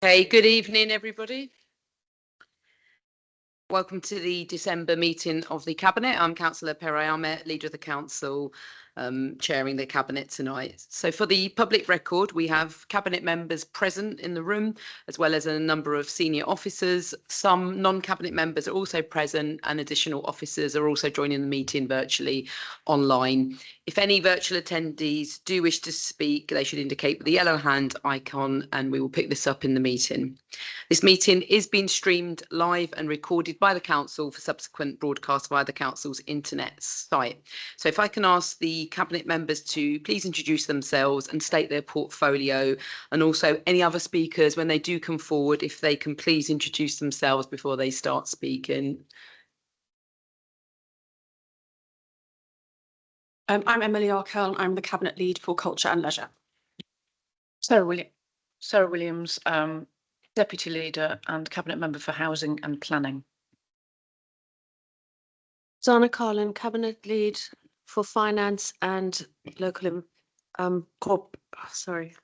Okay, good evening, everybody. Welcome to the December meeting of the Cabinet. I'm Councillor Pere Ahmed, Leader of the Council, chairing the Cabinet tonight. So for the public record, we have Cabinet members present in the room, as well as a number of senior officers. Some non-Cabinet members are also present, and additional officers are also joining the meeting virtually online. If any virtual attendees do wish to speak, they should indicate with the yellow hand icon, and we will pick this up in the meeting. This meeting is being streamed live and recorded by the Council for subsequent broadcast via the Council's internet site. So if I can ask the Cabinet members to please introduce themselves and state their portfolio, and also any other speakers, when they do come forward, if they can please introduce themselves before they start speaking. I'm Emily Arkell. I'm the Cabinet Lead for Culture and Leisure. Sarah Williams, Deputy Leader and Cabinet Member for Housing and Planning. Zana Carlin, Cabinet Lead for Finance and Local Corporate Services.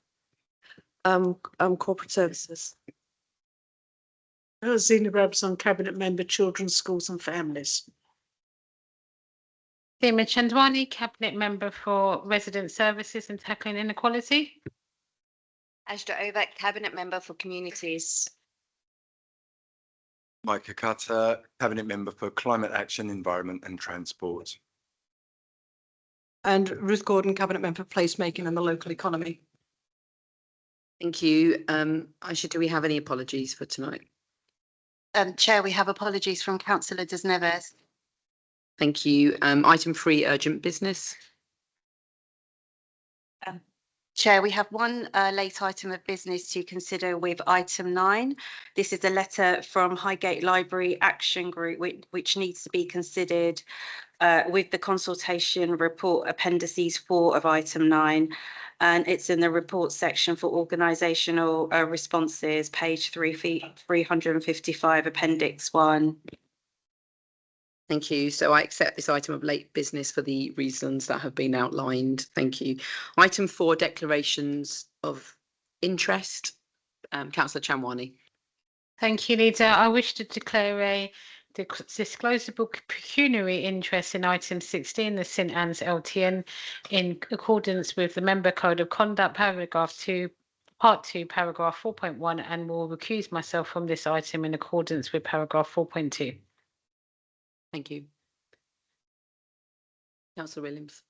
Zena Rabson, Cabinet Member, Children, Schools and Families. Seema Chandwani, Cabinet Member for Resident Services and Tackling Inequality. Ashda Ovak, Cabinet Member for Communities. Mike Akata, Cabinet Member for Climate Action, Environment and Transport. And Ruth Gordon, Cabinet Member for Placemaking and the Local Economy. Thank you. Aisha, do we have any apologies for tonight? Chair, we have apologies from Councillor Desneves. Thank you. Item 3, urgent business. Chair, we have one late item of business to consider with item 9. This is a letter from Highgate Library Action Group, which needs to be considered with the consultation report appendices 4 of item 9. And it's in the report section for organisational responses, page 355, appendix 1. Thank you. So I accept this item of late business for the reasons that have been outlined. Thank you. Item 4, declarations of interest. Councillor Chandwani. Thank you, Leader. I wish to declare a disclosable pecuniary interest in item 16, the St Anne's LTN, in accordance with the Member Code of Conduct, paragraph 2, part 2, paragraph 4.1, and will recuse myself from this item in accordance with paragraph 4.2. Thank you. Councillor Williams.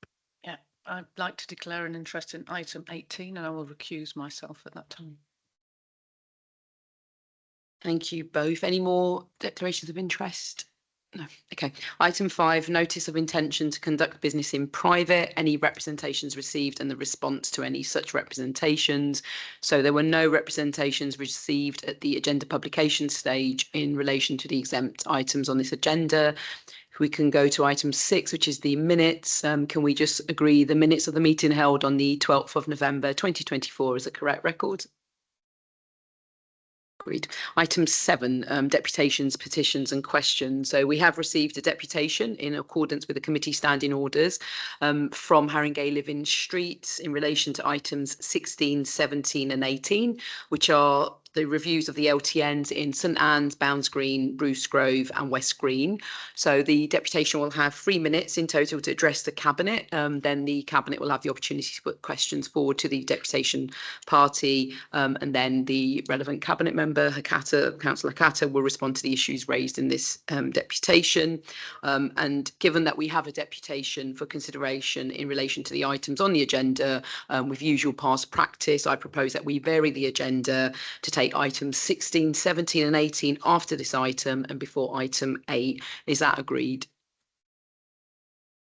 Yeah, I'd like to declare an interest in item 18 and I will recuse myself at that time. Thank you both. Any more declarations of interest? No. Okay. Item 5, notice of intention to conduct business in private. Any representations received and the response to any such representations. So there were no representations received at the agenda publication stage in relation to the exempt items on this agenda. We can go to item 6, which is the minutes. Can we just agree the minutes of the meeting held on the 12th of November 2024 is a correct record? Agreed. Item 7, deputations, petitions and questions. So we have received a deputation in accordance with the committee standing orders from Haringey Living Street in relation to items 16, 17 and 18, which are the reviews of the LTNs in St Anne's, Bounds Green, Bruce Grove and West Green. So the deputation will have 3 minutes in total to address the Cabinet. Then the Cabinet will have the opportunity to put questions forward to the deputation party, and then the relevant Cabinet member, Councillor Hakata, will respond to the issues raised in this deputation. And given that we have a deputation for consideration in relation to the items on the agenda, with usual past practice, I propose that we vary the agenda to take items 16, 17 and 18 after this item and before item 8. Is that agreed?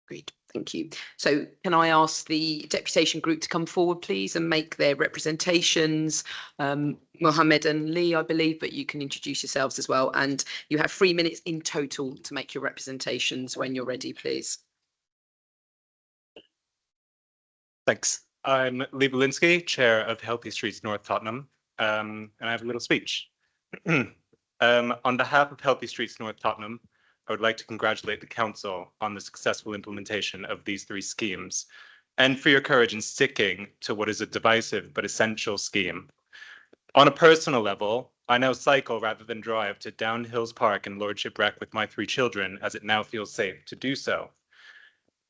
Agreed. Thank you. So can I ask the deputation group to come forward, please, and make their representations? Mohammed and Lee, I believe, but you can introduce yourselves as well. And you have 3 minutes in total to make your representations when you're ready, please. Thanks. I'm Lee Belinsky, Chair of Healthy Streets North Tottenham. And I have a little speech. On behalf of Healthy Streets North Tottenham, I would like to congratulate the Council on the successful implementation of these 3 schemes and for your courage in sticking to what is a divisive but essential scheme. On a personal level, I now cycle rather than drive to Downhills Park in Lordship Rec with my 3 children, as it now feels safe to do so.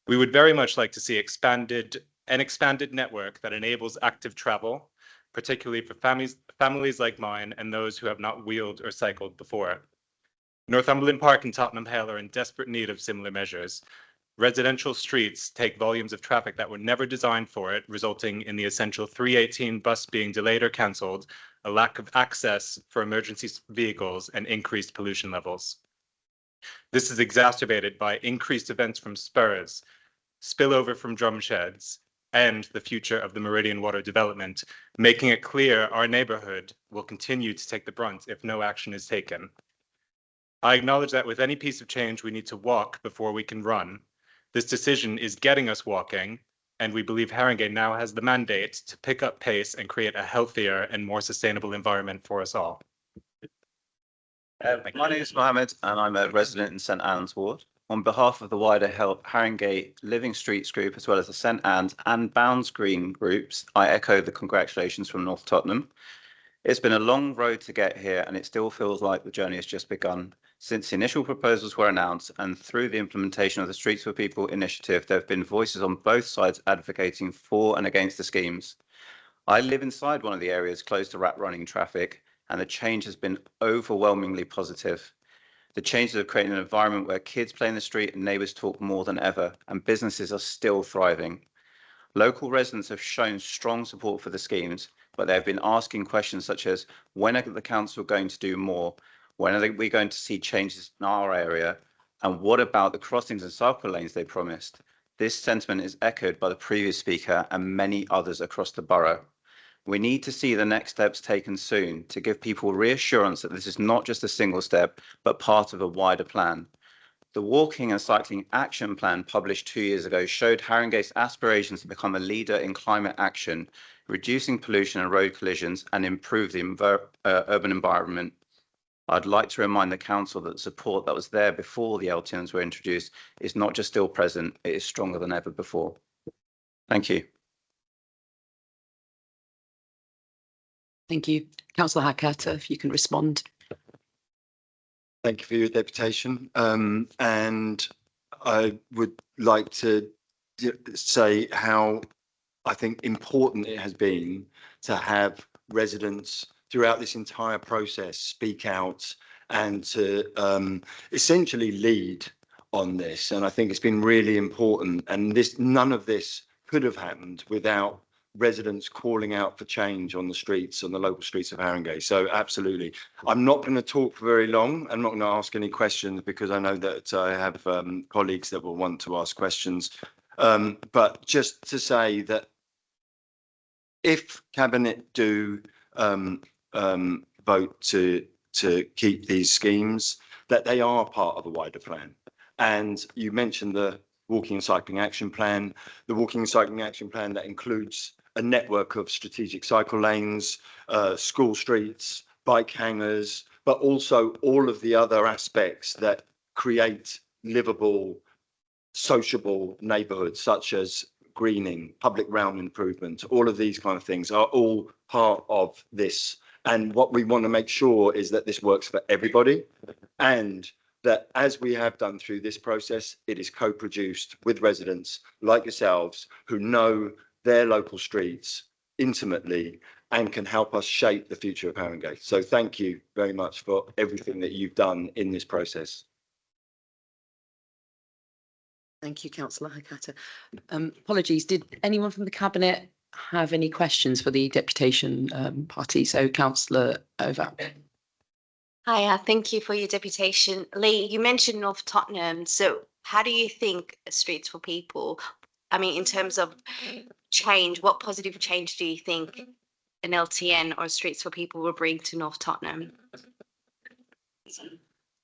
We would very much like to see an expanded network that enables active travel, particularly for families like mine and those who have not wheeled or cycled before. Northumberland Park and Tottenham Hale are in desperate need of similar measures. Residential streets take volumes of traffic that were never designed for it, resulting in the essential 318 bus being delayed or cancelled, a lack of access for emergency vehicles, and increased pollution levels. This is exacerbated by increased events from spurs, spillover from drum sheds, and the future of the Meridian Water development, making it clear our neighborhood will continue to take the brunt if no action is taken. I acknowledge that with any piece of change, we need to walk before we can run. This decision is getting us walking, and we believe Haringey now has the mandate to pick up pace and create a healthier and more sustainable environment for us all. My name is Mohammed, and I'm a resident in St Anne's Ward. On behalf of the wider Haringey Living Streets group, as well as the St Anne's and Bounds Green groups, I echo the congratulations from North Tottenham. It's been a long road to get here, and it still feels like the journey has just begun. Since the initial proposals were announced and through the implementation of the Streets for People initiative, there have been voices on both sides advocating for and against the schemes. I live inside one of the areas close to rat running traffic, and the change has been overwhelmingly positive. The changes have created an environment where kids play in the street and neighbours talk more than ever, and businesses are still thriving. Local residents have shown strong support for the schemes, but they have been asking questions such as, when are the council going to do more? When are we going to see changes in our area? And what about the crossings and cycle lanes they promised? This sentiment is echoed by the previous speaker and many others across the borough. We need to see the next steps taken soon to give people reassurance that this is not just a single step, but part of a wider plan. The Walking and Cycling Action Plan published 2 years ago showed Haringey's aspirations to become a leader in climate action, reducing pollution and road collisions, and improve the urban environment. I'd like to remind the council that the support that was there before the LTNs were introduced is not just still present, it is stronger than ever before. Thank you. Thank you. Councillor Hackett, if you can respond. Thank you for your deputation. And I would like to say how I think important it has been to have residents throughout this entire process speak out and to essentially lead on this. And I think it's been really important. And none of this could have happened without residents calling out for change on the streets, on the local streets of Haringey. So absolutely. I'm not going to talk for very long. I'm not going to ask any questions because I know that I have colleagues that will want to ask questions. But just to say that if Cabinet do vote to keep these schemes, that they are part of the wider plan. And you mentioned the Walking and Cycling Action Plan. The Walking and Cycling Action Plan that includes a network of strategic cycle lanes, school streets, bike hangers, but also all of the other aspects that create livable, sociable neighbourhoods, such as greening, public realm improvement. All of these kind of things are all part of this. And what we want to make sure is that this works for everybody, and that as we have done through this process, it is co-produced with residents like yourselves who know their local streets intimately and can help us shape the future of Haringey. So thank you very much for everything that you've done in this process. Thank you, Councillor Hackett. Apologies, did anyone from the Cabinet have any questions for the deputation party? So Councillor Over. Hi, thank you for your deputation. Lee, you mentioned North Tottenham. So how do you think Streets for People, I mean, in terms of change, what positive change do you think an LTN or Streets for People will bring to North Tottenham?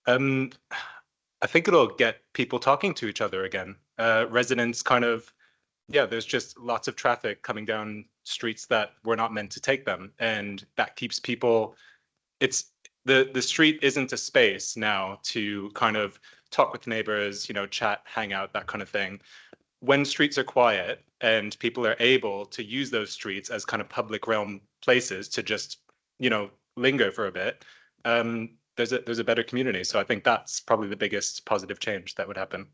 I think it'll get people talking to each other again. Residents kind of, there's just lots of traffic coming down streets that were not meant to take them. And that keeps people, the street isn't a space now to kind of talk with neighbors, chat, hang out, that kind of thing. when streets are quiet and people are able to use those streets as kind of public realm places to just, you know, linger for a bit, there's a better community. So I think that's probably the biggest positive change that would happen.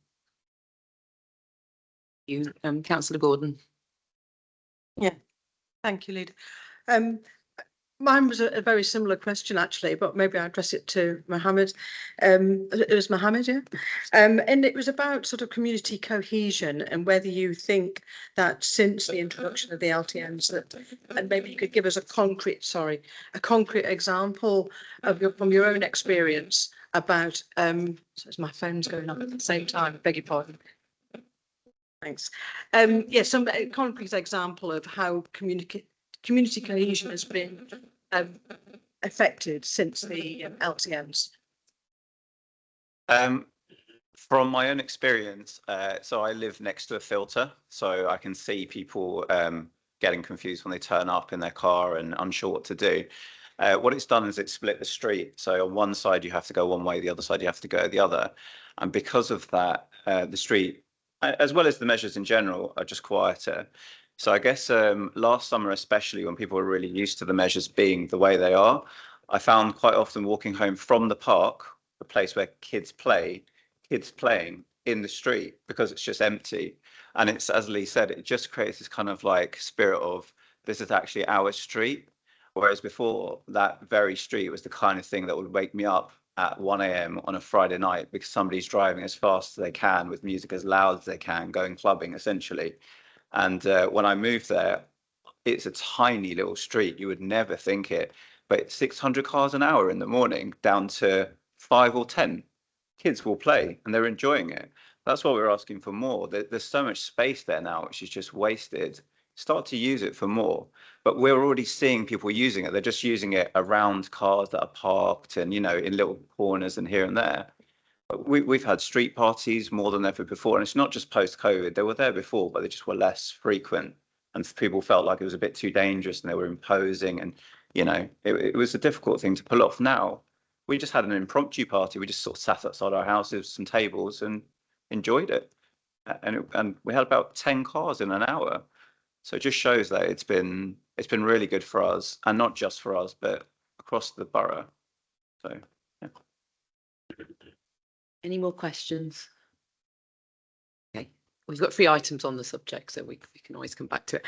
You, Councillor Gordon. Thank you, Leader. Mine was a very similar question, actually, but maybe I address it to Mohammed. It was Mohammed, yeah. And it was about sort of community cohesion and whether you think that since the introduction of the LTNs that, and maybe you could give us a concrete example of from your own experience about, so my phone's going off at the same time, beg your pardon. Thanks. Yeah, some concrete example of how community cohesion has been affected since the LTNs. From my own experience, so I live next to a filter, so I can see people getting confused when they turn up in their car and unsure what to do. What it's done is it's split the street. So on one side you have to go one way, the other side you have to go the other. And because of that, the street, as well as the measures in general, are just quieter. So I guess last summer, especially when people were really used to the measures being the way they are, I found quite often walking home from the park, the place where kids play, kids playing in the street because it's just empty. And it's, as Lee said, it just creates this kind of like spirit of this is actually our street. Whereas before, that very street was the kind of thing that would wake me up at 1 a.m. on a Friday night because somebody's driving as fast as they can with music as loud as they can, going clubbing essentially. And when I moved there, it's a tiny little street. You would never think it, but it's 600 cars an hour in the morning down to 5 or 10. Kids will play and they're enjoying it. That's what we're asking for more. There's so much space there now, which is just wasted. Start to use it for more. But we're already seeing people using it. They're just using it around cars that are parked and, you know, in little corners and here and there. We've had street parties more than ever before, and it's not just post-COVID. They were there before, but they just were less frequent, and people felt like it was a bit too dangerous and they were imposing, and you know, it was a difficult thing to pull off. Now we just had an impromptu party. We just sort of sat outside our houses with some tables and enjoyed it, and we had about 10 cars in an hour. So it just shows that it's been really good for us, and not just for us, but across the borough. So yeah. Any more questions? Okay, we've got 3 items on the subject, so we can always come back to it.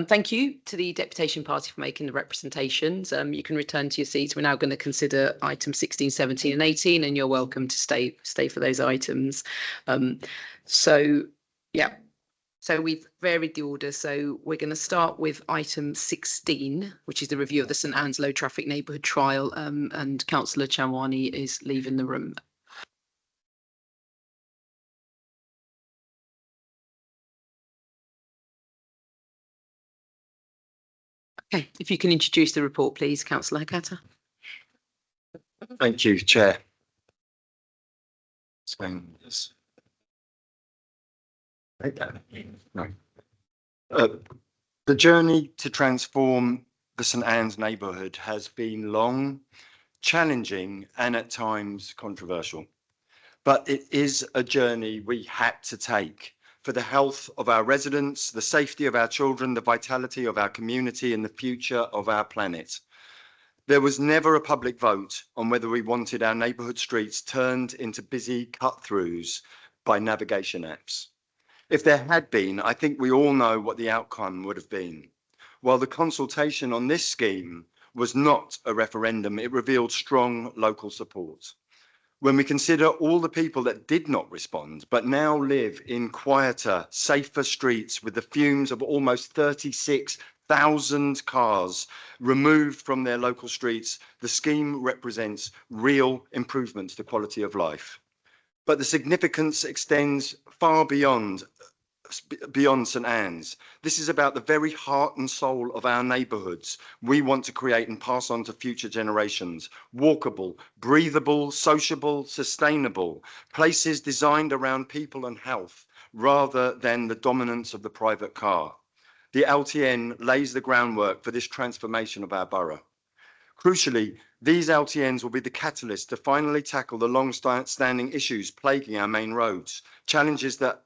Thank you to the deputation party for making the representations. You can return to your seats. We're now going to consider items 16, 17 and 18, and you're welcome to stay for those items. So we've varied the order. So we're going to start with item 16, which is the review of the St Anne's low traffic neighbourhood trial, and Councillor Chamwani is leaving the room. Okay, if you can introduce the report, please, Councillor Hakata. Thank you, Chair. The journey to transform the St Anne's neighbourhood has been long, challenging and at times controversial. But it is a journey we had to take for the health of our residents, the safety of our children, the vitality of our community and the future of our planet. There was never a public vote on whether we wanted our neighbourhood streets turned into busy cut-throughs by navigation apps. If there had been, I think we all know what the outcome would have been. While the consultation on this scheme was not a referendum, it revealed strong local support. When we consider all the people that did not respond, but now live in quieter, safer streets with the fumes of almost 36,000 cars removed from their local streets, the scheme represents real improvement to the quality of life. But the significance extends far beyond St Anne's. This is about the very heart and soul of our neighbourhoods we want to create and pass on to future generations. Walkable, breathable, sociable, sustainable, places designed around people and health rather than the dominance of the private car. The LTN lays the groundwork for this transformation of our borough. Crucially, these LTNs will be the catalyst to finally tackle the long-standing issues plaguing our main roads, challenges that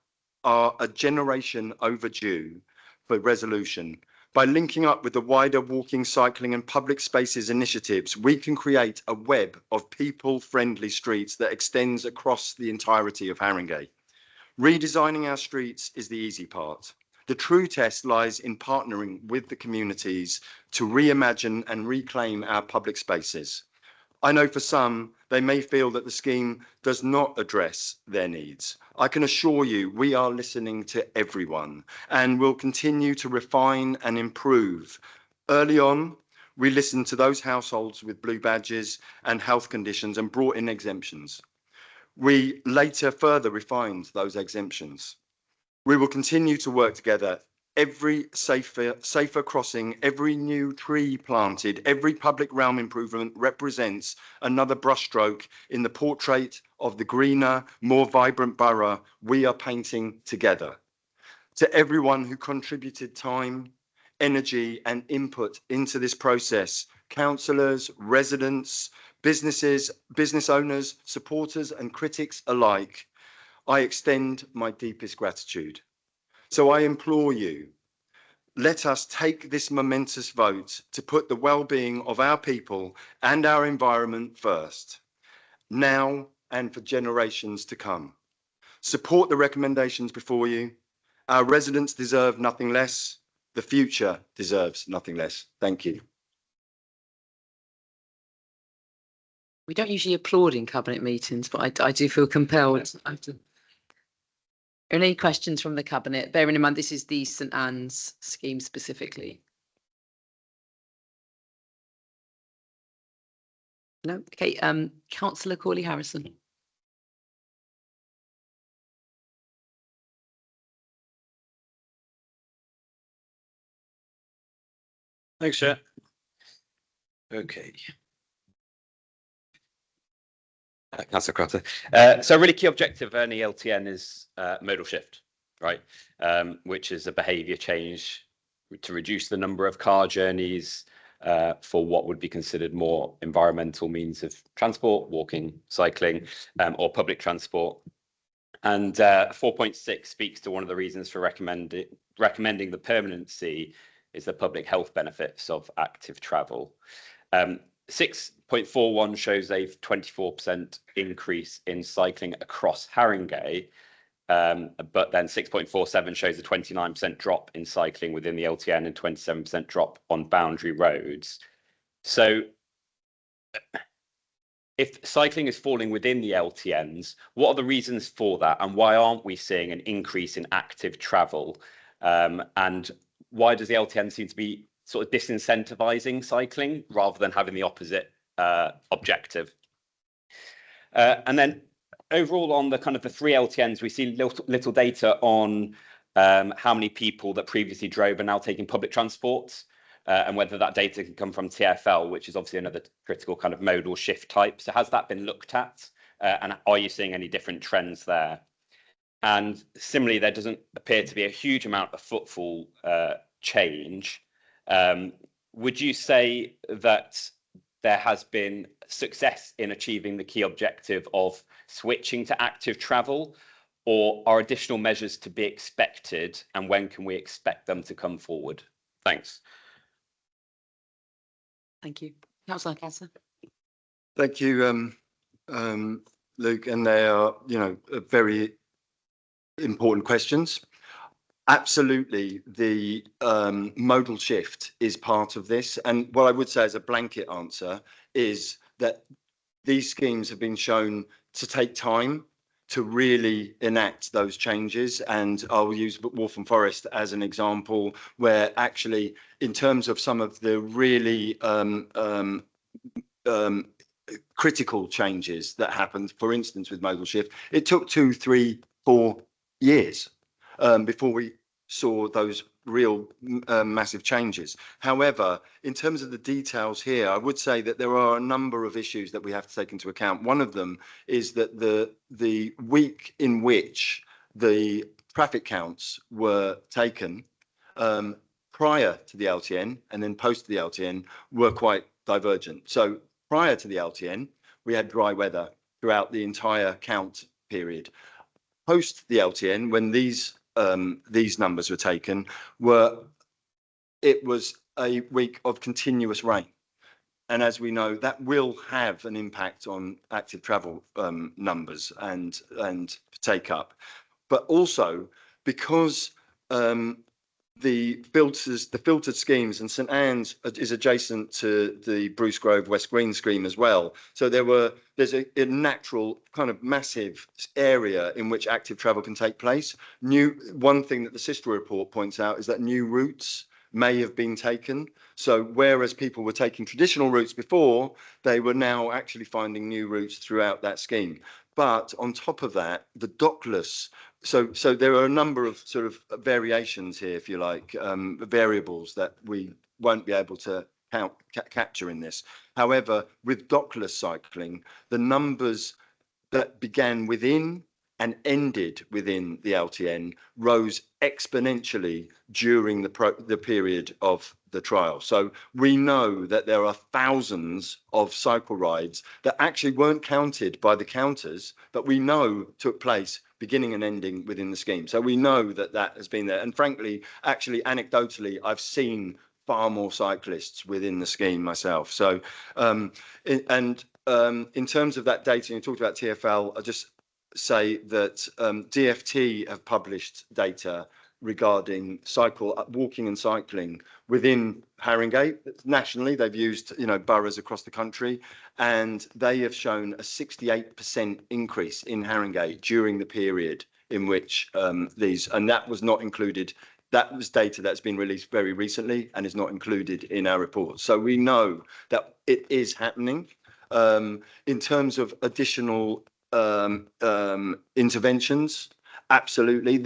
are a generation overdue for resolution. By linking up with the wider walking, cycling and public spaces initiatives, we can create a web of people-friendly streets that extends across the entirety of Haringey. Redesigning our streets is the easy part. The true test lies in partnering with the communities to reimagine and reclaim our public spaces. I know for some, they may feel that the scheme does not address their needs. I can assure you we are listening to everyone and will continue to refine and improve. Early on, we listened to those households with blue badges and health conditions and brought in exemptions. We later further refined those exemptions. We will continue to work together. Every safer crossing, every new tree planted, every public realm improvement represents another brushstroke in the portrait of the greener, more vibrant borough we are painting together. To everyone who contributed time, energy and input into this process, councillors, residents, businesses, business owners, supporters and critics alike, I extend my deepest gratitude. So I implore you, let us take this momentous vote to put the well-being of our people and our environment first, now and for generations to come. Support the recommendations before you. Our residents deserve nothing less. The future deserves nothing less. Thank you. We don't usually applaud in cabinet meetings, but I do feel compelled. Any questions from the cabinet? Bearing in mind this is the St Anne's scheme specifically. No. Okay. Councillor Corley Harrison. Thanks, Chair. Okay. Councillor Crowther. So a really key objective of any LTN is modal shift, right? Which is a behaviour change to reduce the number of car journeys for what would be considered more environmental means of transport, walking, cycling, or public transport. And 4.6 speaks to one of the reasons for recommending the permanency is the public health benefits of active travel. 6.41 shows a 24% increase in cycling across Haringey, but then 6.47 shows a 29% drop in cycling within the LTN and 27% drop on boundary roads. So if cycling is falling within the LTNs, what are the reasons for that? And why aren't we seeing an increase in active travel? And why does the LTN seem to be sort of disincentivizing cycling rather than having the opposite objective? And then overall on the kind of the three LTNs, we see little data on how many people that previously drove are now taking public transport, and whether that data can come from TfL, which is obviously another critical kind of modal shift type. So has that been looked at? And are you seeing any different trends there? And similarly, there doesn't appear to be a huge amount of footfall change. Would you say that there has been success in achieving the key objective of switching to active travel, or are additional measures to be expected, and when can we expect them to come forward? Thanks. Thank you. Councillor Casser. Thank you, Luke, and they are, very important questions. Absolutely, the modal shift is part of this. And what I would say as a blanket answer is that these schemes have been shown to take time to really enact those changes. And I'll use Waltham Forest as an example, where actually, in terms of some of the really critical changes that happened, for instance, with modal shift, it took 2, 3, 4 years before we saw those real massive changes. However, in terms of the details here, I would say that there are a number of issues that we have to take into account. One of them is that the week in which the traffic counts were taken prior to the LTN and then post the LTN were quite divergent. So prior to the LTN, we had dry weather throughout the entire count period. Post the LTN, when these these numbers were taken, it was a week of continuous rain. And as we know, that will have an impact on active travel numbers and take up. But also because the filtered schemes, and St Anne's is adjacent to the Bruce Grove West Green scheme as well. So there's a natural kind of massive area in which active travel can take place. One thing that the sister report points out is that new routes may have been taken. So whereas people were taking traditional routes before, they were now actually finding new routes throughout that scheme. But on top of that, the dockless, so there are a number of sort of variations here, if you like, variables that we won't be able to capture in this. However, with dockless cycling, the numbers that began within and ended within the LTN rose exponentially during the period of the trial. So we know that there are thousands of cycle rides that actually weren't counted by the counters, but we know took place beginning and ending within the scheme. So we know that that has been there. And frankly, actually, anecdotally, I've seen far more cyclists within the scheme myself. So, in terms of that data, you talked about TfL, I'll just say that DFT have published data regarding walking and cycling within Haringey. Nationally, they've used boroughs across the country, and they have shown a 68% increase in Haringey during the period in which and that was not included. That was data that's been released very recently and is not included in our report. So we know that it is happening. In terms of additional interventions, absolutely.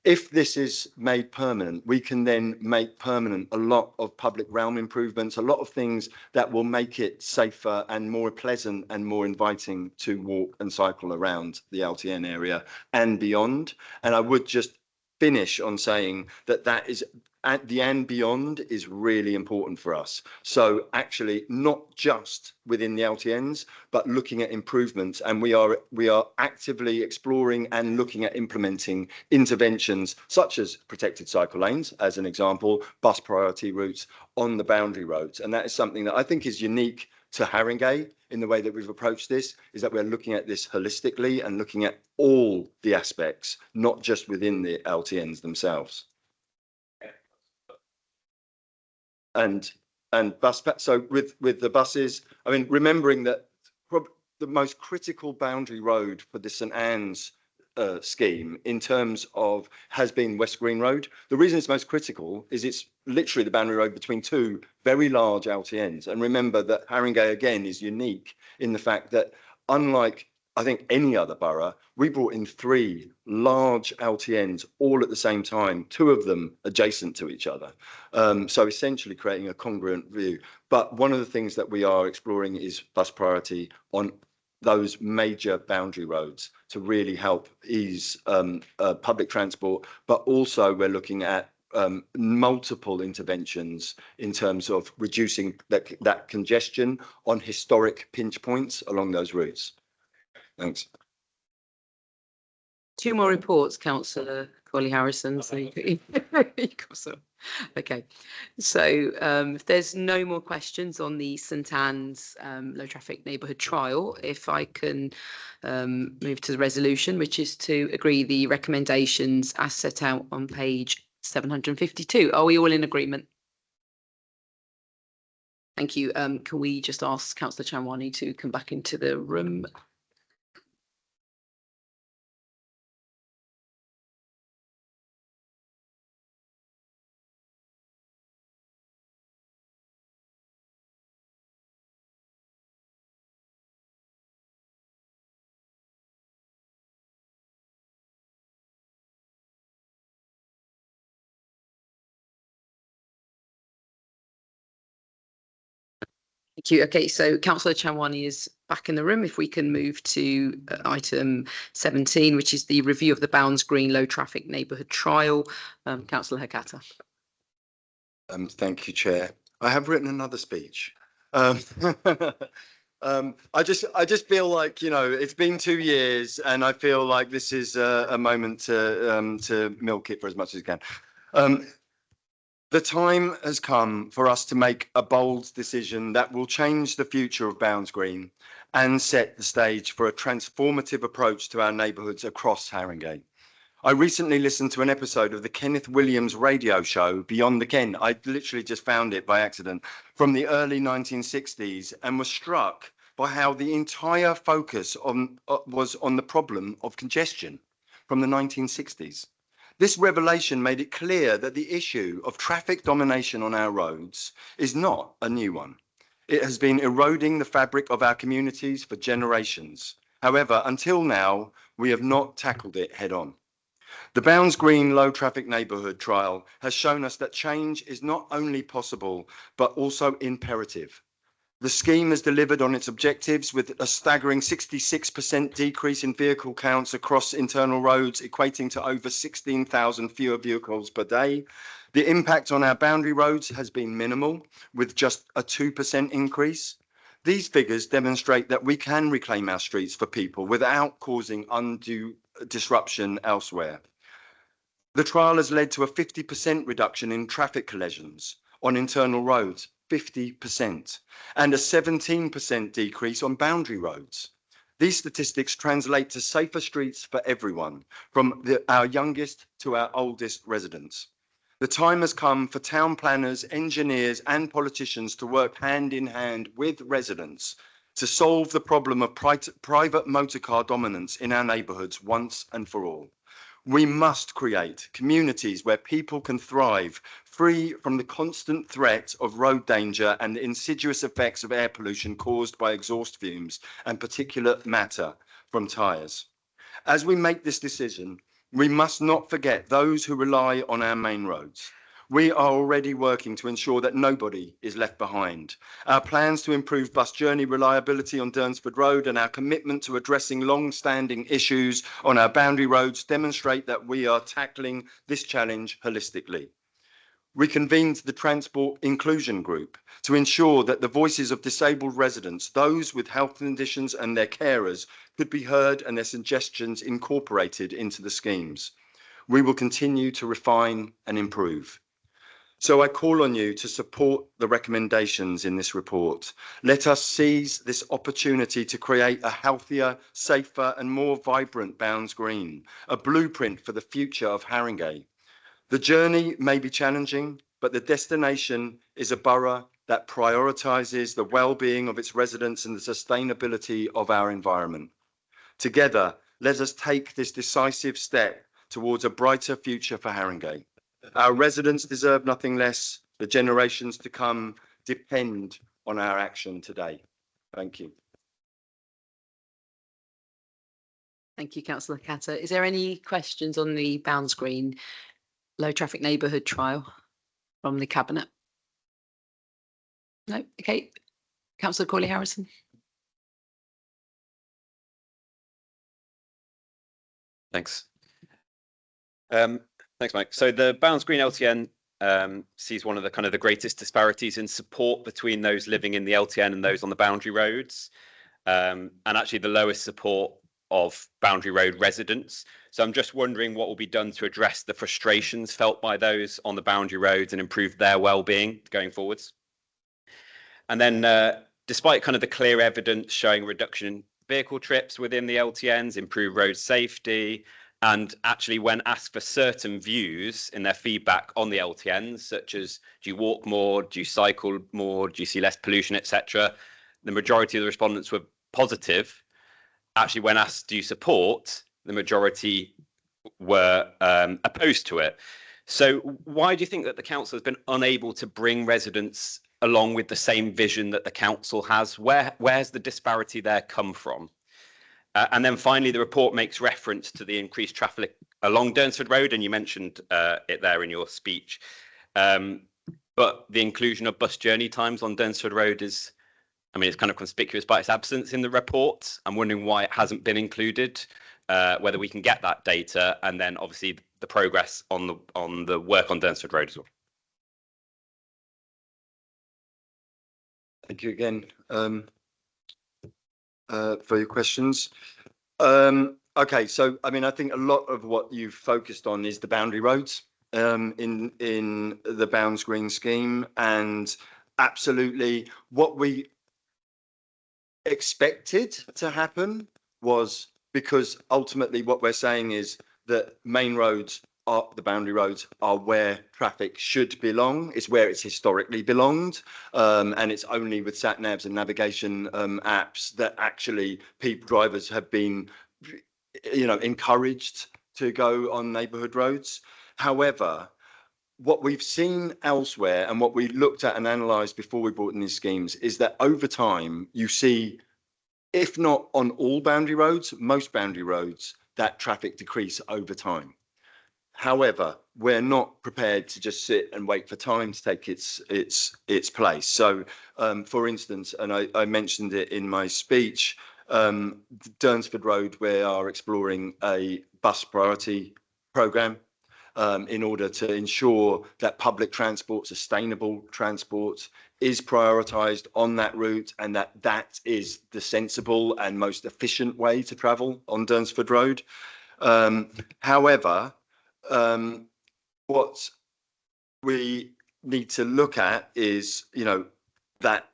If this is made permanent, we can then make permanent a lot of public realm improvements, a lot of things that will make it safer and more pleasant and more inviting to walk and cycle around the LTN area and beyond. And I would just finish on saying that is at the and beyond is really important for us. So actually not just within the LTNs, but looking at improvements, and we are actively exploring and looking at implementing interventions such as protected cycle lanes, as an example, bus priority routes on the boundary roads. And that is something that I think is unique to Haringey in the way that we've approached this, is that we're looking at this holistically and looking at all the aspects, not just within the LTNs themselves. And bus, so with the buses, I mean, remembering that the most critical boundary road for the St Anne's scheme in terms of has been West Green Road. The reason it's most critical is it's literally the boundary road between two very large LTNs. And remember that Haringey again is unique in the fact that unlike I think any other borough, we brought in 3 large LTNs all at the same time, 2 of them adjacent to each other. So essentially creating a congruent view. But one of the things that we are exploring is bus priority on those major boundary roads to really help ease public transport. But also we're looking at multiple interventions in terms of reducing that congestion on historic pinch points along those routes. Thanks. 2 more reports, Councillor Colley-Harrison. So you got some. Okay. So if there's no more questions on the St Anne's low traffic neighbourhood trial, if I can move to the resolution, which is to agree the recommendations as set out on page 752. Are we all in agreement? Thank you. Can we just ask Councillor Chanwani to come back into the room? Thank you. Okay, so Councillor Chanwani is back in the room. If we can move to item 17, which is the review of the Bounds Green low traffic neighbourhood trial. Councillor Hakata. Thank you, Chair. I have written another speech. I just feel like, you know, it's been 2 years and I feel like this is a moment to milk it for as much as you can. The time has come for us to make a bold decision that will change the future of Bounds Green and set the stage for a transformative approach to our neighbourhoods across Haringey. I recently listened to an episode of the Kenneth Williams radio show, Beyond the Ken. I literally just found it by accident from the early 1960s and was struck by how the entire focus was on the problem of congestion from the 1960s. This revelation made it clear that the issue of traffic domination on our roads is not a new one. It has been eroding the fabric of our communities for generations. However, until now, we have not tackled it head on. The Bounds Green low traffic neighbourhood trial has shown us that change is not only possible, but also imperative. The scheme has delivered on its objectives with a staggering 66% decrease in vehicle counts across internal roads, equating to over 16,000 fewer vehicles per day. The impact on our boundary roads has been minimal, with just a 2% increase. These figures demonstrate that we can reclaim our streets for people without causing undue disruption elsewhere. The trial has led to a 50% reduction in traffic collisions on internal roads, 50%, and a 17% decrease on boundary roads. These statistics translate to safer streets for everyone, from our youngest to our oldest residents. The time has come for town planners, engineers, and politicians to work hand in hand with residents to solve the problem of private motorcar dominance in our neighbourhoods once and for all. We must create communities where people can thrive, free from the constant threat of road danger and the insidious effects of air pollution caused by exhaust fumes and particulate matter from tyres. As we make this decision, we must not forget those who rely on our main roads. We are already working to ensure that nobody is left behind. Our plans to improve bus journey reliability on Durnsford Road and our commitment to addressing long-standing issues on our boundary roads demonstrate that we are tackling this challenge holistically. We convened the Transport Inclusion Group to ensure that the voices of disabled residents, those with health conditions and their carers, could be heard and their suggestions incorporated into the schemes. We will continue to refine and improve. So I call on you to support the recommendations in this report. Let us seize this opportunity to create a healthier, safer and more vibrant Bounds Green, a blueprint for the future of Haringey. The journey may be challenging, but the destination is a borough that prioritises the well-being of its residents and the sustainability of our environment. Together, let us take this decisive step towards a brighter future for Haringey. Our residents deserve nothing less. The generations to come depend on our action today. Thank you. Thank you, Councillor Catter. Is there any questions on the Bounds Green low traffic neighbourhood trial from the Cabinet? No? Okay. Councillor Corley Harrison. Thanks. Thanks, Mike. So the Bounds Green LTN sees one of the greatest disparities in support between those living in the LTN and those on the boundary roads, and actually the lowest support of boundary road residents. So I'm just wondering what will be done to address the frustrations felt by those on the boundary roads and improve their well-being going forwards. And then despite the clear evidence showing reduction in vehicle trips within the LTNs, improved road safety, and actually when asked for certain views in their feedback on the LTNs, such as do you walk more, do you cycle more, do you see less pollution, etc., the majority of the respondents were positive. Actually, when asked do you support, the majority were opposed to it. So why do you think that the council has been unable to bring residents along with the same vision that the council has? Where's the disparity there come from? And then finally, the report makes reference to the increased traffic along Durnsford Road, and you mentioned it there in your speech. But the inclusion of bus journey times on Durnsford Road is, it's conspicuous by its absence in the report. I'm wondering why it hasn't been included, whether we can get that data, and then obviously the progress on the work on Durnsford Road as well. Thank you again. for your questions. Okay, so I mean, I think a lot of what you've focused on is the boundary roads in the Bounds Green scheme, and absolutely what we expected to happen was, because ultimately what we're saying is that main roads are, the boundary roads are where traffic should belong. It's where it's historically belonged, and it's only with sat navs and navigation apps that actually drivers have been, you know, encouraged to go on neighbourhood roads. However, what we've seen elsewhere and what we looked at and analysed before we brought in these schemes is that over time you see, if not on all boundary roads, most boundary roads, that traffic decrease over time. However, we're not prepared to just sit and wait for time to take its place. So, for instance, and I mentioned it in my speech, Durnsford Road, we are exploring a bus priority programme in order to ensure that public transport, sustainable transport, is prioritised on that route, and that is the sensible and most efficient way to travel on Durnsford Road. However, what we need to look at is, you know, that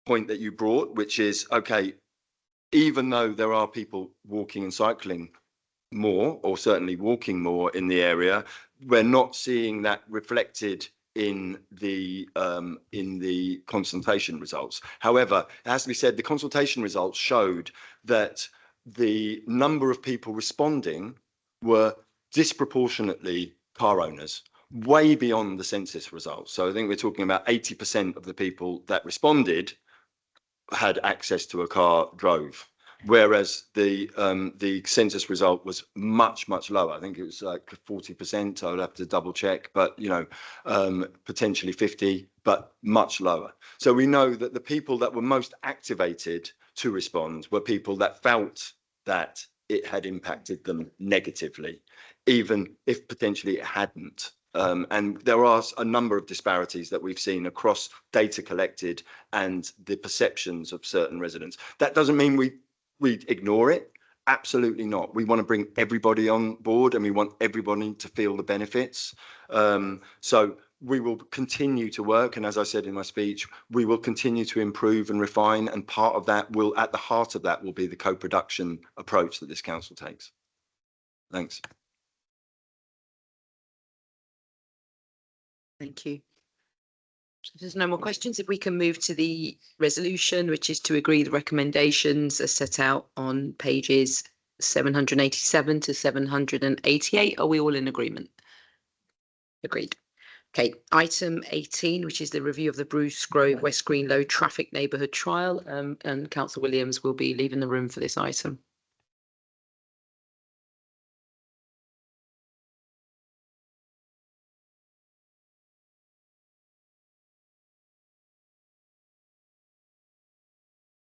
point that you brought, which is, okay, even though there are people walking and cycling more, or certainly walking more in the area, we're not seeing that reflected in the consultation results. However, it has to be said, the consultation results showed that the number of people responding were disproportionately car owners, way beyond the census results. So I think we're talking about 80% of the people that responded had access to a car, drove, whereas the census result was much lower. I think it was like 40%. I would have to double check, but you know, potentially 50, but much lower. So we know that the people that were most activated to respond were people that felt that it had impacted them negatively, even if potentially it hadn't. And there are a number of disparities that we've seen across data collected and the perceptions of certain residents. That doesn't mean we ignore it. Absolutely not. We want to bring everybody on board, and we want everybody to feel the benefits. So we will continue to work, and as I said in my speech, we will continue to improve and refine, and part of that will, at the heart of that, will be the co-production approach that this council takes. Thanks. Thank you. So if there's no more questions, if we can move to the resolution, which is to agree the recommendations as set out on pages 787 to 788. Are we all in agreement? Agreed. Okay, item 18, which is the review of the Bruce Grove West Green Low Traffic Neighbourhood Trial, and Councillor Williams will be leaving the room for this item.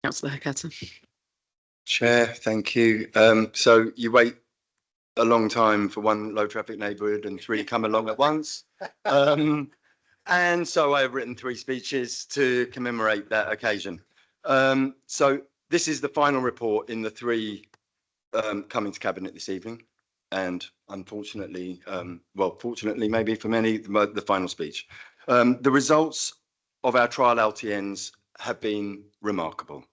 Councillor Hecata. Chair, thank you. So you wait a long time for one low traffic neighbourhood and three come along at once. And so I've written 3 speeches to commemorate that occasion. So this is the final report in the 3 coming to Cabinet this evening. And unfortunately, well, fortunately, maybe for many, the final speech. The results of our trial LTNs have been remarkable.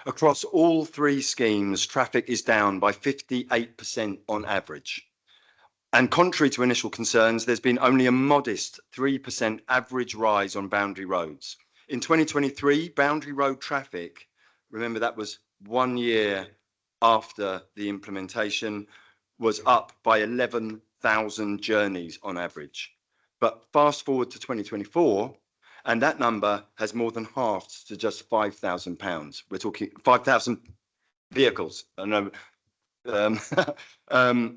Across all 3 schemes, traffic is down by 58% on average. And contrary to initial concerns, there's been only a modest 3% average rise on boundary roads. In 2023, boundary road traffic, remember that was 1 year after the implementation, was up by 11,000 journeys on average. But fast forward to 2024, and that number has more than halved to just £5,000. We're talking 5,000 vehicles.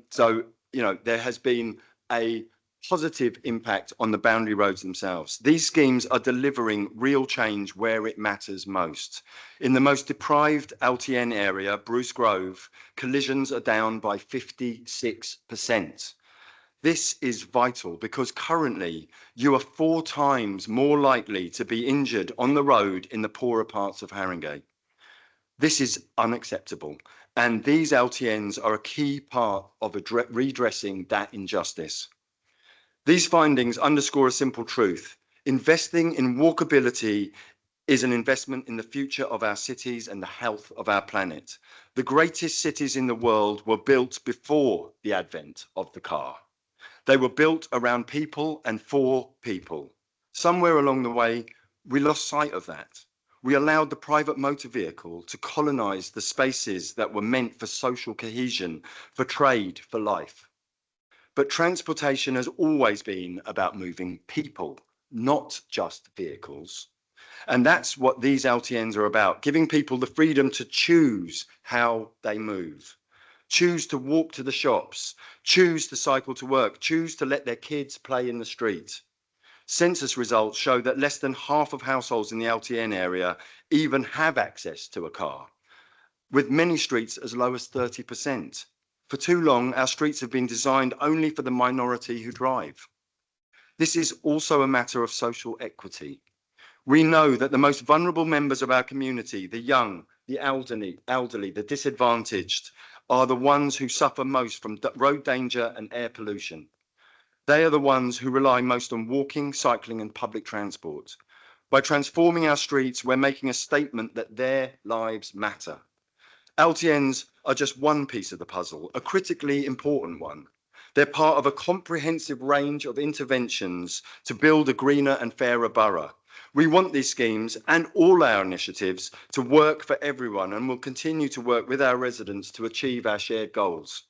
So, you know, there has been a positive impact on the boundary roads themselves. These schemes are delivering real change where it matters most. In the most deprived LTN area, Bruce Grove, collisions are down by 56%. This is vital because currently you are 4 times more likely to be injured on the road in the poorer parts of Haringey. This is unacceptable. And these LTNs are a key part of redressing that injustice. These findings underscore a simple truth. Investing in walkability is an investment in the future of our cities and the health of our planet. The greatest cities in the world were built before the advent of the car. They were built around people and for people. Somewhere along the way, we lost sight of that. We allowed the private motor vehicle to colonize the spaces that were meant for social cohesion, for trade, for life. But transportation has always been about moving people, not just vehicles. And that's what these LTNs are about, giving people the freedom to choose how they move, choose to walk to the shops, choose to cycle to work, choose to let their kids play in the street. Census results show that less than half of households in the LTN area even have access to a car, with many streets as low as 30%. For too long, our streets have been designed only for the minority who drive. This is also a matter of social equity. We know that the most vulnerable members of our community, the young, the elderly, the disadvantaged, are the ones who suffer most from road danger and air pollution. They are the ones who rely most on walking, cycling, and public transport. By transforming our streets, we're making a statement that their lives matter. LTNs are just one piece of the puzzle, a critically important one. They're part of a comprehensive range of interventions to build a greener and fairer borough. We want these schemes and all our initiatives to work for everyone, and will continue to work with our residents to achieve our shared goals.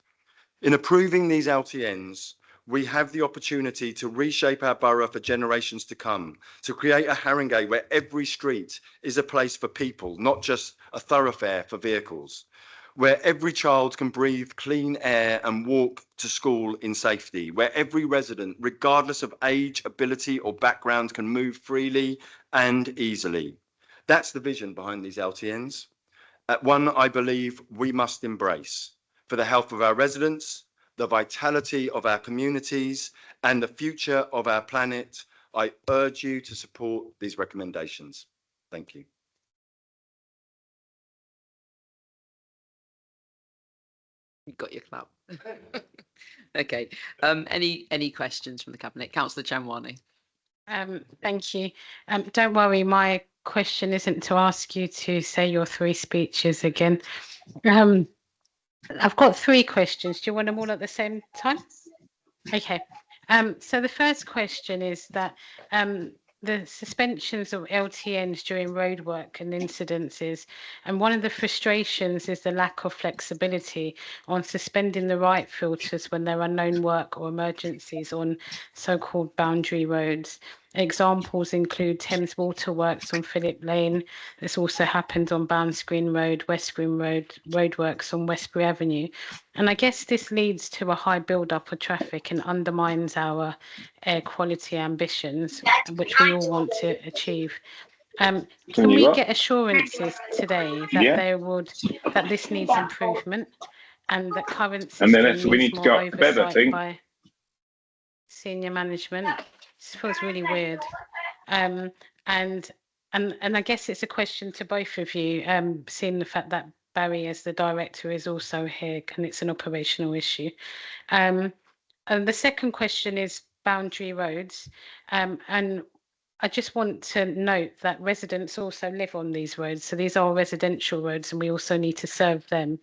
In approving these LTNs, we have the opportunity to reshape our borough for generations to come, to create a Haringey where every street is a place for people, not just a thoroughfare for vehicles, where every child can breathe clean air and walk to school in safety, where every resident, regardless of age, ability, or background, can move freely and easily. That's the vision behind these LTNs. One I believe we must embrace for the health of our residents, the vitality of our communities, and the future of our planet. I urge you to support these recommendations. Thank you. You got your clap. Okay. Any questions from the Cabinet? Councillor Chamwani. Thank you. Don't worry, my question isn't to ask you to say your 3 speeches again. I've got 3 questions. Do you want them all at the same time? Okay. So the first question is that the suspensions of LTNs during roadwork and incidences, and one of the frustrations is the lack of flexibility on suspending the right filters when there are known work or emergencies on so-called boundary roads. Examples include Thames Waterworks on Phillip Lane. This also happened on Bounds Green Road, West Green Road, roadworks on Westbury Avenue. And I guess this leads to a high build-up of traffic and undermines our air quality ambitions, which we all want to achieve. Can we get assurances today that that this needs improvement, and that current system needs more oversight by senior management? This feels really weird. And I guess it's a question to both of you, seeing the fact that Barry, as the director, is also here, and it's an operational issue. And the second question is boundary roads. And I just want to note that residents also live on these roads. So these are residential roads, and we also need to serve them.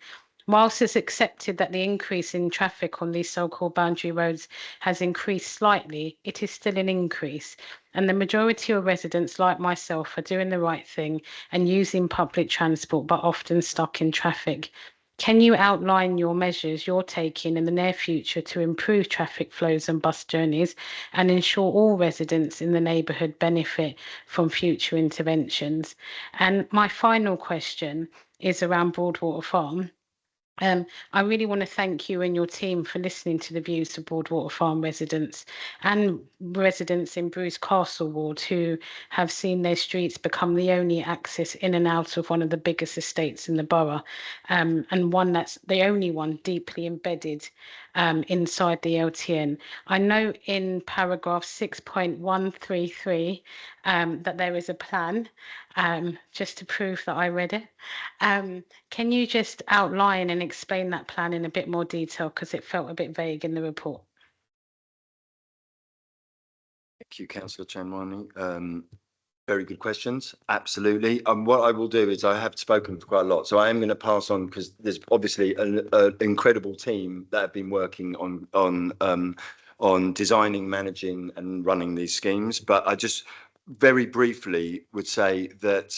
Whilst it's accepted that the increase in traffic on these so-called boundary roads has increased slightly, it is still an increase. And the majority of residents, like myself, are doing the right thing and using public transport, but often stuck in traffic. Can you outline your measures you're taking in the near future to improve traffic flows and bus journeys, and ensure all residents in the neighbourhood benefit from future interventions? And my final question is around Broadwater Farm. I really want to thank you and your team for listening to the views of Broadwater Farm residents and residents in Bruce Castle Ward, who have seen their streets become the only access in and out of one of the biggest estates in the borough, and one that's the only one deeply embedded inside the LTN. I know in paragraph 6.133 that there is a plan, just to prove that I read it. Can you just outline and explain that plan in a bit more detail, because it felt a bit vague in the report? Thank you, Councillor Chanwani. Very good questions. Absolutely. What I will do is I have spoken for quite a lot, so I am going to pass on, because there's obviously an incredible team that have been working on designing, managing, and running these schemes. But I just very briefly would say that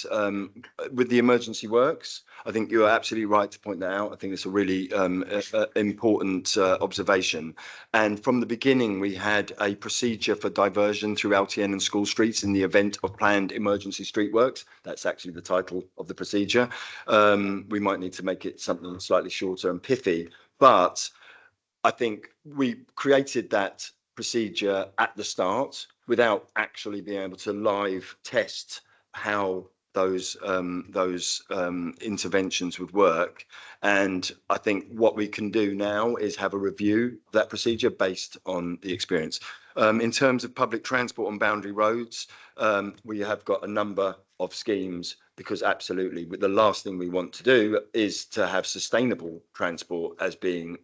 with the emergency works, I think you're absolutely right to point that out. I think it's a really important observation. And from the beginning, we had a procedure for diversion through LTN and school streets in the event of planned emergency street works. That's actually the title of the procedure. We might need to make it something slightly shorter and pithy, but I think we created that procedure at the start without actually being able to live test how those interventions would work. And I think what we can do now is have a review of that procedure based on the experience. In terms of public transport on boundary roads, we have got a number of schemes, because absolutely the last thing we want to do is to have sustainable transport as being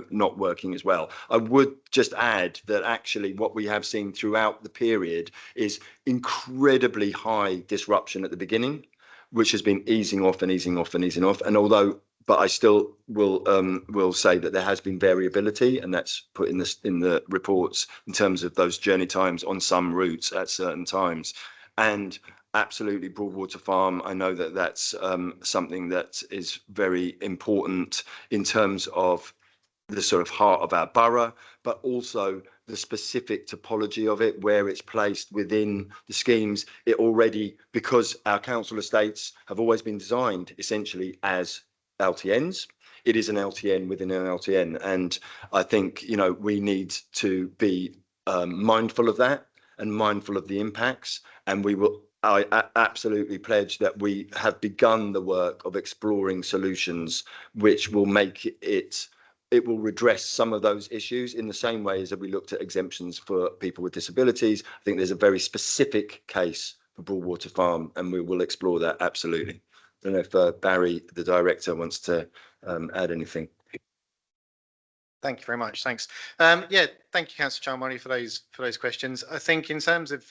not working as well. I would just add that actually what we have seen throughout the period is incredibly high disruption at the beginning, which has been easing off and easing off and easing off. And but I still will say that there has been variability, and that's put in the reports in terms of those journey times on some routes at certain times. And absolutely, Broadwater Farm, I know that that's something that is very important in terms of the sort of heart of our borough, but also the specific topology of it, where it's placed within the schemes. It already, because our council estates have always been designed essentially as LTNs, it is an LTN within an LTN. And I think, we need to be mindful of that and mindful of the impacts. And I absolutely pledge that we have begun the work of exploring solutions which will make it will redress some of those issues in the same way as we looked at exemptions for people with disabilities. I think there's a very specific case for Broadwater Farm, and we will explore that absolutely. I don't know if Barry, the director, wants to add anything. Thank you very much. Thanks. Thank you, Councillor Chanwani, for those questions. I think in terms of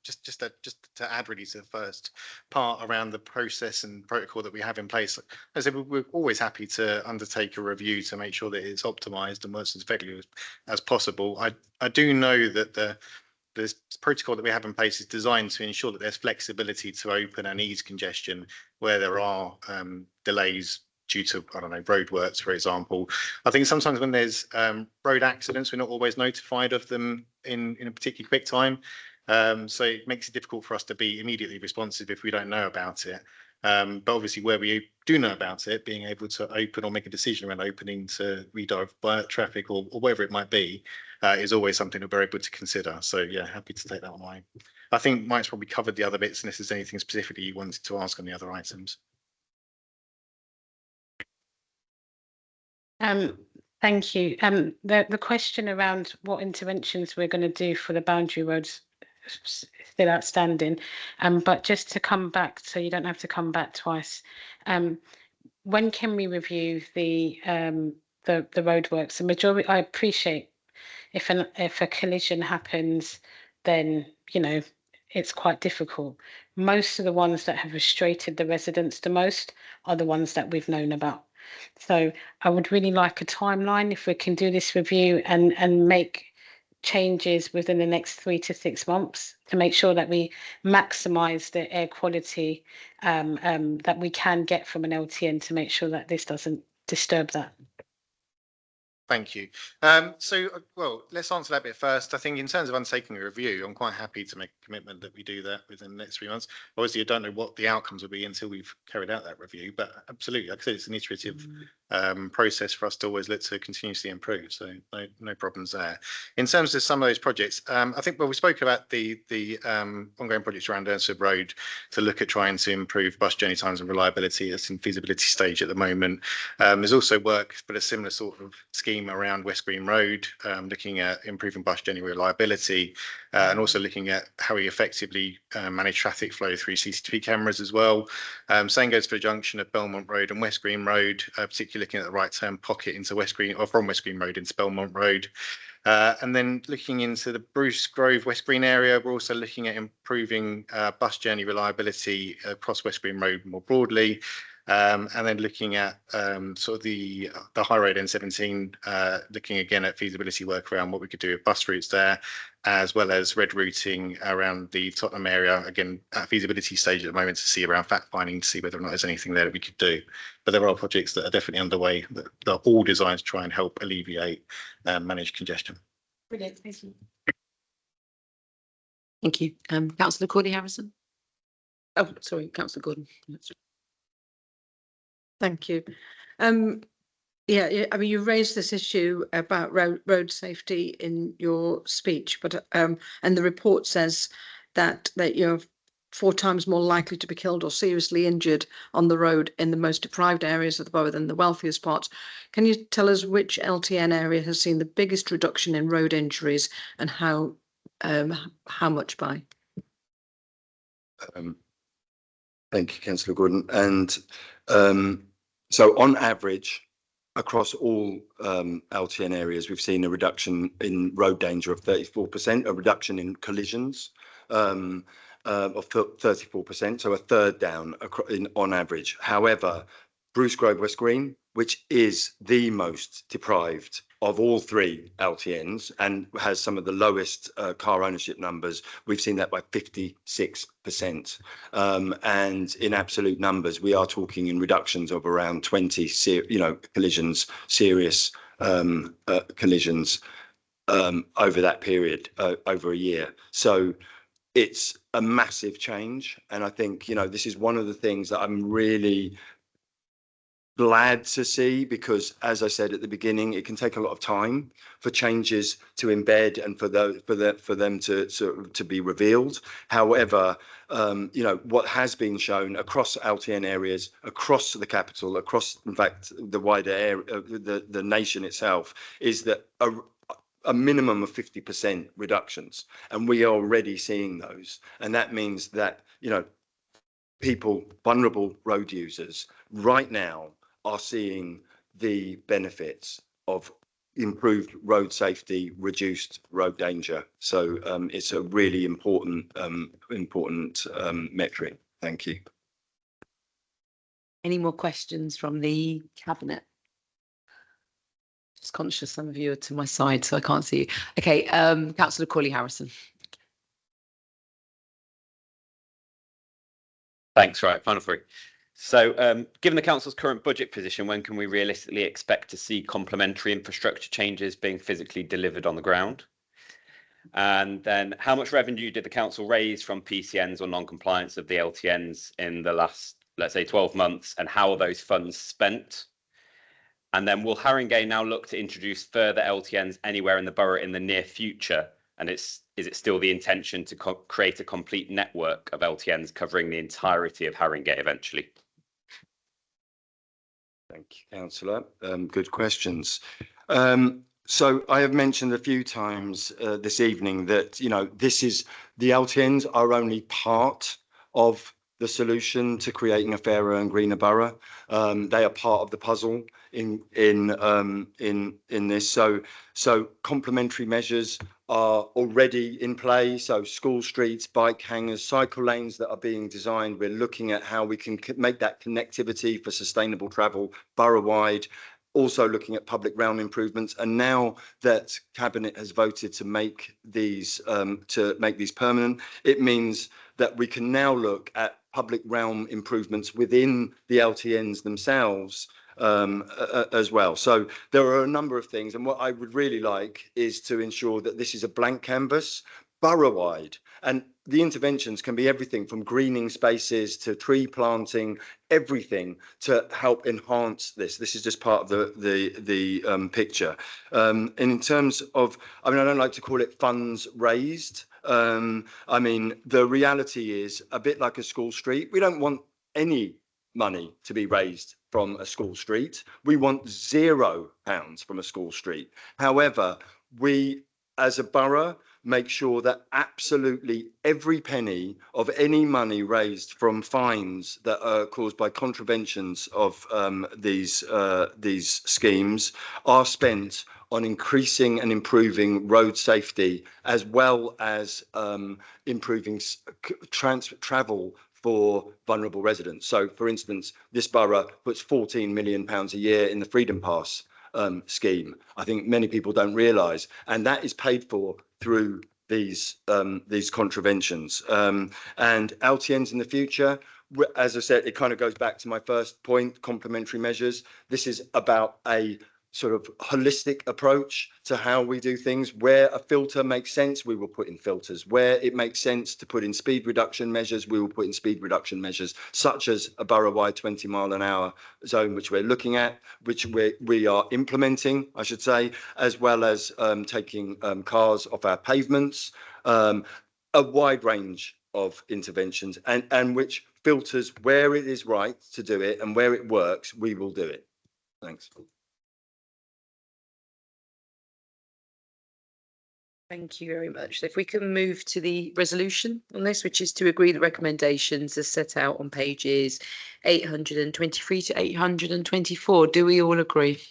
just to add really to the first part around the process and protocol that we have in place, as I said, we're always happy to undertake a review to make sure that it's optimised and works as effectively as possible. I do know that the protocol that we have in place is designed to ensure that there's flexibility to open and ease congestion where there are delays due to, I don't know, roadworks, for example. I think sometimes when there's road accidents, we're not always notified of them in a particularly quick time. So it makes it difficult for us to be immediately responsive if we don't know about it. But obviously where we do know about it, being able to open or make a decision around opening to redirect traffic or whatever it might be, is always something we're very good to consider. So yeah, happy to take that on mine. I think Mike's probably covered the other bits unless there's anything specifically you wanted to ask on the other items. Thank you. The question around what interventions we're going to do for the boundary roads is still outstanding. But just to come back, so you don't have to come back twice. When can we review the roadworks? The majority, I appreciate if a collision happens, then it's quite difficult. Most of the ones that have frustrated the residents the most are the ones that we've known about. So I would really like a timeline if we can do this review and make changes within the next 3 to 6 months to make sure that we maximise the air quality that we can get from an LTN, to make sure that this doesn't disturb that. Thank you. Well, let's answer that bit first. I think in terms of undertaking a review, I'm quite happy to make a commitment that we do that within the next 3 months. Obviously, I don't know what the outcomes will be until we've carried out that review, but absolutely, like I said, it's an iterative process for us to always look to continuously improve. So no problems there. In terms of some of those projects, I think, well, we spoke about the ongoing projects around Ernsford Road to look at trying to improve bus journey times and reliability. That's in feasibility stage at the moment. There's also work, but a similar sort of scheme scheme around West Green Road, looking at improving bus journey reliability, and also looking at how we effectively manage traffic flow through CCTV cameras as well. Same goes for the junction of Belmont Road and West Green Road, particularly looking at the right turn pocket into West Green, or from West Green Road into Belmont Road. And then looking into the Bruce Grove West Green area, we're also looking at improving bus journey reliability across West Green Road more broadly. And then looking at sort of the High Road N17, looking again at feasibility work around what we could do with bus routes there, as well as red routing around the Tottenham area, again at feasibility stage at the moment, to see around fact finding, to see whether or not there's anything there that we could do. But there are projects that are definitely underway that are all designed to try and help alleviate and manage congestion. Brilliant, thank you. Thank you. Councillor Corley Harrison. Oh, sorry, Councillor Gordon. Thank you. Yeah, I mean, you raised this issue about road safety in your speech, but and the report says that you're 4 times more likely to be killed or seriously injured on the road in the most deprived areas of the borough than the wealthiest parts. Can you tell us which LTN area has seen the biggest reduction in road injuries and how much by? Thank you, Councillor Gordon. And so on average, across all LTN areas, we've seen a reduction in road danger of 34%, a reduction in collisions of 34%, so a third down on average. However, Bruce Grove West Green, which is the most deprived of all 3 LTNs and has some of the lowest car ownership numbers, we've seen that by 56%. And in absolute numbers, we are talking in reductions of around 20, collisions, serious collisions over that period, over a year. So it's a massive change. And I think, this is one of the things that I'm really glad to see, because as I said at the beginning, it can take a lot of time for changes to embed and for them to be revealed. However, what has been shown across LTN areas, across the capital, across in fact the wider area, the nation itself, is that a minimum of 50% reductions, and we are already seeing those. And that means that people, vulnerable road users, right now are seeing the benefits of improved road safety, reduced road danger. So it's a really important metric. Thank you. Any more questions from the Cabinet? Just conscious some of you are to my side, so I can't see you. Okay, Councillor Corley Harrison. Thanks. Right, final 3. So given the council's current budget position, when can we realistically expect to see complementary infrastructure changes being physically delivered on the ground? And then how much revenue did the council raise from PCNs or non-compliance of the LTNs in the last, let's say, 12 months, and how are those funds spent? And then will Haringey now look to introduce further LTNs anywhere in the borough in the near future? And is it still the intention to create a complete network of LTNs covering the entirety of Haringey eventually? Thank you, Councillor. Good questions. So I have mentioned a few times this evening that, the LTNs are only part of the solution to creating a fairer and greener borough. They are part of the puzzle in this. So complementary measures are already in play. So school streets, bike hangers, cycle lanes that are being designed. We're looking at how we can make that connectivity for sustainable travel borough-wide. Also looking at public realm improvements, and now that Cabinet has voted to make these permanent, it means that we can now look at public realm improvements within the LTNs themselves as well. So there are a number of things, and what I would really like is to ensure that this is a blank canvas, borough-wide, and the interventions can be everything from greening spaces to tree planting, everything to help enhance this. This is just part of the picture. And in terms of, I don't like to call it funds raised. The reality is a bit like a school street. We don't want any money to be raised from a school street. We want £0 from a school street. However, we as a borough make sure that absolutely every penny of any money raised from fines that are caused by contraventions of these schemes are spent on increasing and improving road safety, as well as improving travel for vulnerable residents. So, for instance, this borough puts £14 million a year in the Freedom Pass scheme. I think many people don't realise, and that is paid for through these contraventions. And LTNs in the future, as I said, it kind of goes back to my first point, complementary measures. This is about a sort of holistic approach to how we do things. Where a filter makes sense, we will put in filters. Where it makes sense to put in speed reduction measures, we will put in speed reduction measures, such as a borough-wide 20-mile-an-hour zone, which we're looking at, which we are implementing, I should say, as well as taking cars off our pavements, a wide range of interventions, and which filters where it is right to do it, and where it works, we will do it. Thanks. Thank you very much. So if we can move to the resolution on this, which is to agree the recommendations as set out on pages 823 to 824. Do we all agree?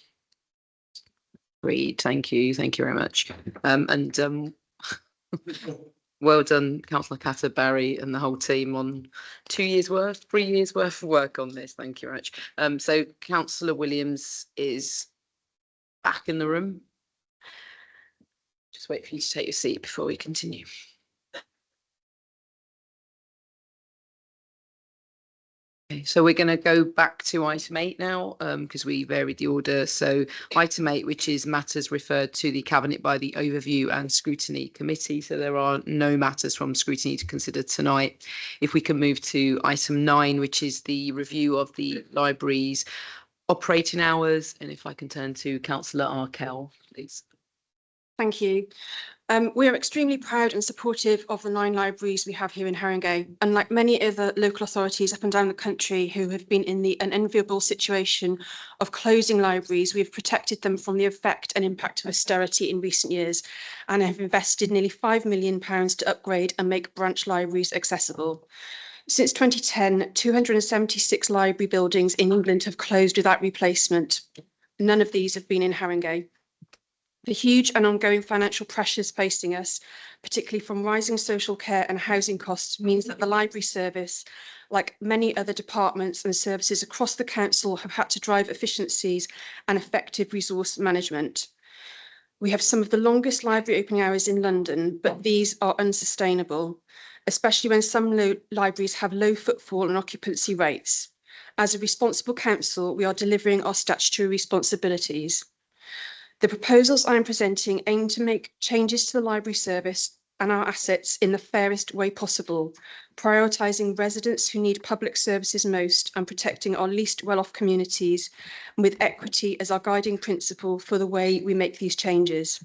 Agreed. Thank you. Thank you very much. Well done, Councillor Catter, Barry, and the whole team on 3 years worth of work on this. Thank you very much. So Councillor Williams is back in the room. Just wait for you to take your seat before we continue. Okay, so we're going to go back to item 8 now, because we varied the order. So item 8, which is matters referred to the Cabinet by the Overview and Scrutiny Committee. So there are no matters from scrutiny to consider tonight. If we can move to item 9, which is the review of the library's operating hours. And if I can turn to Councillor Arkell, please. Thank you. We are extremely proud and supportive of the 9 libraries we have here in Haringey. Unlike many other local authorities up and down the country who have been in the unenviable situation of closing libraries, we have protected them from the effect and impact of austerity in recent years and have invested nearly £5 million to upgrade and make branch libraries accessible. Since 2010, 276 library buildings in England have closed without replacement. None of these have been in Haringey. The huge and ongoing financial pressures facing us, particularly from rising social care and housing costs, means that the library service, like many other departments and services across the council, have had to drive efficiencies and effective resource management. We have some of the longest library opening hours in London, but these are unsustainable, especially when some libraries have low footfall and occupancy rates. As a responsible council, we are delivering our statutory responsibilities. The proposals I am presenting aim to make changes to the library service and our assets in the fairest way possible, prioritising residents who need public services most and protecting our least well-off communities, with equity as our guiding principle for the way we make these changes.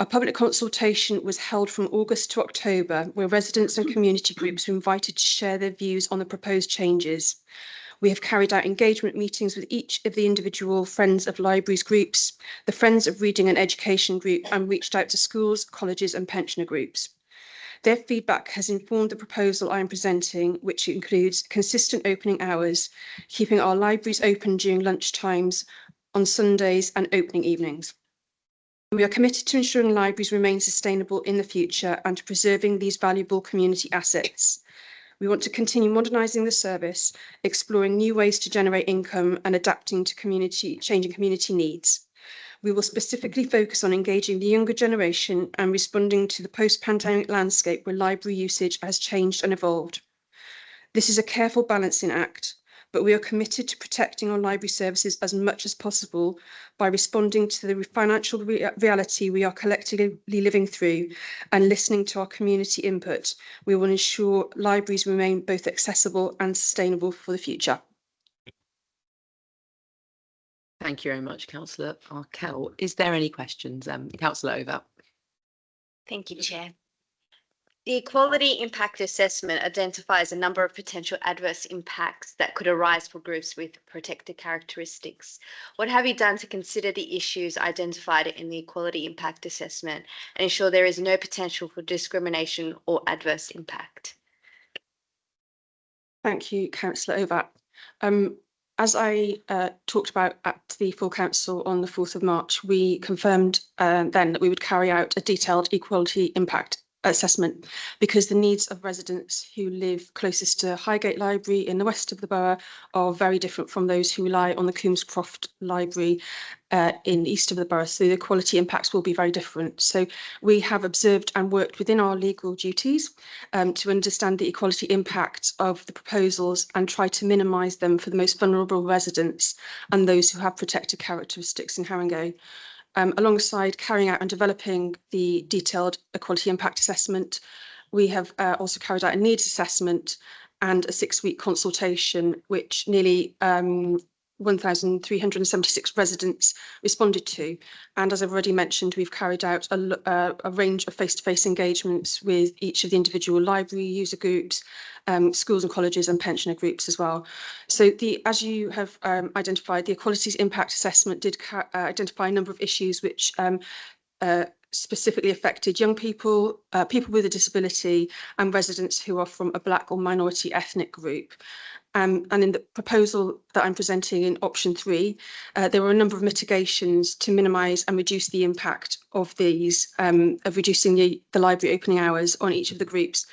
A public consultation was held from August to October, where residents and community groups were invited to share their views on the proposed changes. We have carried out engagement meetings with each of the individual Friends of Libraries groups, the Friends of Reading and Education group, and reached out to schools, colleges and pensioner groups. Their feedback has informed the proposal I am presenting, which includes consistent opening hours, keeping our libraries open during lunch times, on Sundays and opening evenings. We are committed to ensuring libraries remain sustainable in the future and to preserving these valuable community assets. We want to continue modernising the service, exploring new ways to generate income and adapting to changing community needs. We will specifically focus on engaging the younger generation and responding to the post-pandemic landscape where library usage has changed and evolved. This is a careful balancing act, but we are committed to protecting our library services as much as possible by responding to the financial reality we are collectively living through and listening to our community input. We will ensure libraries remain both accessible and sustainable for the future. Thank you very much, Councillor Arkell. Is there any questions? Councillor Over. Thank you, Chair. The equality impact assessment identifies a number of potential adverse impacts that could arise for groups with protected characteristics. What have you done to consider the issues identified in the equality impact assessment and ensure there is no potential for discrimination or adverse impact? Thank you, CouncillorOvat. As I talked about at the full council on the 4th of March, we confirmed then that we would carry out a detailed equality impact assessment because the needs of residents who live closest to Highgate Library in the west of the borough are very different from those who rely on the Coombscroft Library in the east of the borough. So the quality impacts will be very different. So we have observed and worked within our legal duties to understand the equality impact of the proposals and try to minimise them for the most vulnerable residents and those who have protected characteristics in Haringey. Alongside carrying out and developing the detailed equality impact assessment, we have also carried out a needs assessment and a 6-week consultation, which nearly 1,376 residents responded to. And as I've already mentioned, we've carried out a range of face-to-face engagements with each of the individual library user groups, schools and colleges and pensioner groups as well. So as you have identified, the equalities impact assessment did identify a number of issues which specifically affected young people, people with a disability and residents who are from a Black or minority ethnic group. And in the proposal that I'm presenting in option 3, there were a number of mitigations to minimise and reduce the impact of these, of reducing the library opening hours on each of the groups.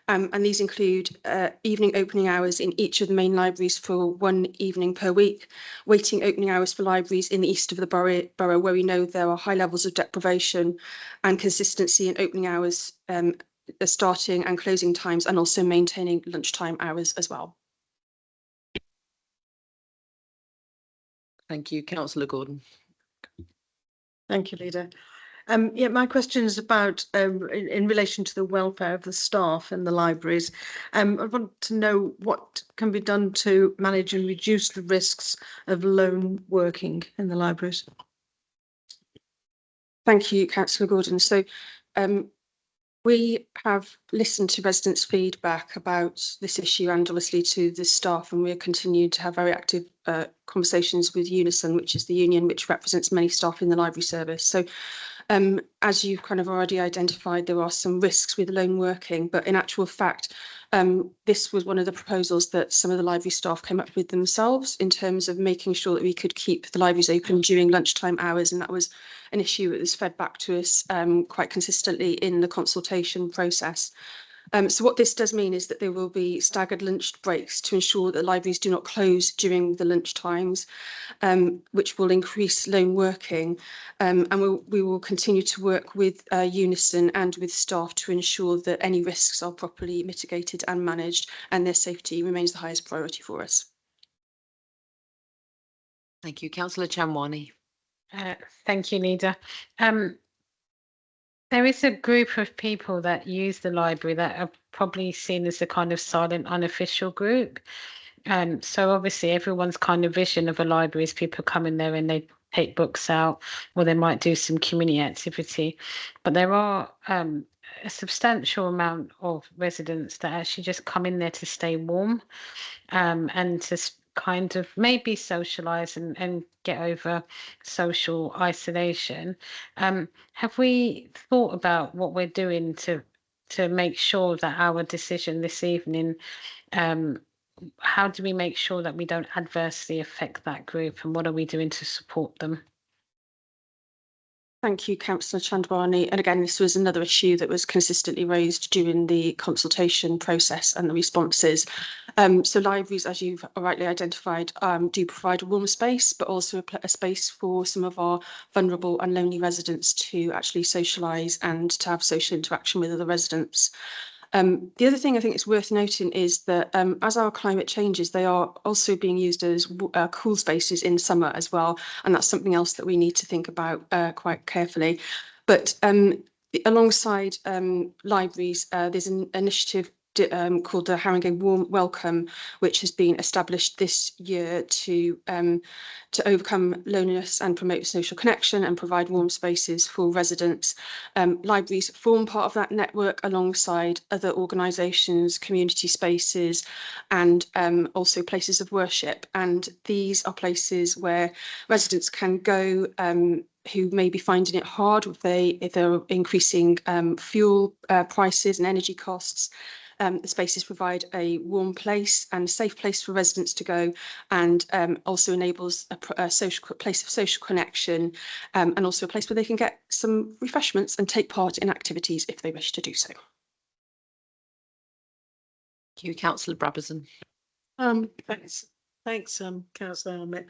And these include evening opening hours in each of the main libraries for 1 evening per week, waiting opening hours for libraries in the east of the borough where we know there are high levels of deprivation, and consistency in opening hours, starting and closing times, and also maintaining lunchtime hours as well. Thank you, Councillor Gordon. Thank you, Leader. Yeah, my question is about in relation to the welfare of the staff in the libraries. I want to know what can be done to manage and reduce the risks of lone working in the libraries. Thank you, Councillor Gordon. So we have listened to residents' feedback about this issue and obviously to the staff, and we're continuing to have very active conversations with Unison, which is the union which represents many staff in the library service. So as you've kind of already identified, there are some risks with lone working, but in actual fact, this was one of the proposals that some of the library staff came up with themselves in terms of making sure that we could keep the libraries open during lunchtime hours, and that was an issue that was fed back to us quite consistently in the consultation process. So what this does mean is that there will be staggered lunch breaks to ensure that libraries do not close during the lunch times, which will increase lone working. And we will continue to work with Unison and with staff to ensure that any risks are properly mitigated and managed, and their safety remains the highest priority for us. Thank you, Councillor Chamwani. Thank you, Leader. There is a group of people that use the library that are probably seen as a kind of silent, unofficial group. So obviously everyone's kind of vision of a library is people come in there and they take books out, or they might do some community activity. But there are a substantial amount of residents that actually just come in there to stay warm and to kind of maybe socialise and get over social isolation. Have we thought about what we're doing to make sure that our decision this evening, how do we make sure that we don't adversely affect that group, and what are we doing to support them? Thank you, Councillor Chandwani. And again, this was another issue that was consistently raised during the consultation process and the responses. So libraries, as you've rightly identified, do provide a warm space, but also a space for some of our vulnerable and lonely residents to actually socialise and to have social interaction with other residents. The other thing I think it's worth noting is that as our climate changes, they are also being used as cool spaces in summer as well. And that's something else that we need to think about quite carefully. But alongside libraries, there's an initiative called the Haringey Warm Welcome, which has been established this year to overcome loneliness and promote social connection and provide warm spaces for residents. Libraries form part of that network alongside other organisations, community spaces, and also places of worship. And these are places where residents can go who may be finding it hard if they're increasing fuel prices and energy costs. The spaces provide a warm place and a safe place for residents to go, and also enables a social place of social connection, and also a place where they can get some refreshments and take part in activities if they wish to do so. Thank you, Councillor Brabazon. Thanks, Councillor Ahmet.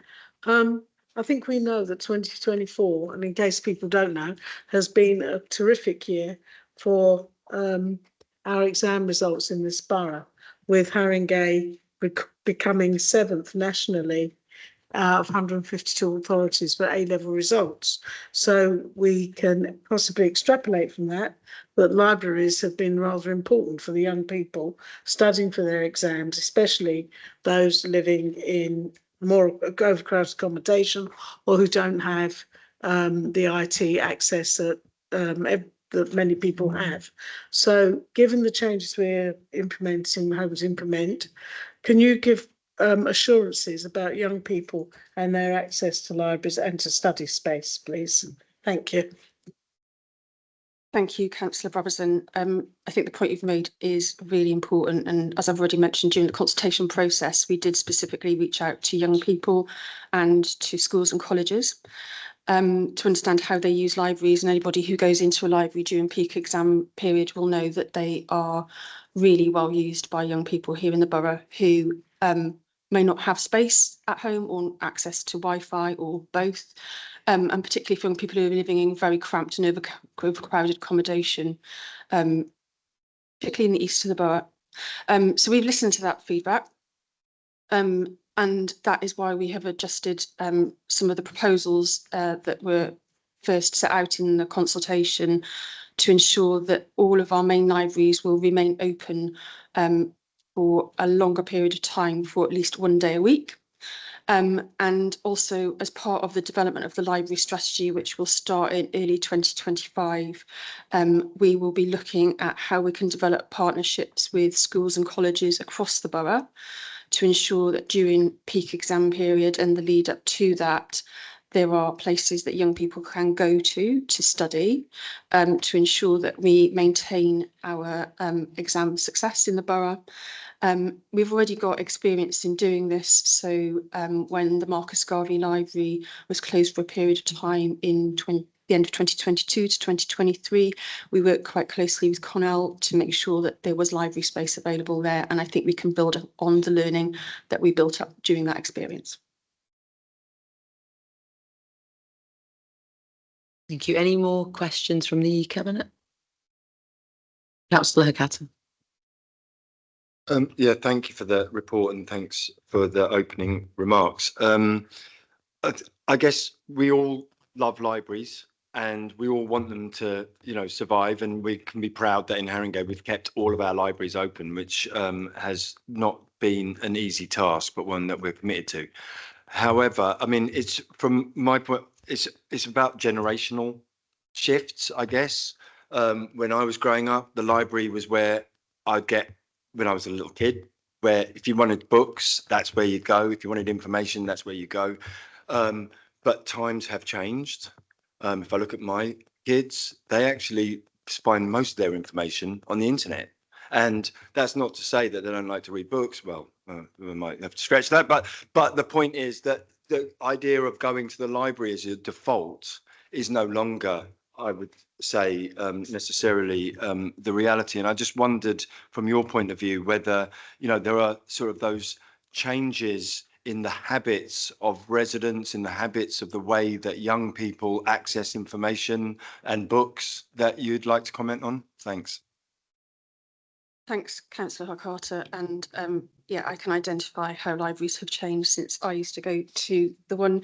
I think we know that 2024, and in case people don't know, has been a terrific year for our exam results in this borough, with Haringey becoming 7th nationally out of 152 authorities for A-level results. So we can possibly extrapolate from that libraries have been rather important for the young people studying for their exams, especially those living in more overcrowded accommodation or who don't have the IT access that many people have. So given the changes we're implementing, hope to implement, can you give assurances about young people and their access to libraries and to study space, please? Thank you. Thank you, Councillor Brabazon. I think the point you've made is really important. And as I've already mentioned, during the consultation process, we did specifically reach out to young people and to schools and colleges to understand how they use libraries. And anybody who goes into a library during peak exam period will know that they are really well used by young people here in the borough who may not have space at home or access to Wi-Fi or both. And particularly for young people who are living in very cramped and overcrowded accommodation, particularly in the east of the borough. So we've listened to that feedback, and that is why we have adjusted some of the proposals that were first set out in the consultation to ensure that all of our main libraries will remain open for a longer period of time, for at least one day a week. And also as part of the development of the library strategy, which will start in early 2025, we will be looking at how we can develop partnerships with schools and colleges across the borough to ensure that during peak exam period and the lead up to that, there are places that young people can go to study, to ensure that we maintain our exam success in the borough. We've already got experience in doing this. So when the Marcus Garvey Library was closed for a period of time in the end of 2022 to 2023, we worked quite closely with Connell to make sure that there was library space available there. And I think we can build on the learning that we built up during that experience. Thank you. Any more questions from the Cabinet? Councillor Hurkatton. Yeah, thank you for the report and thanks for the opening remarks. I guess we all love libraries and we all want them to, survive, and we can be proud that in Haringey we've kept all of our libraries open, which has not been an easy task, but one that we're committed to. However, I mean, it's from my point, it's about generational shifts, I guess. When I was growing up, the library was where I'd get, when I was a little kid, where if you wanted books, that's where you go. If you wanted information, that's where you go. But times have changed. If I look at my kids, they actually find most of their information on the internet. And that's not to say that they don't like to read books. Well, we might have to stretch that. But the point is that the idea of going to the library as a default is no longer, I would say, necessarily the reality. And I just wondered, from your point of view, whether, there are sort of those changes in the habits of residents, in the habits of the way that young people access information and books that you'd like to comment on? Thanks. Thanks, Councillor Hurkatton. And yeah, I can identify how libraries have changed since I used to go to the one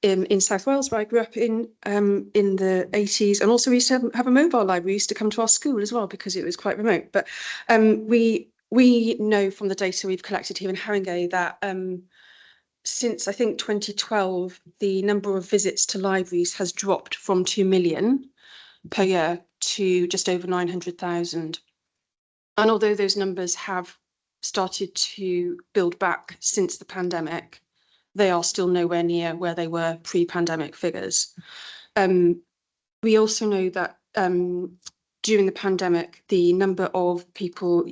in South Wales, where I grew up in the 80s. And also we used to have a mobile library. We used to come to our school as well because it was quite remote. But we We know from the data we've collected here in Haringey that since I think 2012, the number of visits to libraries has dropped from 2 million per year to just over 900,000. And although those numbers have started to build back since the pandemic, they are still nowhere near where they were pre-pandemic figures. We also know that during the pandemic, the number of people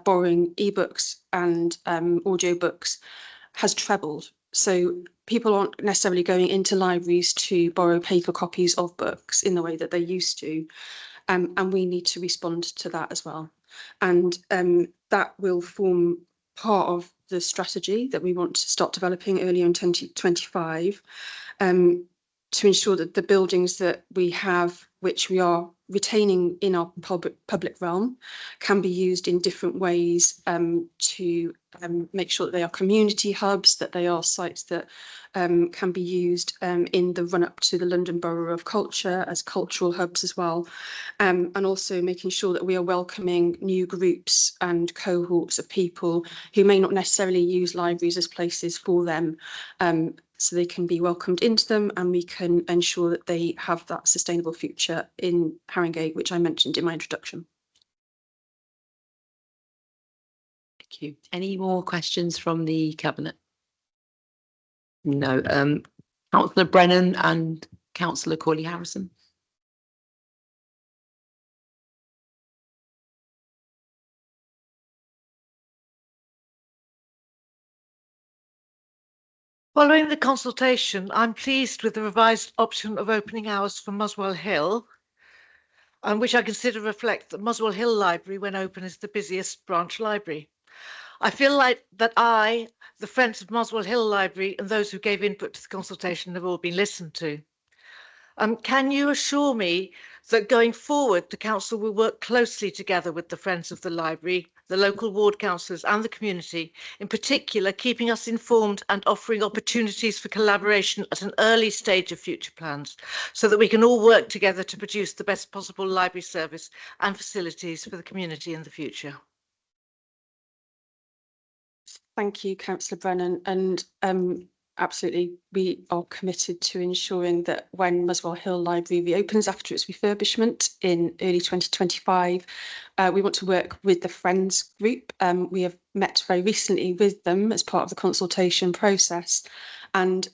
borrowing ebooks and audiobooks has trebled. So people aren't necessarily going into libraries to borrow paper copies of books in the way that they used to. And we need to respond to that as well. And that will form part of the strategy that we want to start developing earlier in 2025 to ensure that the buildings that we have, which we are retaining in our public realm, can be used in different ways to make sure that they are community hubs, that they are sites that can be used in the run up to the London Borough of Culture as cultural hubs as well. And also making sure that we are welcoming new groups and cohorts of people who may not necessarily use libraries as places for them. So they can be welcomed into them, and we can ensure that they have that sustainable future in Haringey, which I mentioned in my introduction. Thank you. Any more questions from the Cabinet? No. Councillor Brennan and Councillor Corley-Harrison. Following the consultation, I'm pleased with the revised option of opening hours for Muswell Hill, which I consider reflect that Muswell Hill Library, when open, is the busiest branch library. I feel like that the Friends of Muswell Hill Library, and those who gave input to the consultation have all been listened to. Can you assure me that going forward, the council will work closely together with the Friends of the Library, the local ward councillors and the community, in particular, keeping us informed and offering opportunities for collaboration at an early stage of future plans, so that we can all work together to produce the best possible library service and facilities for the community in the future? Thank you, Councillor Brennan. And absolutely, we are committed to ensuring that when Muswell Hill Library reopens after its refurbishment in early 2025, we want to work with the Friends group. We have met very recently with them as part of the consultation process, and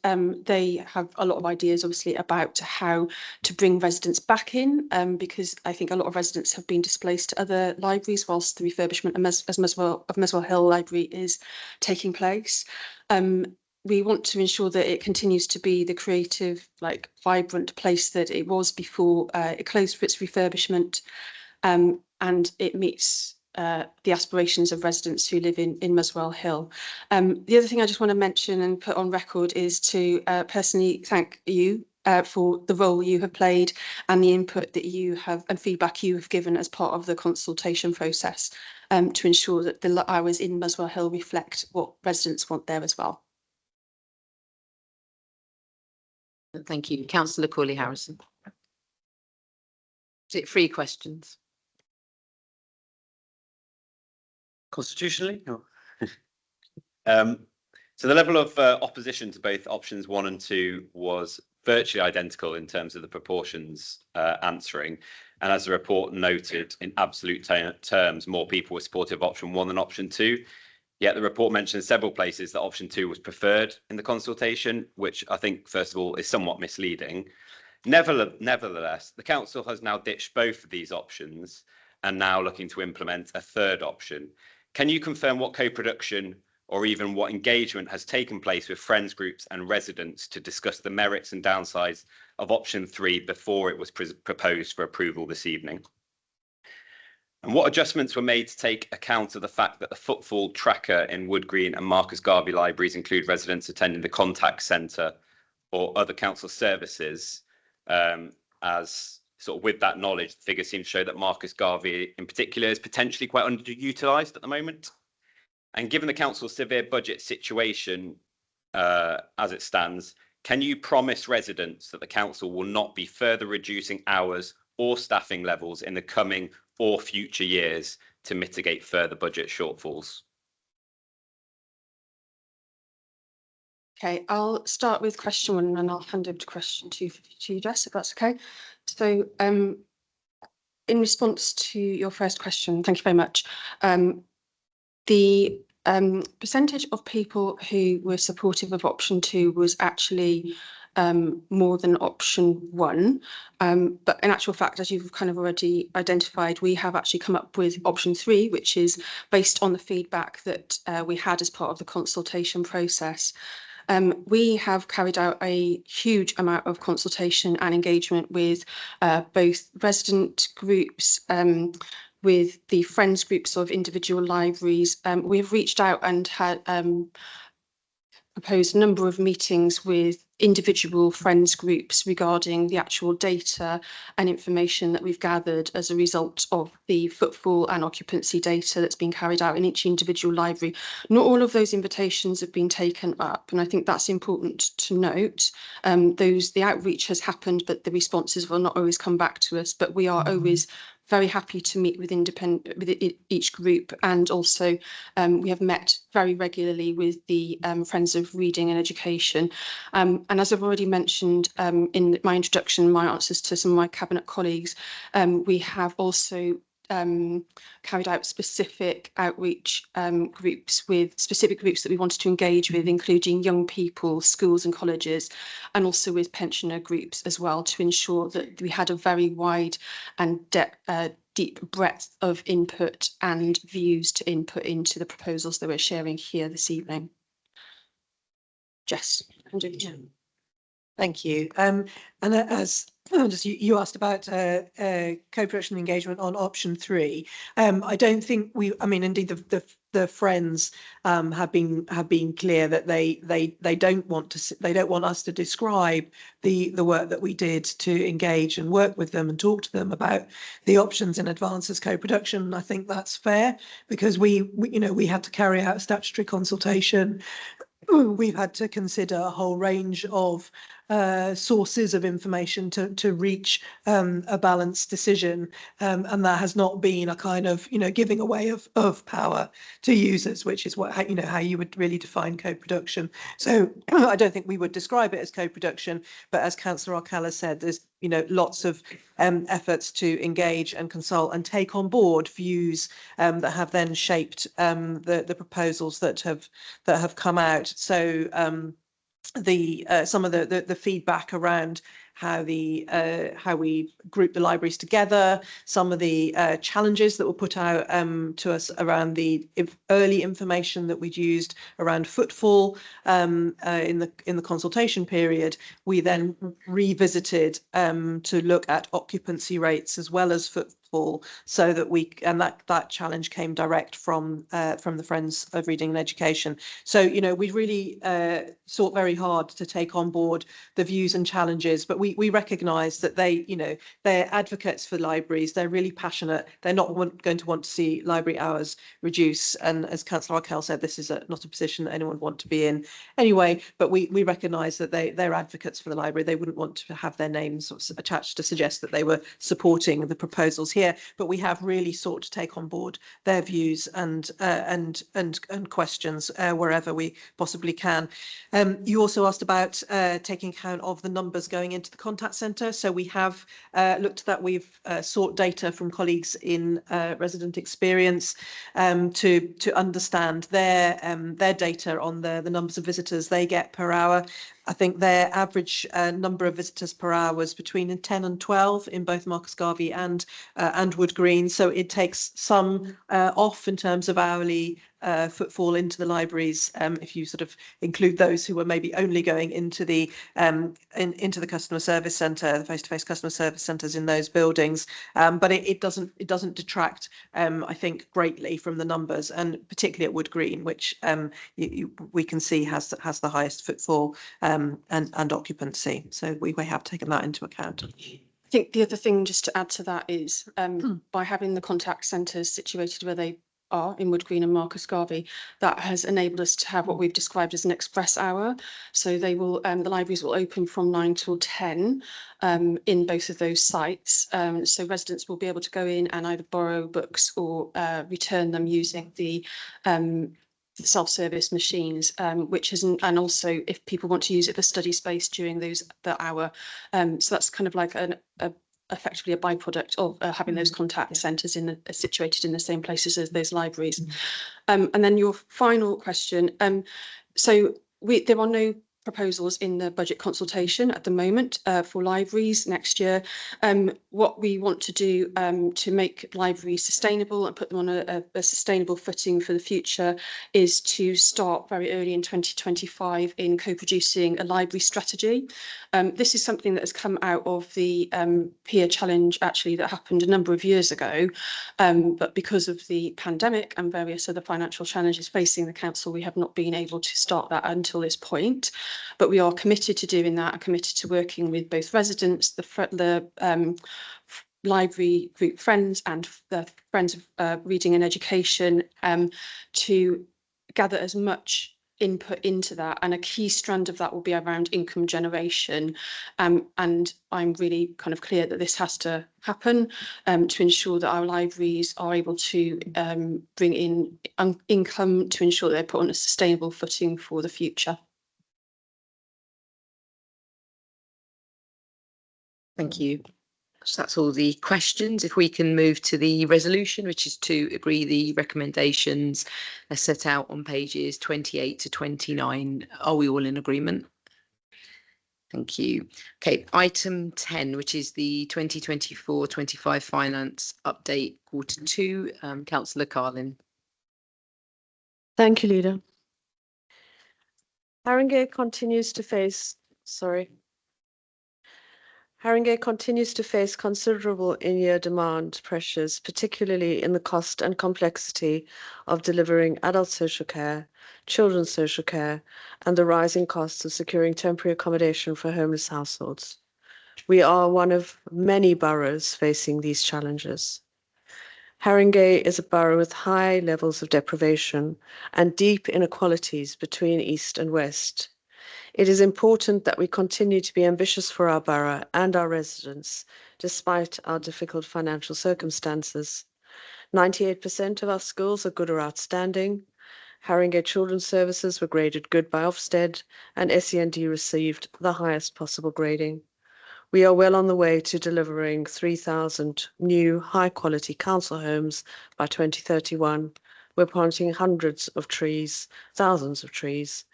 they have a lot of ideas, obviously, about how to bring residents back in, because I think a lot of residents have been displaced to other libraries whilst the refurbishment of Muswell Hill Library is taking place. We want to ensure that it continues to be the creative, vibrant place that it was before it closed for its refurbishment, and it meets the aspirations of residents who live in Muswell Hill. The other thing I just want to mention and put on record is to personally thank you for the role you have played and the input that you have and feedback you have given as part of the consultation process to ensure that the hours in Muswell Hill reflect what residents want there as well. Thank you. Councillor Corley-Harrison. Is it 3 questions? Constitutionally? No. So the level of opposition to both options 1 and 2 was virtually identical in terms of the proportions answering. And as the report noted, in absolute terms, more people were supportive of option 1 than option 2. Yet the report mentioned several places that option 2 was preferred in the consultation, which I think, first of all, is somewhat misleading. Nevertheless, the council has now ditched both of these options and now looking to implement a third option. Can you confirm what co-production or even what engagement has taken place with friends groups and residents to discuss the merits and downsides of option 3 before it was proposed for approval this evening? And what adjustments were made to take account of the fact that the footfall tracker in Wood Green and Marcus Garvey libraries include residents attending the contact centre or other council services? As sort of with that knowledge, the figures seem to show that Marcus Garvey in particular is potentially quite underutilised at the moment. And given the council's severe budget situation as it stands, can you promise residents that the council will not be further reducing hours or staffing levels in the coming or future years to mitigate further budget shortfalls? Okay, I'll start with question one and then I'll hand over to question two to you, Jess, if that's okay. So in response to your first question, thank you very much. The percentage of people who were supportive of option two was actually more than option one. But in actual fact, as you've kind of already identified, we have actually come up with option three, which is based on the feedback that we had as part of the consultation process. We have carried out a huge amount of consultation and engagement with both resident groups, with the friends groups of individual libraries. We've reached out and had proposed a number of meetings with individual friends groups regarding the actual data and information that we've gathered as a result of the footfall and occupancy data that's been carried out in each individual library. Not all of those invitations have been taken up, and I think that's important to note. The outreach has happened, but the responses will not always come back to us, but we are always very happy to meet with each group, and also we have met very regularly with the Friends of Reading and Education. And as I've already mentioned in my introduction, my answers to some of my Cabinet colleagues, we have also carried out specific outreach groups with specific groups that we wanted to engage with, including young people, schools and colleges, and also with pensioner groups as well, to ensure that we had a very wide and deep breadth of input and views to input into the proposals that we're sharing here this evening. Jess, hand over to you. Thank you. And as just you asked about co-production engagement on option three, I don't think I mean, indeed, the Friends have been clear that they don't want us to describe the work that we did to engage and work with them and talk to them about the options in advance as co-production. I think that's fair, because we had to carry out statutory consultation. We've had to consider a whole range of sources of information to reach a balanced decision, and that has not been a kind of giving away of power to users, which is how you would really define co-production. So I don't think we would describe it as co-production, but as Councillor Arkell said, there's lots of efforts to engage and consult and take on board views that have then shaped the proposals that have come out. So some of the feedback around how we group the libraries together, some of the challenges that were put out to us around the early information that we'd used around footfall in the consultation period. We then revisited to look at occupancy rates as well as footfall, so that that challenge came direct from the Friends of Reading and Education. So we really sought very hard to take on board the views and challenges, but we recognise that they're advocates for libraries. They're really passionate. They're not going to want to see library hours reduce. And as Councillor Arkell said, this is not a position that anyone would want to be in anyway. But we recognise that they're advocates for the library. They wouldn't want to have their names attached to suggest that they were supporting the proposals here. But we have really sought to take on board their views and questions wherever we possibly can. You also asked about taking account of the numbers going into the contact centre. So we have looked at that. We've sought data from colleagues in resident experience to understand their data on the numbers of visitors they get per hour. I think their average number of visitors per hour was between 10 and 12 in both Marcus Garvey and Wood Green. So it takes some off in terms of hourly footfall into the libraries, if you sort of include those who were maybe only going into the customer service centre, the face-to-face customer service centres in those buildings. But it doesn't detract, I think, greatly from the numbers, and particularly at Wood Green, which we can see has the highest footfall and occupancy. So we have taken that into account. I think the other thing just to add to that is by having the contact centres situated where they are in Wood Green and Marcus Garvey, that has enabled us to have what we've described as an express hour. So they will, the libraries will open from 9 till 10 in both of those sites. So residents will be able to go in and either borrow books or return them using the self-service machines, which isn't, and also if people want to use it for study space during the hour. So that's kind of like effectively a byproduct of having those contact centres situated in the same places as those libraries. And then your final question. So there are no proposals in the budget consultation at the moment for libraries next year. What we want to do to make libraries sustainable and put them on a sustainable footing for the future is to start very early in 2025 in co-producing a library strategy. This is something that has come out of the peer challenge actually that happened a number of years ago, but because of the pandemic and various other financial challenges facing the council, we have not been able to start that until this point. But we are committed to doing that and committed to working with both residents, the library group friends and the Friends of Reading and Education to gather as much input into that, and a key strand of that will be around income generation, and I'm really kind of clear that this has to happen to ensure that our libraries are able to bring in income to ensure they're put on a sustainable footing for the future. Thank you. So that's all the questions. If we can move to the resolution, which is to agree the recommendations as set out on pages 28 to 29. Are we all in agreement? Thank you. Okay, item 10, which is the 2024-25 finance update quarter 2. Councillor Carlin. Thank you, Leader. Haringey continues to face considerable in-year demand pressures, particularly in the cost and complexity of delivering adult social care, children's social care, and the rising costs of securing temporary accommodation for homeless households. We are one of many boroughs facing these challenges. Haringey is a borough with high levels of deprivation and deep inequalities between East and West. It is important that we continue to be ambitious for our borough and our residents, despite our difficult financial circumstances. 98% of our schools are good or outstanding. Haringey Children's Services were graded good by Ofsted, and SEND received the highest possible grading. We are well on the way to delivering 3,000 new high-quality council homes by 2031. We're planting hundreds of trees, thousands of trees.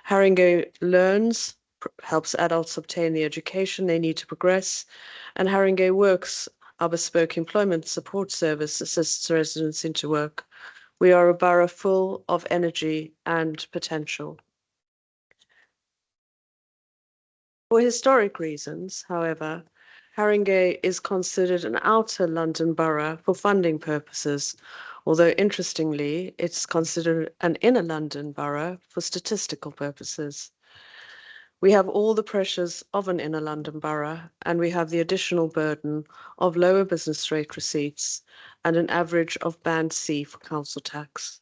Haringey Learns helps adults obtain the education they need to progress, and Haringey Works, our bespoke employment support service, assists residents into work. We are a borough full of energy and potential. For historic reasons, however, Haringey is considered an outer London borough for funding purposes, although interestingly, it's considered an inner London borough for statistical purposes. We have all the pressures of an inner London borough, and we have the additional burden of lower business rate receipts and an average of Band C for council tax.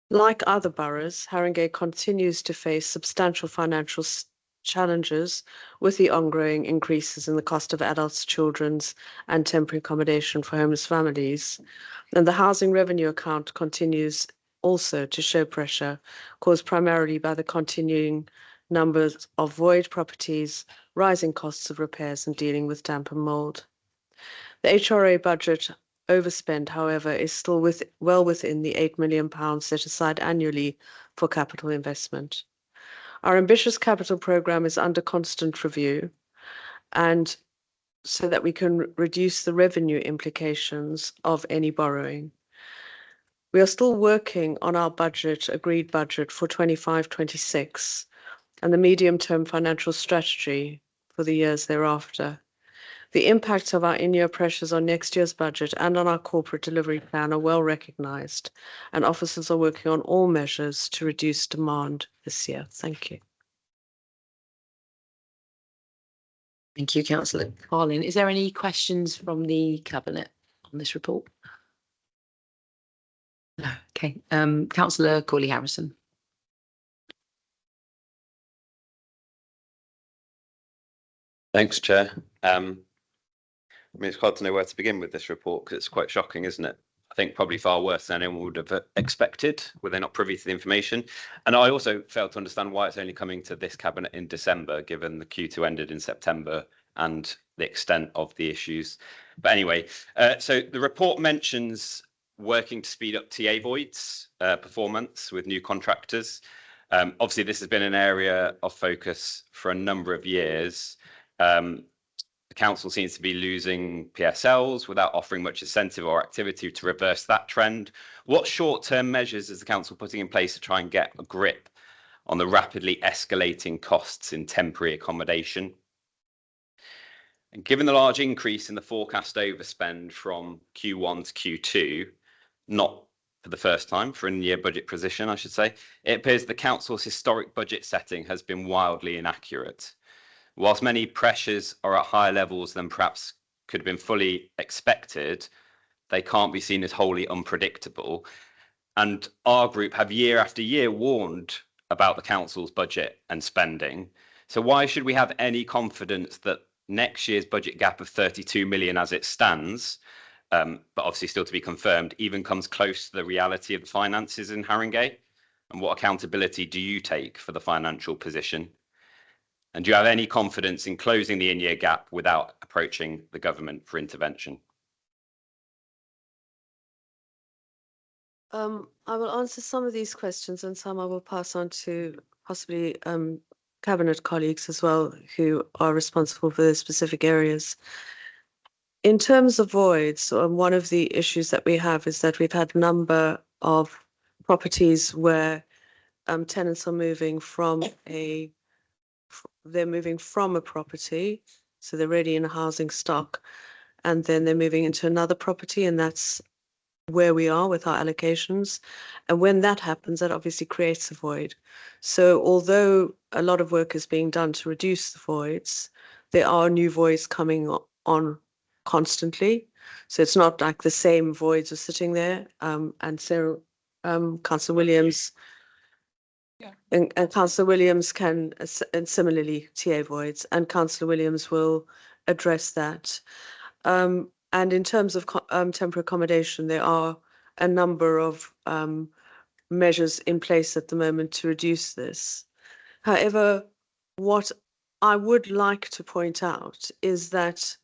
Like other boroughs, Haringey continues to face substantial financial challenges with the ongoing increases in the cost of adults, children's, and temporary accommodation for homeless families. And the housing revenue account continues also to show pressure caused primarily by the continuing numbers of void properties, rising costs of repairs, and dealing with damp and mould. The HRA budget overspend, however, is still well within the £8 million set aside annually for capital investment. Our ambitious capital programme is under constant review, and so that we can reduce the revenue implications of any borrowing. We are still working on our agreed budget for 25-26 and the medium-term financial strategy for the years thereafter. The impacts of our in-year pressures on next year's budget and on our corporate delivery plan are well recognised, and officers are working on all measures to reduce demand this year. Thank you. Thank you, Councillor Carlin. Is there any questions from the Cabinet on this report? No. Okay. Councillor Corley Harrison. Thanks, Chair. I mean, it's hard to know where to begin with this report because it's quite shocking, isn't it? I think probably far worse than anyone would have expected, were they not privy to the information. And I also failed to understand why it's only coming to this cabinet in December, given the Q2 ended in September and the extent of the issues. But anyway, so the report mentions working to speed up TA voids performance with new contractors. Obviously, this has been an area of focus for a number of years. The council seems to be losing PSLs without offering much incentive or activity to reverse that trend. What short-term measures is the council putting in place to try and get a grip on the rapidly escalating costs in temporary accommodation? And given the large increase in the forecast overspend from Q1 to Q2, not for the first time for in-year budget position, I should say, it appears the council's historic budget setting has been wildly inaccurate. Whilst many pressures are at higher levels than perhaps could have been fully expected, they can't be seen as wholly unpredictable. And our group have year after year warned about the council's budget and spending. So why should we have any confidence that next year's budget gap of 32 million as it stands, but obviously still to be confirmed, even comes close to the reality of the finances in Haringey? And what accountability do you take for the financial position? And do you have any confidence in closing the in-year gap without approaching the government for intervention? I will answer some of these questions and some I will pass on to possibly cabinet colleagues as well who are responsible for the specific areas. In terms of voids, one of the issues that we have is that we've had a number of properties where tenants are moving from a property, so they're already in a housing stock, and then they're moving into another property, and that's where we are with our allocations. And when that happens, that obviously creates a void. So although a lot of work is being done to reduce the voids, there are new voids coming on constantly. So it's not like the same voids are sitting there. And Sarah, Councillor Williams, and Councillor Williams can, and similarly TA voids, and Councillor Williams will address that. And in terms of temporary accommodation, there are a number of measures in place at the moment to reduce this. However, what I would like to point out is that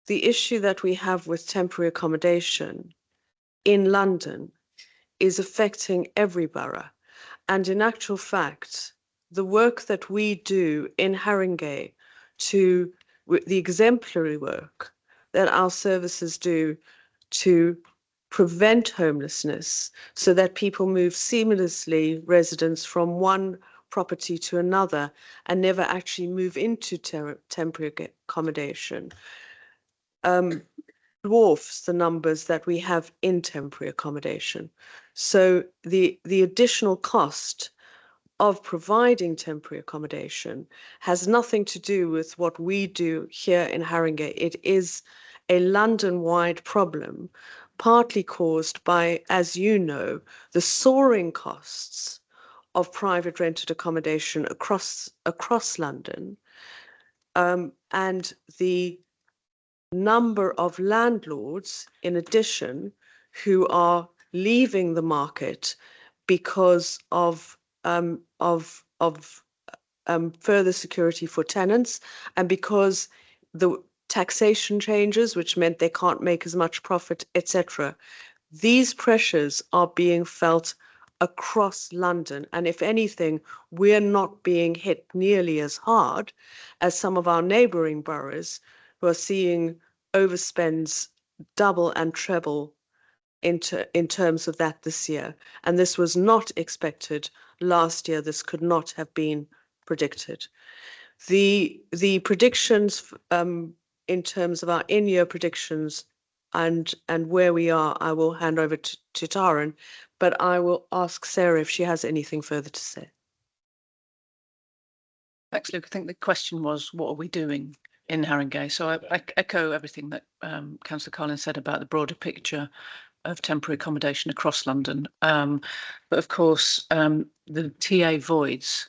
the issue that we have with temporary accommodation in London is affecting every borough. And in actual fact, the work that we do in Haringey the exemplary work that our services do to prevent homelessness so that people move seamlessly, residents from one property to another, and never actually move into temporary accommodation, dwarfs the numbers that we have in temporary accommodation. So the additional cost of providing temporary accommodation has nothing to do with what we do here in Haringey. It is a London-wide problem, partly caused by, as you know, the soaring costs of private rented accommodation across London, and the number of landlords, in addition, who are leaving the market because of further security for tenants, and because the taxation changes, which meant they can't make as much profit, etc. These pressures are being felt across London, and if anything, we're not being hit nearly as hard as some of our neighbouring boroughs who are seeing overspends double and treble in terms of that this year. And this was not expected last year. This could not have been predicted. The predictions in terms of our in-year predictions and where we are, I will hand over to Taryn, but I will ask Sarah if she has anything further to say. Thanks, Luke. I think the question was, what are we doing in Haringey? So I echo everything that Councillor Collins said about the broader picture. of temporary accommodation across London. But of course, the TA voids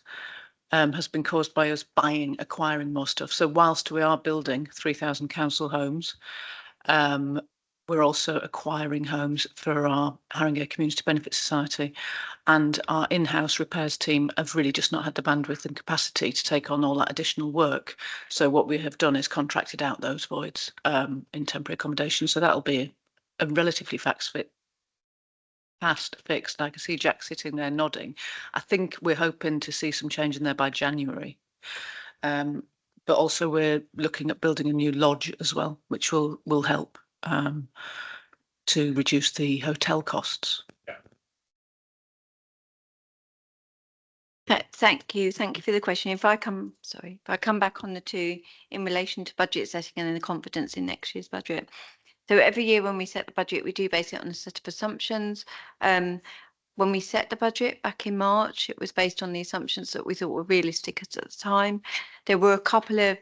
has been caused by us acquiring more stuff. So whilst we are building 3,000 council homes, we're also acquiring homes for our Haringey Community Benefit Society, and our in-house repairs team have really just not had the bandwidth and capacity to take on all that additional work. So what we have done is contracted out those voids in temporary accommodation. So that'll be a relatively fast fixed. I can see Jack sitting there nodding. I think we're hoping to see some change in there by January. But also we're looking at building a new lodge as well, which will help to reduce the hotel costs. Thank you for the question. If I come back on the two in relation to budget setting and then the confidence in next year's budget. So every year when we set the budget, we do base it on a set of assumptions. When we set the budget back in March, it was based on the assumptions that we thought were realistic at the time. There were a couple of,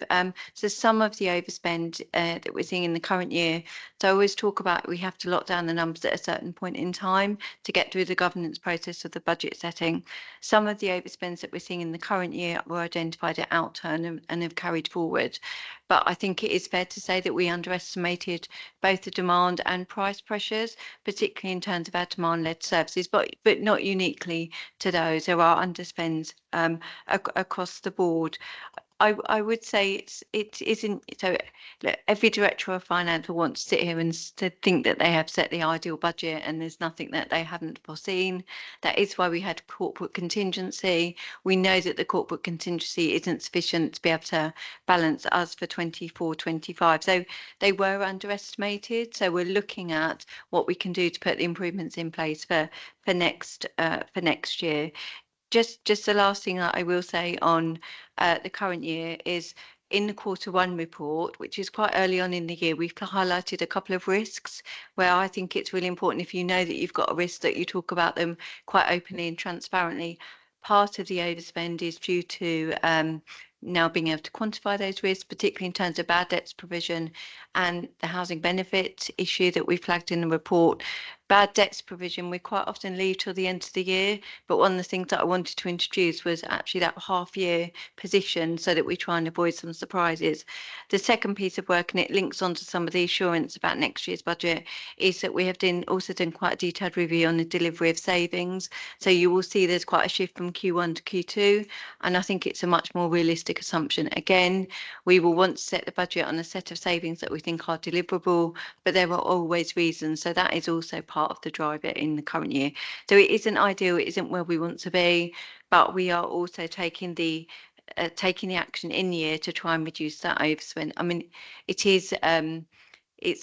so some of the overspend that we're seeing in the current year. So I always talk about we have to lock down the numbers at a certain point in time to get through the governance process of the budget setting. Some of the overspends that we're seeing in the current year were identified at outturn and have carried forward. But I think it is fair to say that we underestimated both the demand and price pressures, particularly in terms of our demand-led services, but not uniquely to those. There are underspends across the board. I would say it isn't so. Look, every director of finance will want to sit here and to think that they have set the ideal budget and there's nothing that they haven't foreseen. That is why we had corporate contingency. We know that the corporate contingency isn't sufficient to be able to balance us for 24-25. So they were underestimated. So we're looking at what we can do to put the improvements in place for next year. Just the last thing that I will say on the current year is in the Q1 report, which is quite early on in the year, we've highlighted a couple of risks where I think it's really important if you know that you've got a risk that you talk about them quite openly and transparently. Part of the overspend is due to now being able to quantify those risks, particularly in terms of bad debts provision and the housing benefit issue that we flagged in the report. Bad debts provision, we quite often leave till the end of the year, but one of the things that I wanted to introduce was actually that half-year position so that we try and avoid some surprises. The second piece of work, and it links onto some of the assurance about next year's budget, is that we have also done quite a detailed review on the delivery of savings. So you will see there's quite a shift from Q1 to Q2, and I think it's a much more realistic assumption. Again, we will want to set the budget on a set of savings that we think are deliverable, but there are always reasons. So that is also part of the driver in the current year. So it isn't ideal, it isn't where we want to be, but we are also taking the action in the year to try and reduce that overspend. I mean, it's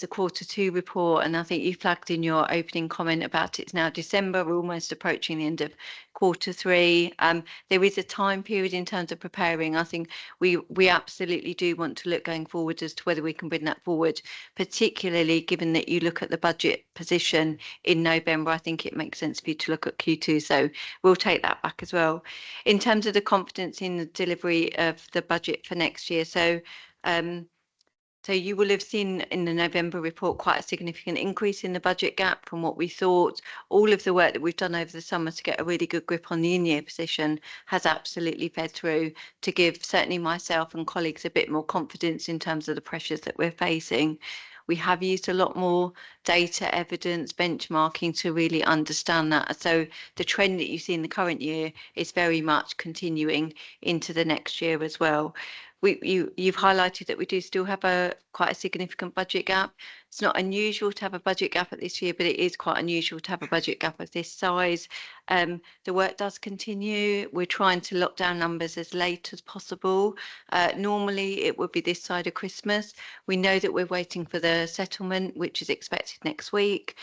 a Q2 report, and I think you flagged in your opening comment about it's now December. We're almost approaching the end of Q3. There is a time period in terms of preparing. I think we absolutely do want to look going forward as to whether we can bring that forward, particularly given that you look at the budget position in November. I think it makes sense for you to look at Q2. So we'll take that back as well. In terms of the confidence in the delivery of the budget for next year. So you will have seen in the November report quite a significant increase in the budget gap from what we thought. All of the work that we've done over the summer to get a really good grip on the in-year position has absolutely fed through to give certainly myself and colleagues a bit more confidence in terms of the pressures that we're facing. We have used a lot more data, evidence, benchmarking to really understand that. So the trend that you see in the current year is very much continuing into the next year as well. You've highlighted that we do still have quite a significant budget gap. It's not unusual to have a budget gap at this year, but it is quite unusual to have a budget gap of this size. The work does continue. We're trying to lock down numbers as late as possible. Normally it would be this side of Christmas. We know that we're waiting for the settlement, which is expected next week.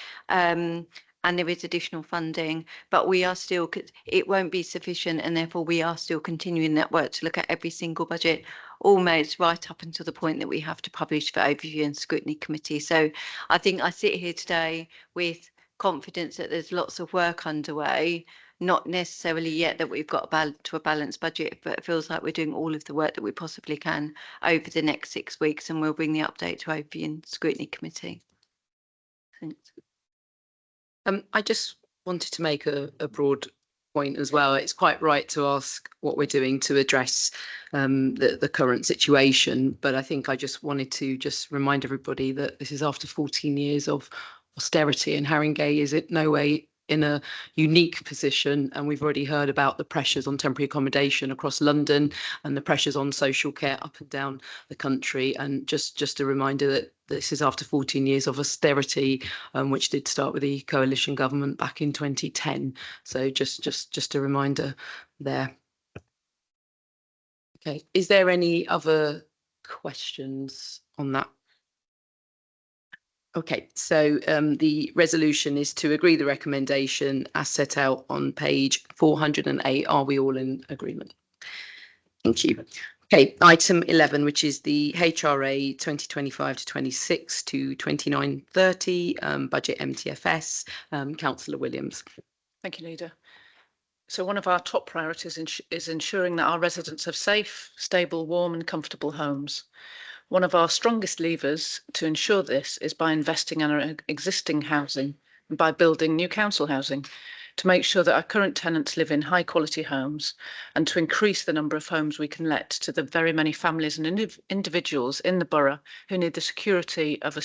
And there is additional funding, but we are still, it won't be sufficient, and therefore we are still continuing that work to look at every single budget, almost right up until the point that we have to publish for overview and scrutiny committee. So I think I sit here today with confidence that there's lots of work underway, not necessarily yet that we've got a balanced budget, but it feels like we're doing all of the work that we possibly can over the next 6 weeks, and we'll bring the update to overview and scrutiny committee. Thanks. I just wanted to make a broad point as well. It's quite right to ask what we're doing to address the current situation, but I think I just wanted to just remind everybody that this is after 14 years of austerity, and Haringey is in no way in a unique position, and we've already heard about the pressures on temporary accommodation across London and the pressures on social care up and down the country. And just a reminder that this is after 14 years of austerity, which did start with the coalition government back in 2010. So just a reminder there. Okay, is there any other questions on that? Okay, so the resolution is to agree the recommendation as set out on page 408. Are we all in agreement? Thank you. Okay, item 11, which is the HRA 2025 to 26 to 2930 budget MTFS. Councillor Williams. Thank you, Leader. So one of our top priorities is ensuring that our residents have safe, stable, warm and comfortable homes. One of our strongest levers to ensure this is by investing in our existing housing and by building new council housing to make sure that our current tenants live in high quality homes and to increase the number of homes we can let to the very many families and individuals in the borough who need the security of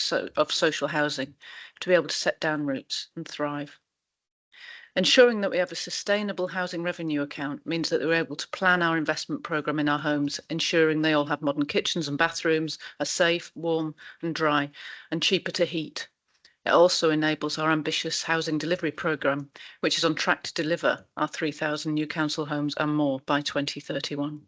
social housing to be able to set down roots and thrive. Ensuring that we have a sustainable housing revenue account means that we're able to plan our investment programme in our homes, ensuring they all have modern kitchens and bathrooms, are safe, warm and dry, and cheaper to heat. It also enables our ambitious housing delivery programme, which is on track to deliver our 3,000 new council homes and more by 2031.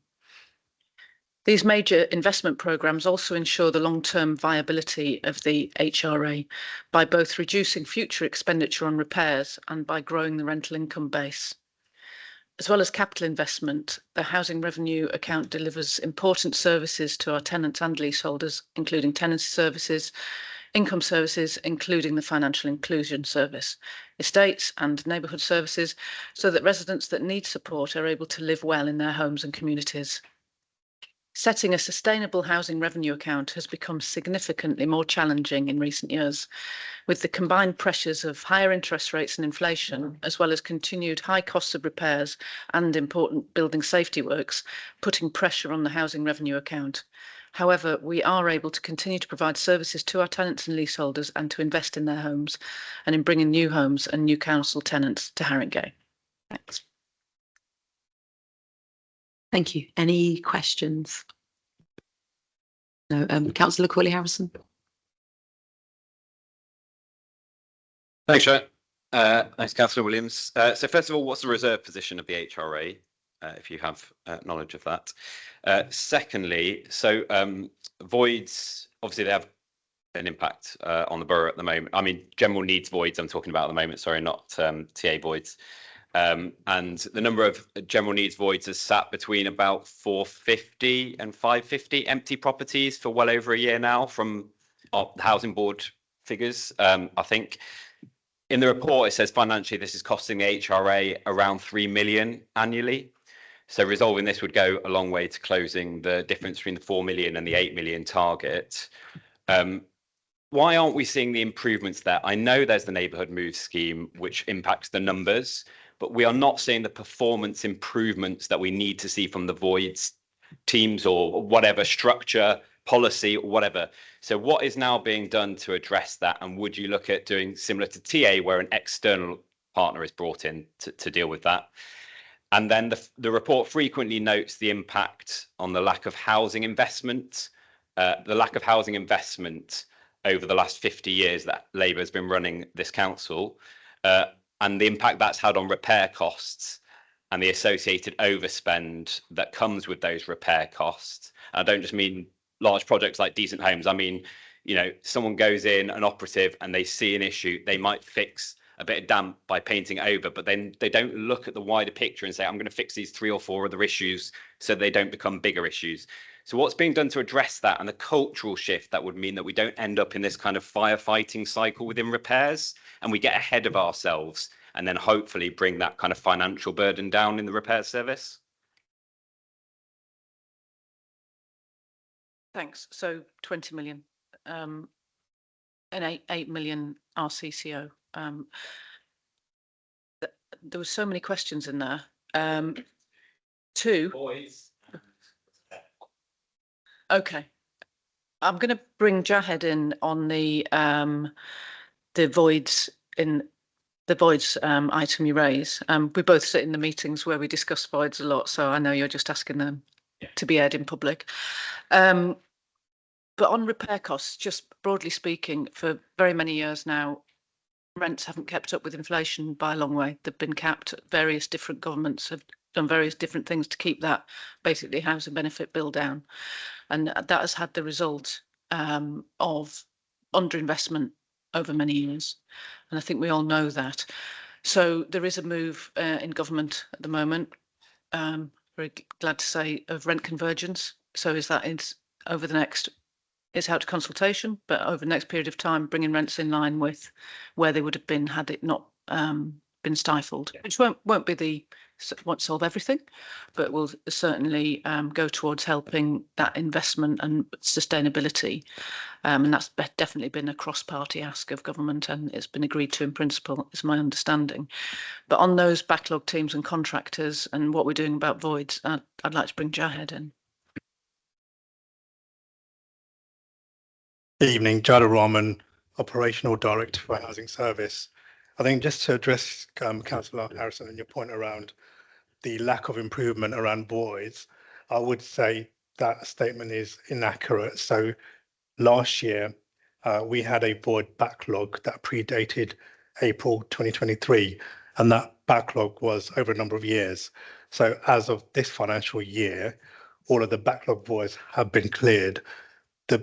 These major investment programmes also ensure the long-term viability of the HRA by both reducing future expenditure on repairs and by growing the rental income base. As well as capital investment, the housing revenue account delivers important services to our tenants and leaseholders, including tenancy services, income services, including the financial inclusion service, estates and neighbourhood services, so that residents that need support are able to live well in their homes and communities. Setting a sustainable housing revenue account has become significantly more challenging in recent years, with the combined pressures of higher interest rates and inflation, as well as continued high costs of repairs and important building safety works, putting pressure on the housing revenue account. However, we are able to continue to provide services to our tenants and leaseholders and to invest in their homes and in bringing new homes and new council tenants to Haringey. Thanks. Thank you. Any questions? No. Councillor Corley-Harrison. Thanks, Chair. Thanks, Councillor Williams. So first of all, what's the reserve position of the HRA, if you have knowledge of that? Secondly, so voids, obviously they have an impact on the borough at the moment. I mean, general needs voids I'm talking about at the moment, sorry, not TA voids. And the number of general needs voids has sat between about 450 and 550 empty properties for well over a year now from the Housing Board figures. I think in the report it says financially this is costing the HRA around 3 million annually. So resolving this would go a long way to closing the difference between the 4 million and the 8 million target. Why aren't we seeing the improvements there? I know there's the Neighbourhood Move scheme, which impacts the numbers, but we are not seeing the performance improvements that we need to see from the voids teams or whatever structure, policy, or whatever. So what is now being done to address that? And would you look at doing similar to TA, where an external partner is brought in to deal with that? And then the report frequently notes the impact on the lack of housing investment, over the last 50 years that Labour has been running this council, and the impact that's had on repair costs and the associated overspend that comes with those repair costs. I don't just mean large projects like Decent Homes. I mean, you know, someone goes in, an operative, and they see an issue, they might fix a bit of damp by painting it over, but then they don't look at the wider picture and say, I'm going to fix these 3 or 4 other issues so they don't become bigger issues. So what's being done to address that and the cultural shift that would mean that we don't end up in this kind of firefighting cycle within repairs and we get ahead of ourselves and then hopefully bring that kind of financial burden down in the repair service? Thanks. So 20 million, and 8 million RCCO. there were so many questions in there. Two. Okay. I'm going to bring Jahed in on the voids item you raise. We both sit in the meetings where we discuss voids a lot, so I know you're just asking them to be aired in public. But on repair costs, just broadly speaking, for very many years now, rents haven't kept up with inflation by a long way. They've been capped. Various different governments have done various different things to keep that basically housing benefit bill down. And that has had the result of underinvestment over many years. And I think we all know that. So there is a move in government at the moment, very glad to say, of rent convergence. So is that over the next, it's out to consultation, but over the next period of time, bringing rents in line with where they would have been had it not been stifled, which won't solve everything, but will certainly go towards helping that investment and sustainability. And that's definitely been a cross-party ask of government, and it's been agreed to in principle, is my understanding. But on those backlog teams and contractors and what we're doing about voids, I'd like to bring Jahed in. Evening, Jada Rahman, Operational Director for Housing Service. I think just to address Councillor Harrison and your point around the lack of improvement around voids, I would say that statement is inaccurate. So last year, we had a void backlog that predated April 2023, and that backlog was over a number of years. So as of this financial year, all of the backlog voids have been cleared. The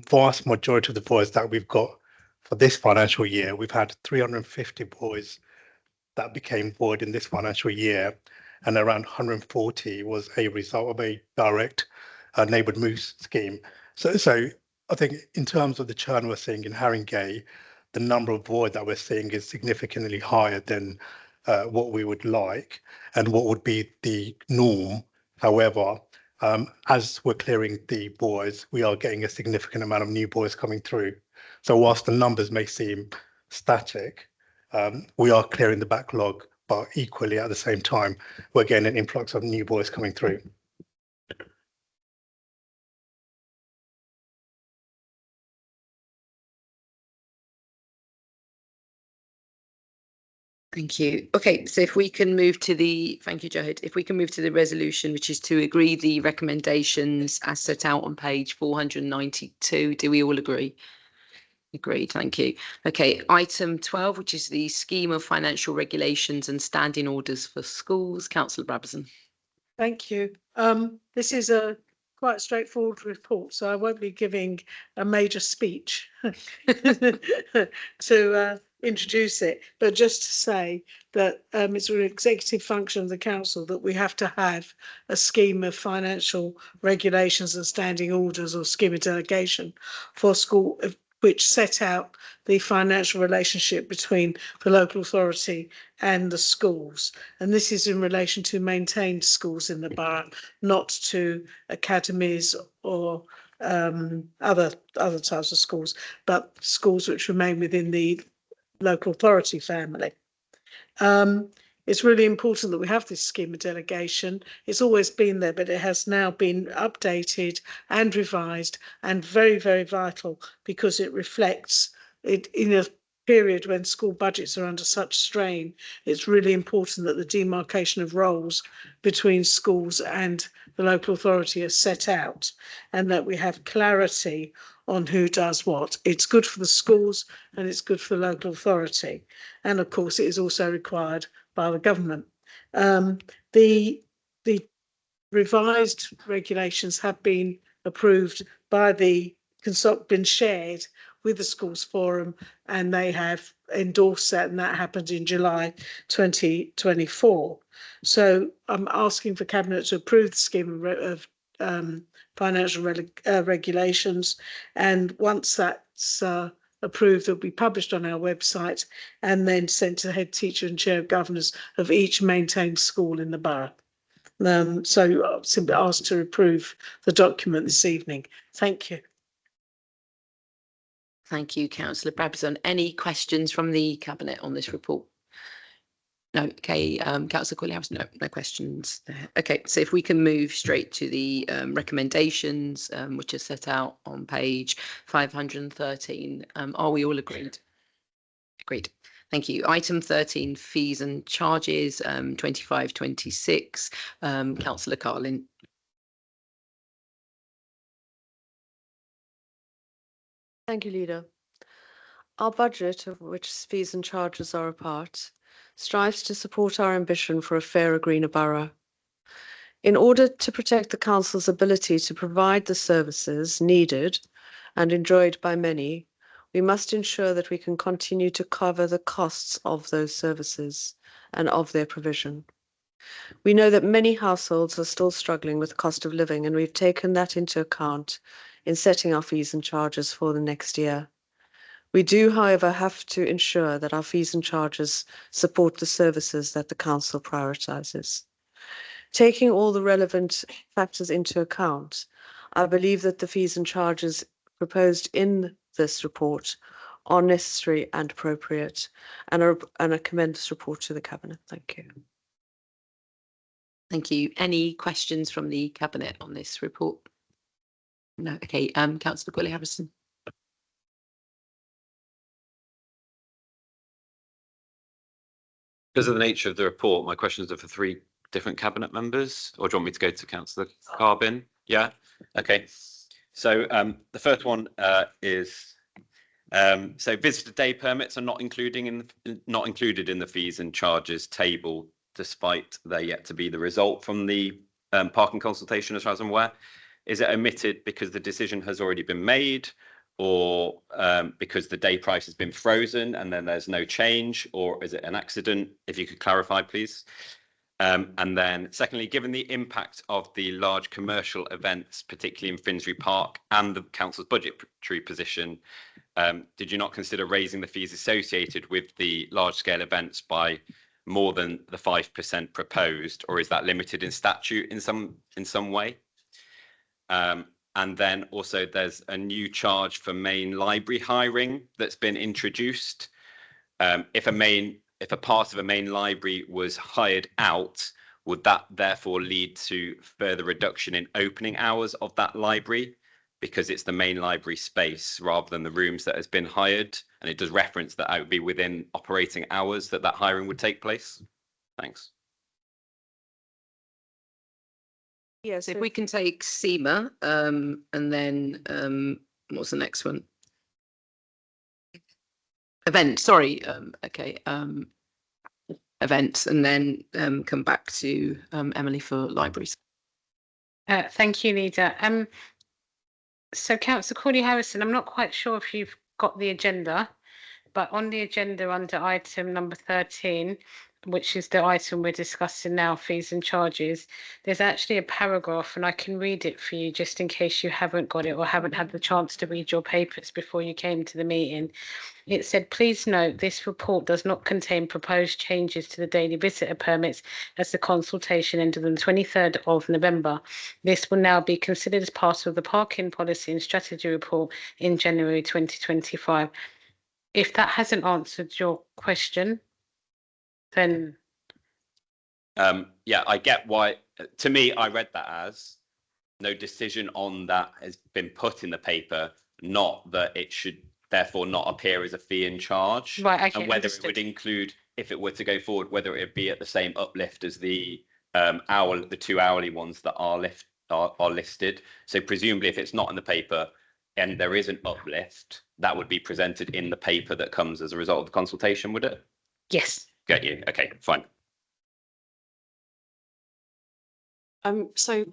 vast majority of the voids that we've got for this financial year, we've had 350 voids that became void in this financial year, and around 140 was a result of a direct neighbourhood moves scheme. So I think in terms of the churn we're seeing in Haringey, the number of void that we're seeing is significantly higher than what we would like and what would be the norm. However, as we're clearing the voids, we are getting a significant amount of new voids coming through. So whilst the numbers may seem static, we are clearing the backlog, but equally at the same time, we're getting an influx of new voids coming through. Thank you. Okay, so if we can move to thank you, Jahed. If we can move to the resolution, which is to agree the recommendations as set out on page 492. Do we all agree? Agreed, thank you. Okay, item 12, which is the scheme of financial regulations and standing orders for schools. Councillor Brabazon. Thank you. This is a quite straightforward report, so I won't be giving a major speech to introduce it, but just to say that it's an executive function of the council that we have to have a scheme of financial regulations and standing orders, or scheme of delegation for school, which set out the financial relationship between the local authority and the schools. And this is in relation to maintained schools in the borough, not to academies or other types of schools, but schools which remain within the local authority family. It's really important that we have this scheme of delegation. It's always been there, but it has now been updated and revised, and very, very vital, because it reflects it in a period when school budgets are under such strain. It's really important that the demarcation of roles between schools and the local authority is set out, and that we have clarity on who does what. It's good for the schools and it's good for the local authority. And of course, it is also required by the government. The revised regulations have been approved by been shared with the Schools Forum, and they have endorsed that, and that happened in July 2024. So I'm asking for Cabinet to approve the scheme of financial regulations, and once that's approved, it'll be published on our website and then sent to the head teacher and chair of governors of each maintained school in the borough. So I'll simply ask to approve the document this evening. Thank you. Thank you, Councillor Brabazon. Any questions from the Cabinet on this report? No, okay, Councillor Corley-Harrison, no questions there. Okay, so if we can move straight to the recommendations, which are set out on page 513. Are we all agreed? Agreed. Thank you. Item 13, fees and charges, 25-26. Councillor Carlin. Thank you, Leader. Our budget, of which fees and charges are a part, strives to support our ambition for a fairer, greener borough. In order to protect the Council's ability to provide the services needed and enjoyed by many, we must ensure that we can continue to cover the costs of those services and of their provision. We know that many households are still struggling with the cost of living, and we've taken that into account in setting our fees and charges for the next year. We do, however, have to ensure that our fees and charges support the services that the Council prioritises. Taking all the relevant factors into account, I believe that the fees and charges proposed in this report are necessary and appropriate, and I commend this report to the Cabinet. Thank you. Thank you. Any questions from the Cabinet on this report? No. Okay. Councillor Corley-Harrison. Because of the nature of the report, my questions are for three different cabinet members, or do you want me to go to Councillor Carbin? Yeah. Okay. So the first one is so visitor day permits are not included in the fees and charges table, despite they're yet to be the result from the parking consultation, as far as I'm aware. Is it omitted because the decision has already been made, or because the day price has been frozen and then there's no change, or is it an accident? If you could clarify, please. And then secondly, given the impact of the large commercial events, particularly in Finsbury Park, and the council's budgetary position, did you not consider raising the fees associated with the large scale events by more than the 5% proposed, or is that limited in statute in some way? And then also there's a new charge for main library hiring that's been introduced. If a part of a main library was hired out, would that therefore lead to further reduction in opening hours of that library, because it's the main library space rather than the rooms that has been hired? And it does reference that it would be within operating hours that hiring would take place. Thanks. Yes, if we can take SEMA, and then what's the next one? Events, sorry. Okay. Events, and then come back to Emily for libraries. Thank you, Leader. So Councillor Corley-Harrison, I'm not quite sure if you've got the agenda, but on the agenda under item number 13, which is the item we're discussing now, fees and charges, there's actually a paragraph, and I can read it for you just in case you haven't got it or haven't had the chance to read your papers before you came to the meeting. It said, please note this report does not contain proposed changes to the daily visitor permits, as the consultation ended on the 23rd of November. This will now be considered as part of the parking policy and strategy report in January 2025. If that hasn't answered your question, then yeah, I get why. To me, I read that as no decision on that has been put in the paper, not that it should therefore not appear as a fee and charge. Right, okay, and whether understood. it would include, if it were to go forward, whether it would be at the same uplift as the the 2 hourly ones that are listed. So presumably, if it's not in the paper and there is an uplift, that would be presented in the paper that comes as a result of the consultation, would it? Yes. Get you. Okay, fine. So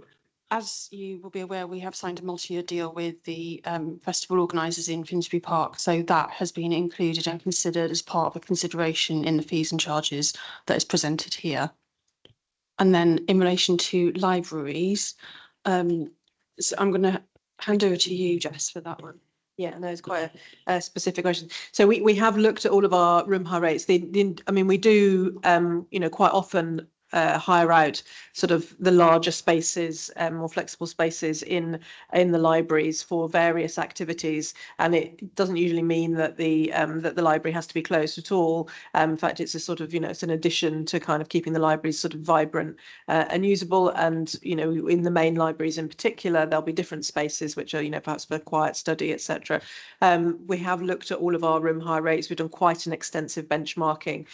as you will be aware, we have signed a multi-year deal with the festival organisers in Finsbury Park. So that has been included and considered as part of a consideration in the fees and charges that is presented here. And then in relation to libraries, so I'm going to hand over to you, Jess, for that one. Yeah, no, it's quite a specific question. So we have looked at all of our room hire rates. I mean, we do, quite often hire out sort of the larger spaces, more flexible spaces in the libraries for various activities, and it doesn't usually mean that the library has to be closed at all. In fact, it's a sort of, it's an addition to kind of keeping the libraries sort of vibrant and usable. And in the main libraries in particular, there'll be different spaces which are perhaps for quiet study, etc. We have looked at all of our room hire rates. We've done quite an extensive benchmarking.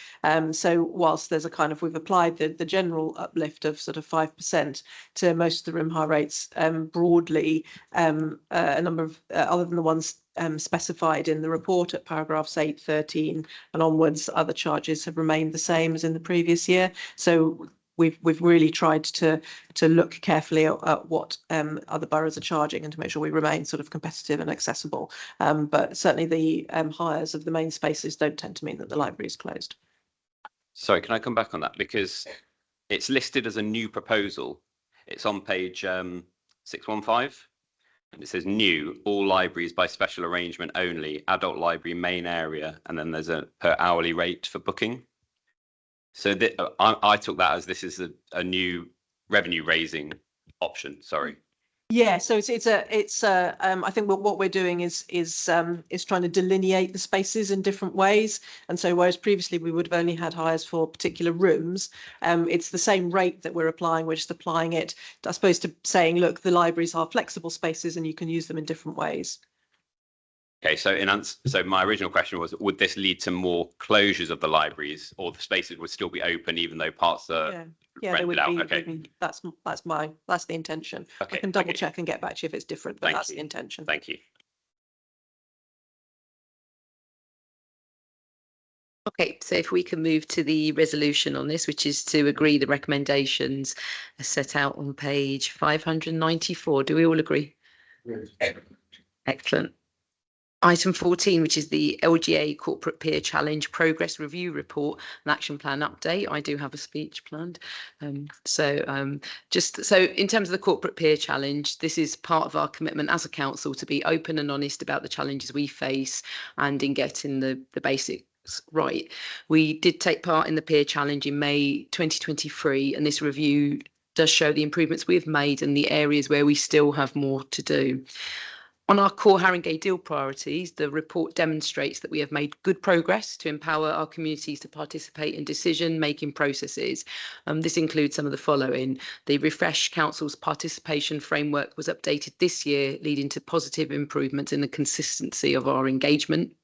So whilst there's we've applied the general uplift of sort of 5% to most of the room hire rates, broadly, a number of other than the ones specified in the report at paragraphs 8, 13 and onwards, other charges have remained the same as in the previous year. So we've really tried to look carefully at what other boroughs are charging and to make sure we remain sort of competitive and accessible. But certainly the hires of the main spaces don't tend to mean that the library is closed. Sorry, can I come back on that? Because it's listed as a new proposal. It's on page 615. And it says new, all libraries by special arrangement only, adult library main area, and then there's a per hourly rate for booking. So I took that as this is a new revenue raising option. Sorry. Yeah, so it's I think what we're doing is trying to delineate the spaces in different ways. And so whereas previously we would have only had hires for particular rooms, it's the same rate that we're applying. We're just applying it, I suppose, to saying, look, the libraries are flexible spaces and you can use them in different ways. Okay, so so my original question was, would this lead to more closures of the libraries, or the spaces would still be open even though parts are they would rented out? be. Okay. That's the intention. Okay, I can double check and get back to you if it's different, but that's the intention. Thank you. Okay, so if we can move to the resolution on this, which is to agree the recommendations set out on page 594. Do we all agree? Yes. Excellent. Item 14, which is the LGA Corporate Peer Challenge Progress Review Report and Action Plan Update. I do have a speech planned. Just so in terms of the Corporate Peer Challenge, this is part of our commitment as a council to be open and honest about the challenges we face and in getting the basics right. We did take part in the Peer Challenge in May 2023, and this review does show the improvements we've made and the areas where we still have more to do. On our core Haringey deal priorities, the report demonstrates that we have made good progress to empower our communities to participate in decision-making processes. This includes some of the following. The Refresh Council's participation framework was updated this year, leading to positive improvements in the consistency of our engagement.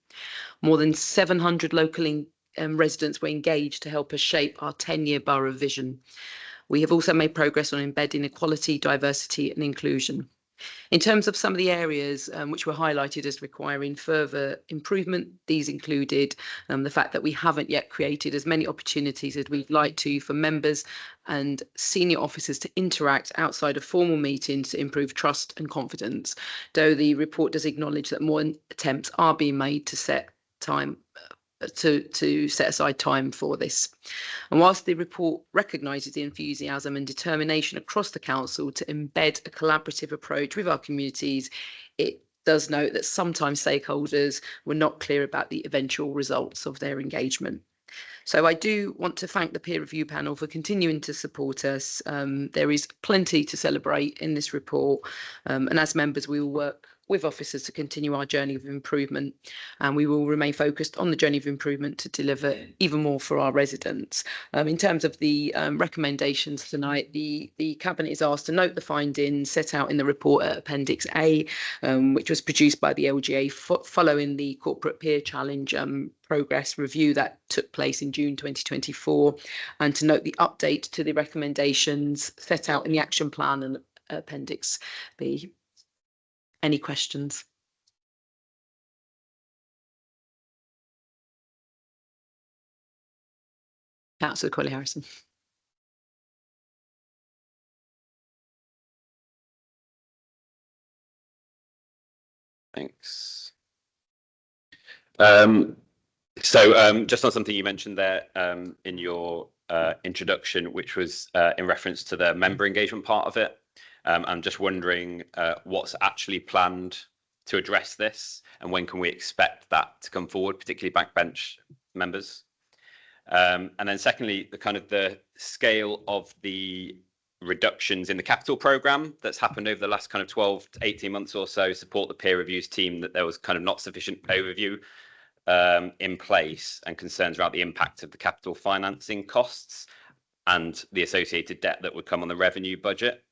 More than 700 local residents were engaged to help us shape our 10-year borough vision. We have also made progress on embedding equality, diversity and inclusion. In terms of some of the areas which were highlighted as requiring further improvement, these included the fact that we haven't yet created as many opportunities as we'd like to for members and senior officers to interact outside of formal meetings to improve trust and confidence, though the report does acknowledge that more attempts are being made to set time to set aside time for this. And whilst the report recognises the enthusiasm and determination across the council to embed a collaborative approach with our communities, it does note that sometimes stakeholders were not clear about the eventual results of their engagement. So I do want to thank the peer review panel for continuing to support us. There is plenty to celebrate in this report, and as members we will work with officers to continue our journey of improvement, and we will remain focused on the journey of improvement to deliver even more for our residents. In terms of the recommendations tonight, the Cabinet is asked to note the findings set out in the report at Appendix A, which was produced by the LGA following the Corporate Peer Challenge progress review that took place in June 2024, and to note the update to the recommendations set out in the action plan and Appendix B. Any questions? Councillor Colley-Harrison. Thanks. Just on something you mentioned there in your introduction, which was in reference to the member engagement part of it. I'm just wondering what's actually planned to address this, and when can we expect that to come forward, particularly backbench members? And then secondly, the scale of the reductions in the capital programme that's happened over the last 12 to 18 months or so support the peer reviews team that there was not sufficient overview in place and concerns about the impact of the capital financing costs and the associated debt that would come on the revenue budget.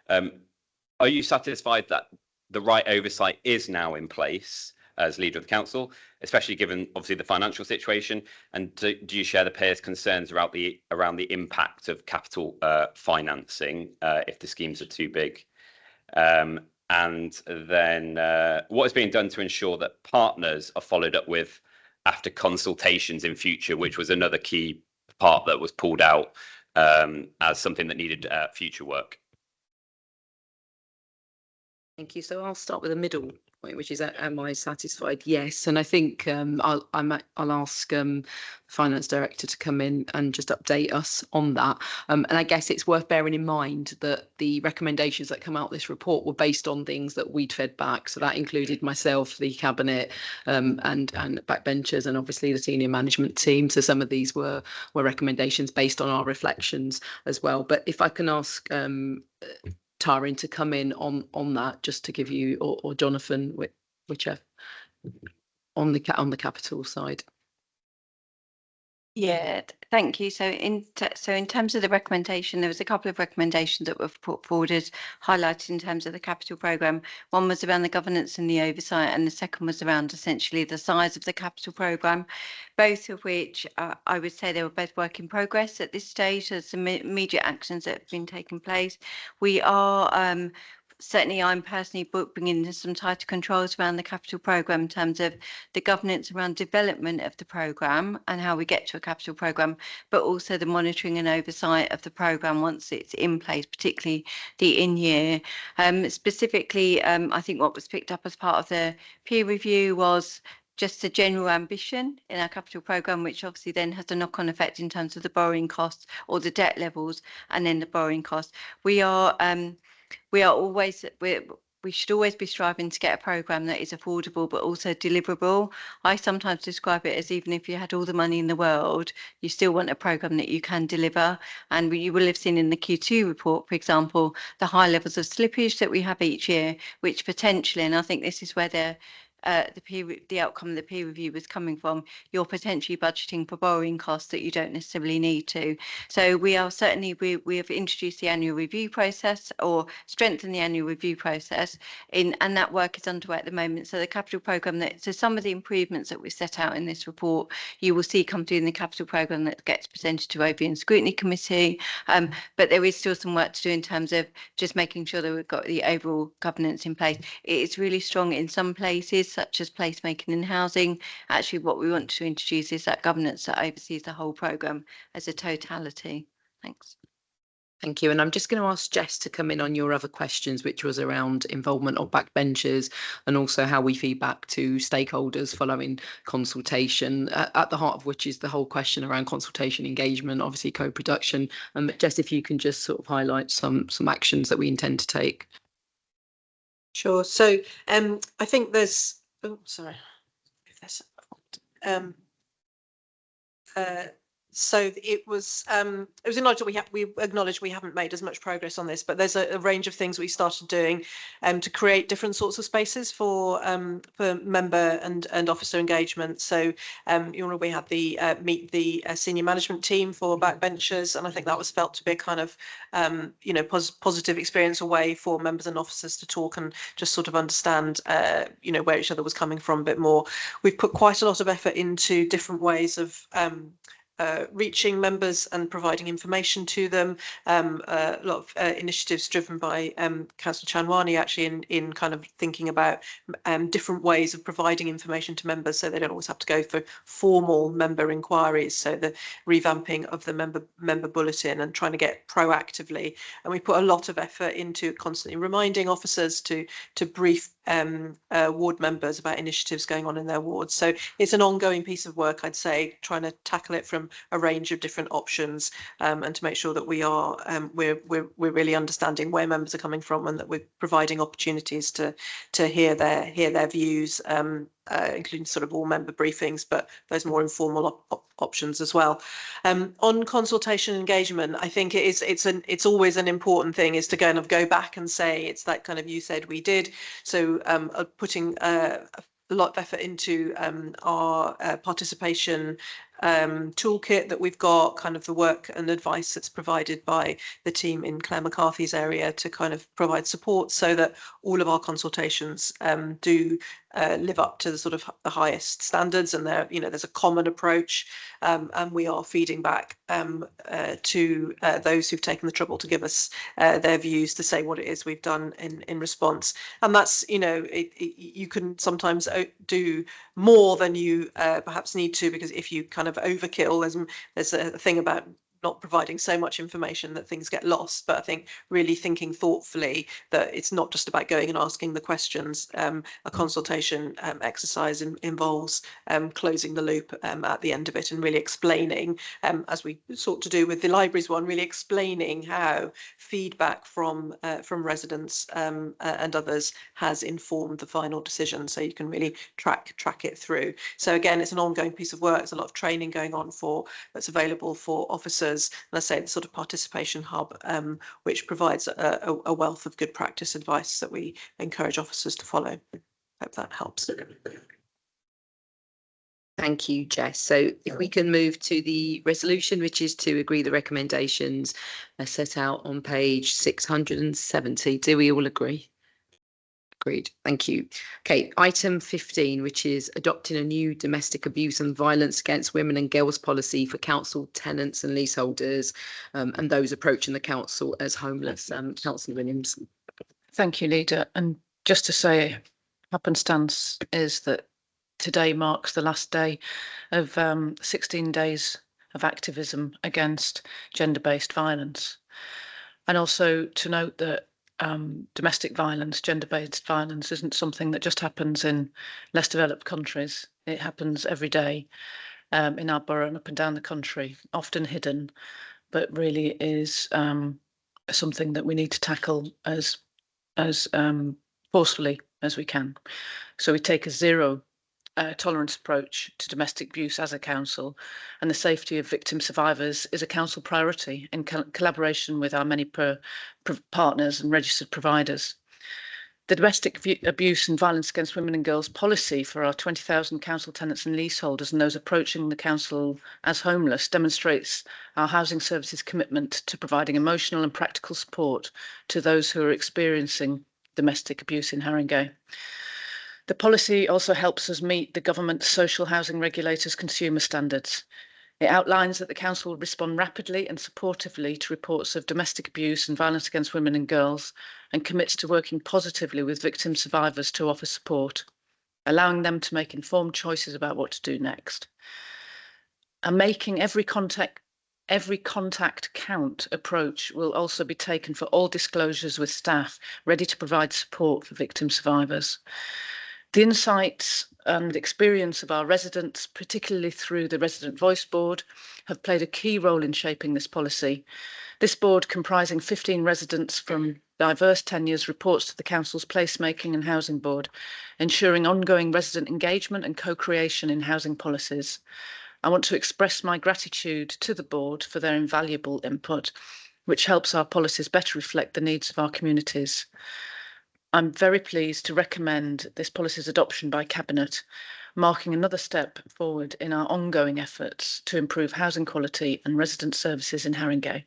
Are you satisfied that the right oversight is now in place as leader of the council, especially given obviously the financial situation? And do you share the peers' concerns around the impact of capital financing if the schemes are too big? And then what is being done to ensure that partners are followed up with after consultations in future, which was another key part that was pulled out as something that needed future work? Thank you. So I'll start with the middle point, which is, am I satisfied? Yes. And I think I'll ask Finance Director to come in and just update us on that. And I guess it's worth bearing in mind that the recommendations that come out of this report were based on things that we'd fed back. So that included myself, the Cabinet, and backbenchers, and obviously the senior management team. So some of these were recommendations based on our reflections as well. But if I can ask Taryn to come in on that, just to give you, or Jonathan, whichever, on the capital side. Yeah, thank you. So in terms of the recommendation, there was a couple of recommendations that were put forward as highlighted in terms of the capital programme. One was around the governance and the oversight, and the second was around essentially the size of the capital programme, both of which I would say they were both work in progress at this stage. There's some immediate actions that have been taking place. We are certainly, I'm personally bringing in some tighter controls around the capital programme in terms of the governance around development of the programme and how we get to a capital programme, but also the monitoring and oversight of the programme once it's in place, particularly the in-year. Specifically, I think what was picked up as part of the peer review was just a general ambition in our capital programme, which obviously then has a knock-on effect in terms of the borrowing costs or the debt levels and then the borrowing costs. We should always be striving to get a programme that is affordable but also deliverable. I sometimes describe it as even if you had all the money in the world, you still want a programme that you can deliver. And you will have seen in the Q2 report, for example, the high levels of slippage that we have each year, which potentially, and I think this is where the outcome of the peer review was coming from, you're potentially budgeting for borrowing costs that you don't necessarily need to. So we are certainly, we have introduced the annual review process or strengthened the annual review process and that work is underway at the moment. So the capital programme, so some of the improvements that we set out in this report, you will see come through in the capital programme that gets presented to Overview and Scrutiny Committee. But there is still some work to do in terms of just making sure that we've got the overall governance in place. It is really strong in some places, such as placemaking and housing. Actually, what we want to introduce is that governance that oversees the whole programme as a totality. Thanks. Thank you. And I'm just going to ask Jess to come in on your other questions, which was around involvement of backbenchers and also how we feed back to stakeholders following consultation, at the heart of which is the whole question around consultation engagement, obviously co-production. Jess, if you can just sort of highlight some actions that we intend to take. Sure. So I think there's, oh, sorry. So it was acknowledged that we acknowledge we haven't made as much progress on this, but there's a range of things we started doing to create different sorts of spaces for member and officer engagement. So we had the meet the senior management team for backbenchers, and I think that was felt to be a kind of positive experience, a way for members and officers to talk and just sort of understand where each other was coming from a bit more. We've put quite a lot of effort into different ways of reaching members and providing information to them. A lot of initiatives driven by Councillor Chanwani actually in kind of thinking about different ways of providing information to members so they don't always have to go for formal member inquiries. So the revamping of the member bulletin and trying to get proactively. And we put a lot of effort into constantly reminding officers to brief ward members about initiatives going on in their wards. So it's an ongoing piece of work, I'd say, trying to tackle it from from a range of different options, and to make sure that we are we're really understanding where members are coming from, and that we're providing opportunities to hear their views, including sort of all member briefings, but those more informal options as well. On consultation engagement, I think it's always an important thing is to kind of go back and say it's that kind of you said we did. So putting a lot of effort into our participation toolkit that we've got, kind of the work and advice that's provided by the team in Claire McCarthy's area to kind of provide support so that all of our consultations do live up to the sort of the highest standards, and there, you know, there's a common approach, and we are feeding back to those who've taken the trouble to give us their views to say what it is we've done in response. And that's, you know, you can sometimes do more than you perhaps need to, because if you kind of overkill, there's a thing about not providing so much information that things get lost. But I think really thinking thoughtfully that it's not just about going and asking the questions. A consultation exercise involves closing the loop at the end of it and really explaining, as we sought to do with the libraries one, really explaining how feedback from residents and others has informed the final decision, so you can really track it through. So again, it's an ongoing piece of work. There's a lot of training going on that's available for officers. And I say the sort of participation hub, which provides a wealth of good practice advice that we encourage officers to follow. Hope that helps. Thank you, Jess. So if we can move to the resolution, which is to agree the recommendations set out on page 670. Do we all agree? Agreed. Thank you. Okay, item 15, which is adopting a new domestic abuse and violence against women and girls policy for council tenants and leaseholders, and those approaching the council as homeless. Councillor Williams. Thank you, Leader. And just to say, happenstance is that today marks the last day of 16 days of activism against gender-based violence. And also to note that domestic violence, gender-based violence, isn't something that just happens in less developed countries. It happens every day in our borough and up and down the country, often hidden, but really is something that we need to tackle as forcefully as we can. So we take a zero tolerance approach to domestic abuse as a council, and the safety of victim survivors is a council priority in collaboration with our many partners and registered providers. The domestic abuse and violence against women and girls policy for our 20,000 council tenants and leaseholders and those approaching the council as homeless demonstrates our housing services commitment to providing emotional and practical support to those who are experiencing domestic abuse in Haringey. The policy also helps us meet the government's social housing regulators' consumer standards. It outlines that the council will respond rapidly and supportively to reports of domestic abuse and violence against women and girls, and commits to working positively with victim survivors to offer support, allowing them to make informed choices about what to do next. And making every contact count approach will also be taken for all disclosures with staff ready to provide support for victim survivors. The insights and experience of our residents, particularly through the Resident Voice Board, have played a key role in shaping this policy. This board, comprising 15 residents from diverse tenures, reports to the Council's Placemaking and Housing Board, ensuring ongoing resident engagement and co-creation in housing policies. I want to express my gratitude to the board for their invaluable input, which helps our policies better reflect the needs of our communities. I'm very pleased to recommend this policy's adoption by Cabinet, marking another step forward in our ongoing efforts to improve housing quality and resident services in Haringey.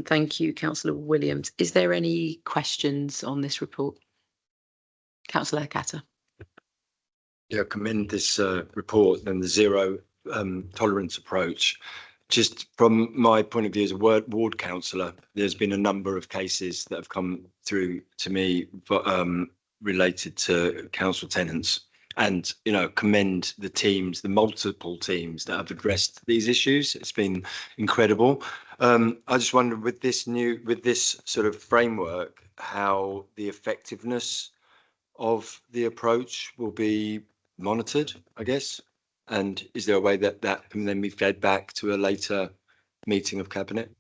Thank you, Councillor Williams. Is there any questions on this report? Councillor Catter. Yeah, commend this report and the zero tolerance approach. Just from my point of view as a ward councillor, there's been a number of cases that have come through to me related to council tenants, and commend the teams, the multiple teams that have addressed these issues. It's been incredible. I just wondered with this sort of framework, how the effectiveness of the approach will be monitored, I guess. And is there a way that that can then be fed back to a later meeting of Cabinet?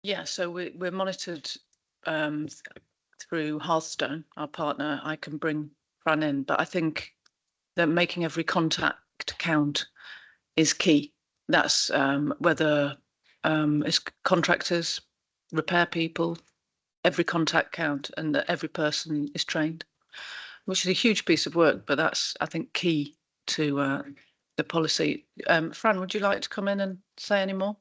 Yeah, so we're monitored through Hearthstone, our partner. I can bring Fran in, but I think that making every contact count is key. That's whether it's contractors, repair people, every contact count, and that every person is trained, which is a huge piece of work, but that's, I think, key to the policy. Fran, would you like to come in and say any more?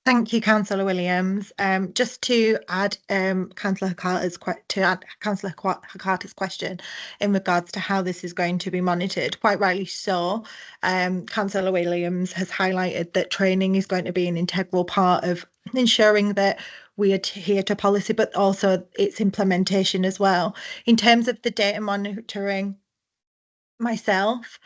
Thank you, Councillor Williams. Just to add Councillor Hakata's question in regards to how this is going to be monitored, quite rightly so. Councillor Williams has highlighted that training is going to be an integral part of ensuring that we adhere to policy, but also its implementation as well. In terms of the data monitoring, myself,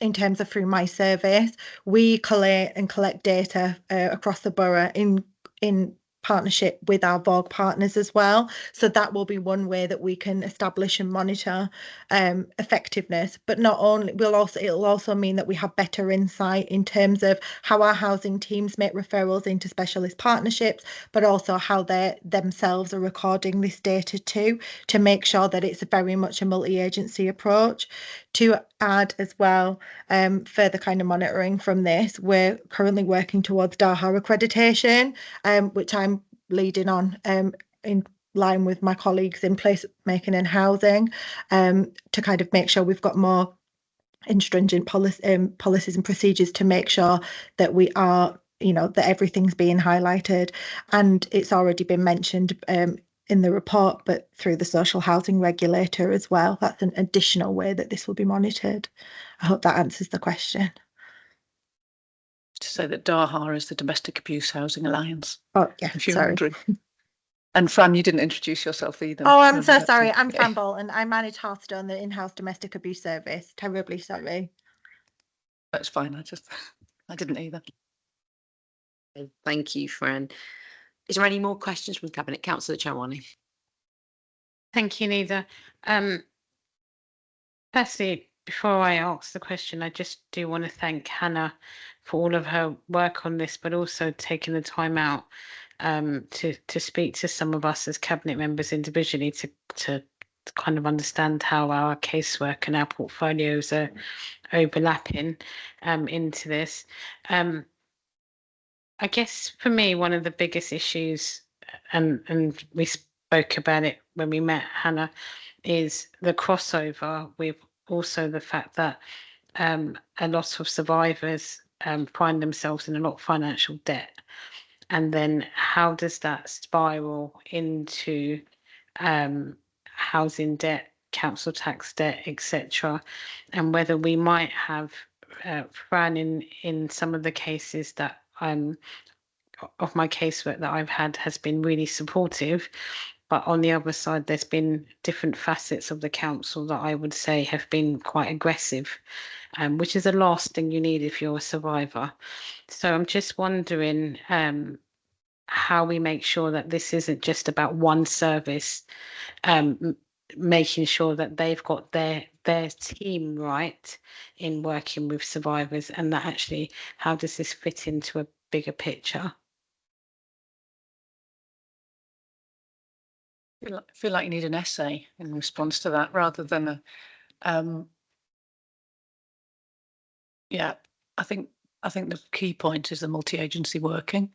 in terms of through my service, we collate and collect data across the borough in partnership with our Vogue partners as well. So that will be one way that we can establish and monitor effectiveness. But not only, it'll also mean that we have better insight in terms of how our housing teams make referrals into specialist partnerships, but also how they themselves are recording this data too, to make sure that it's very much a multi-agency approach. To add as well, further kind of monitoring from this, we're currently working towards DAHA accreditation, which I'm leading on in line with my colleagues in placemaking and housing, to kind of make sure we've got more stringent policies and procedures to make sure that we are, that everything's being highlighted. And it's already been mentioned in the report, but through the social housing regulator as well. That's an additional way that this will be monitored. I hope that answers the question. To say that DAHA is the Domestic Abuse Housing Alliance. Oh, yeah, if you're sorry. wondering. And Fran, you didn't introduce yourself either. Oh, I'm so sorry. I'm Fran Bolton. I manage Hearthstone, the in-house domestic abuse service. Terribly sorry. That's fine. I didn't either. Thank you, Fran. Is there any more questions from Cabinet? Councillor Chawani. Thank you, Nida. Firstly, before I ask the question, I just do want to thank Hannah for all of her work on this, but also taking the time out to speak to some of us as Cabinet members individually to kind of understand how our casework and our portfolios are overlapping into this. I guess for me, one of the biggest issues, and we spoke about it when we met Hannah, is the crossover with also the fact that a lot of survivors find themselves in a lot of financial debt. And then how does that spiral into housing debt, council tax debt, etc. And whether we might have Fran in some of the cases that of my casework that I've had has been really supportive, but on the other side there's been different facets of the council that I would say have been quite aggressive, which is the last thing you need if you're a survivor. So I'm just wondering how we make sure that this isn't just about one service making sure that they've got their team right in working with survivors, and that actually how does this fit into a bigger picture? I feel like you need an essay in response to that rather than a yeah, I think the key point is the multi-agency working.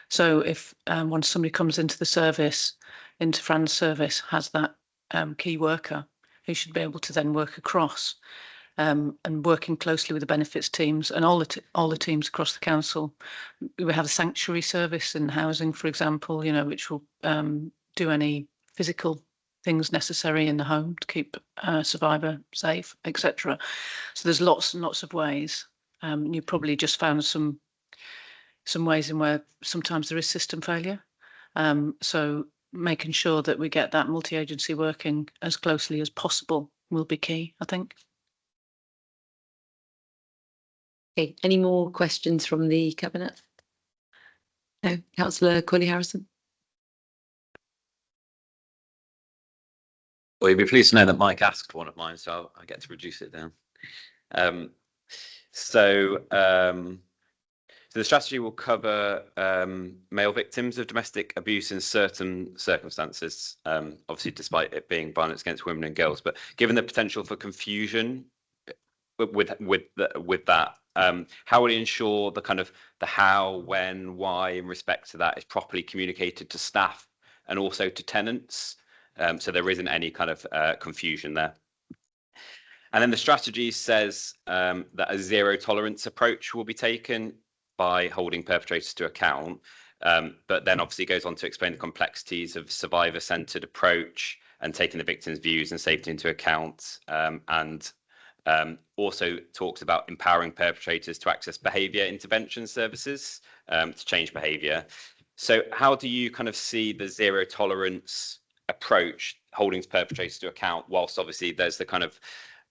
So if once somebody comes into the service, into Fran's service, has that key worker who should be able to then work across and working closely with the benefits teams and all the teams across the council. We have a sanctuary service in housing, for example, which will do any physical things necessary in the home to keep a survivor safe, etc. So there's lots and lots of ways. You probably just found some ways in where sometimes there is system failure. So making sure that we get that multi-agency working as closely as possible will be key, I think. Okay, any more questions from the Cabinet? No, Councillor Corley Harrison. Well, you'll be pleased to know that Mike asked for one of mine, so I get to reduce it down. So the strategy will cover male victims of domestic abuse in certain circumstances, obviously despite it being violence against women and girls. But given the potential for confusion with that, how will it ensure the kind of the how, when, why in respect to that is properly communicated to staff and also to tenants, so there isn't any kind of confusion there? And then the strategy says that a zero tolerance approach will be taken by holding perpetrators to account, but then obviously goes on to explain the complexities of survivor-centred approach and taking the victim's views and safety into account, and also talks about empowering perpetrators to access behaviour intervention services to change behaviour. So how do you kind of see the zero tolerance approach holding perpetrators to account, whilst obviously there's the kind of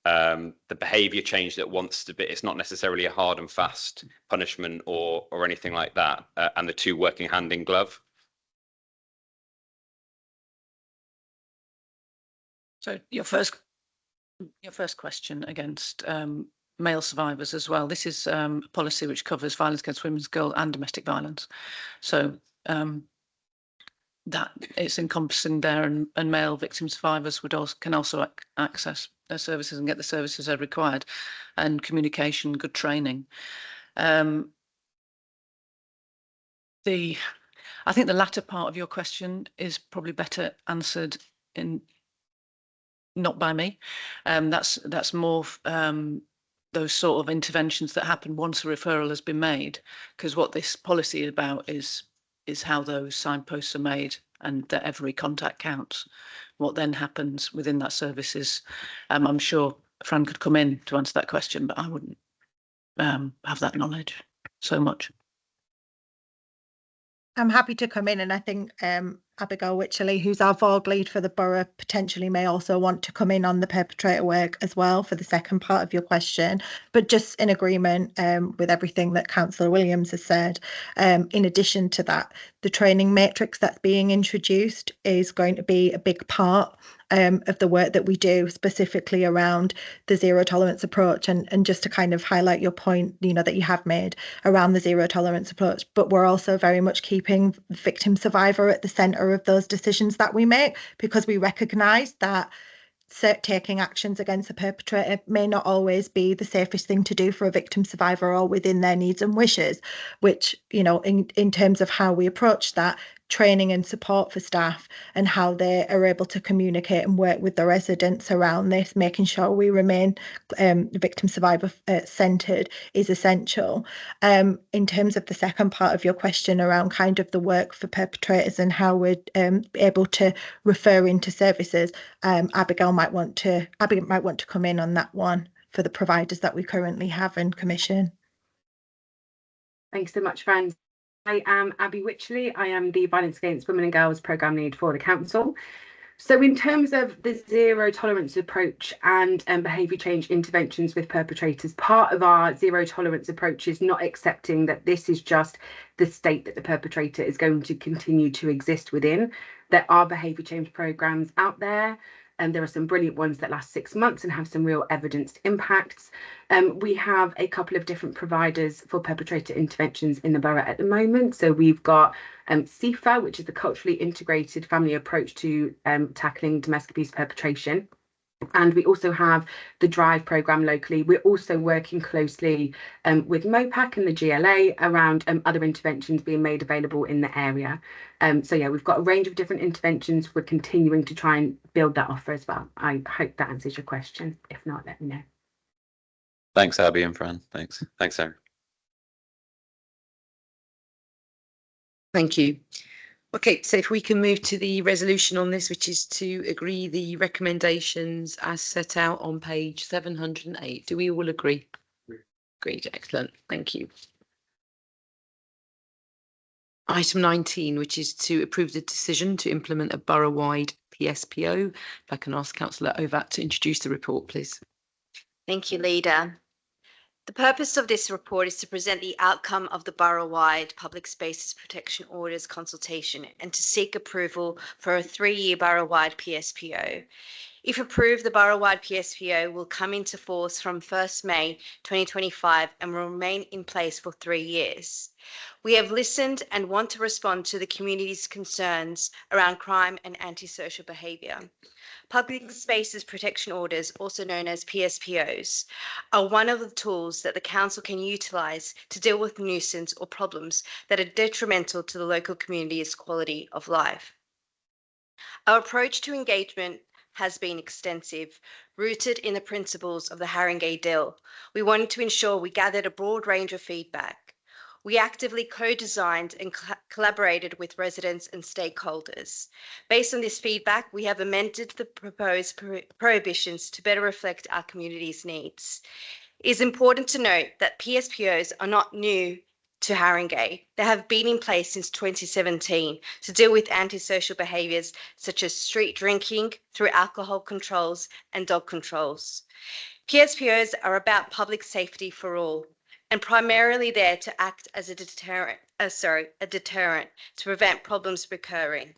the behaviour change that wants to be, it's not necessarily a hard and fast punishment or anything like that, and the two working hand in glove? So your first question against male survivors as well. This is a policy which covers violence against women, girls and domestic violence. So that it's encompassing there, and male victim survivors can also access their services and get the services they're required, and communication, good training. I think the latter part of your question is probably better answered not by me. That's more those sort of interventions that happen once a referral has been made, because what this policy is about is how those signposts are made and that every contact counts. What then happens within that service is, I'm sure Fran could come in to answer that question, but I wouldn't have that knowledge so much. I'm happy to come in, and I think Abigail Wycherley, who's our VOG lead for the borough, potentially may also want to come in on the perpetrator work as well for the second part of your question. But just in agreement with everything that Councillor Williams has said, in addition to that, the training matrix that's being introduced is going to be a big part of the work that we do, specifically around the zero tolerance approach. And just to kind of highlight your point, that you have made around the zero tolerance approach, but we're also very much keeping victim survivor at the centre of those decisions that we make, because we recognise that taking actions against a perpetrator may not always be the safest thing to do for a victim survivor or within their needs and wishes, which, in terms of how we approach that, training and support for staff and how they are able to communicate and work with the residents around this, making sure we remain victim survivor centred, is essential. In terms of the second part of your question around kind of the work for perpetrators and how we're able to refer into services, Abigail might want to come in on that one for the providers that we currently have in commission. Thanks so much, Fran. I am Abby Wycherley. I am the Violence Against Women and Girls Programme Lead for the Council. So in terms of the zero tolerance approach and behaviour change interventions with perpetrators, part of our zero tolerance approach is not accepting that this is just the state that the perpetrator is going to continue to exist within. There are behaviour change programmes out there, and there are some brilliant ones that last 6 months and have some real evidenced impacts. We have a couple of different providers for perpetrator interventions in the borough at the moment. So we've got CIFA, which is the culturally integrated family approach to tackling domestic abuse perpetration. And we also have the DRIVE programme locally. We're also working closely with MOPAC and the GLA around other interventions being made available in the area. So yeah, we've got a range of different interventions. We're continuing to try and build that offer as well. I hope that answers your question. If not, let me know. Thanks, Abby and Fran. Thanks, Sarah. Thank you. Okay, so if we can move to the resolution on this, which is to agree the recommendations as set out on page 708. Do we all agree? Agreed, excellent, thank you. Item 19, which is to approve the decision to implement a borough-wide PSPO. If I can ask CouncillorOvat to introduce the report, please. Thank you, Leader. The purpose of this report is to present the outcome of the borough-wide Public Spaces Protection Orders consultation and to seek approval for a 3-year borough-wide PSPO. If approved, the borough-wide PSPO will come into force from 1st May 2025 and will remain in place for 3 years. We have listened and want to respond to the community's concerns around crime and antisocial behaviour. Public Spaces Protection Orders, also known as PSPOs, are one of the tools that the council can utilise to deal with nuisance or problems that are detrimental to the local community's quality of life. Our approach to engagement has been extensive, rooted in the principles of the Haringey Deal. We wanted to ensure we gathered a broad range of feedback. We actively co-designed and collaborated with residents and stakeholders. Based on this feedback, we have amended the proposed prohibitions to better reflect our community's needs. It is important to note that PSPOs are not new to Haringey. They have been in place since 2017 to deal with antisocial behaviours such as street drinking through alcohol controls and dog controls. PSPOs are about public safety for all, and primarily there to act as a deterrent to prevent problems recurring.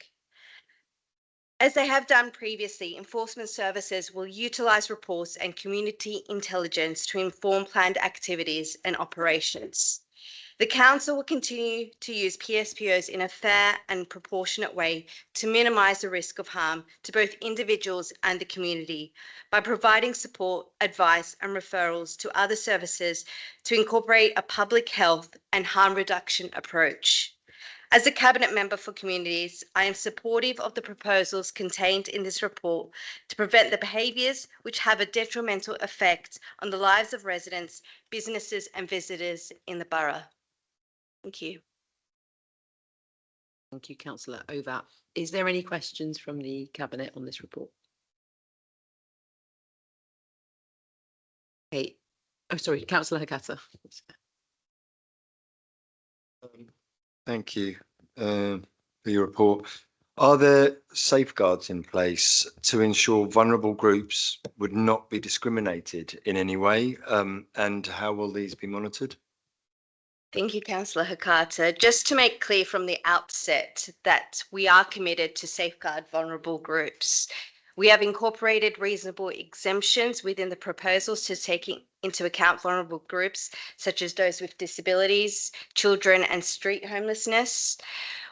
As they have done previously, enforcement services will utilise reports and community intelligence to inform planned activities and operations. The council will continue to use PSPOs in a fair and proportionate way to minimise the risk of harm to both individuals and the community by providing support, advice and referrals to other services to incorporate a public health and harm reduction approach. As a Cabinet Member for Communities, I am supportive of the proposals contained in this report to prevent the behaviours which have a detrimental effect on the lives of residents, businesses and visitors in the borough. Thank you. Thank you, CouncillorOvat. Is there any questions from the Cabinet on this report? Okay. Oh, sorry, Councillor Hakata. Thank you for your report. Are there safeguards in place to ensure vulnerable groups would not be discriminated in any way? And how will these be monitored? Thank you, Councillor Hakata. Just to make clear from the outset that we are committed to safeguard vulnerable groups. We have incorporated reasonable exemptions within the proposals to take into account vulnerable groups, such as those with disabilities, children and street homelessness.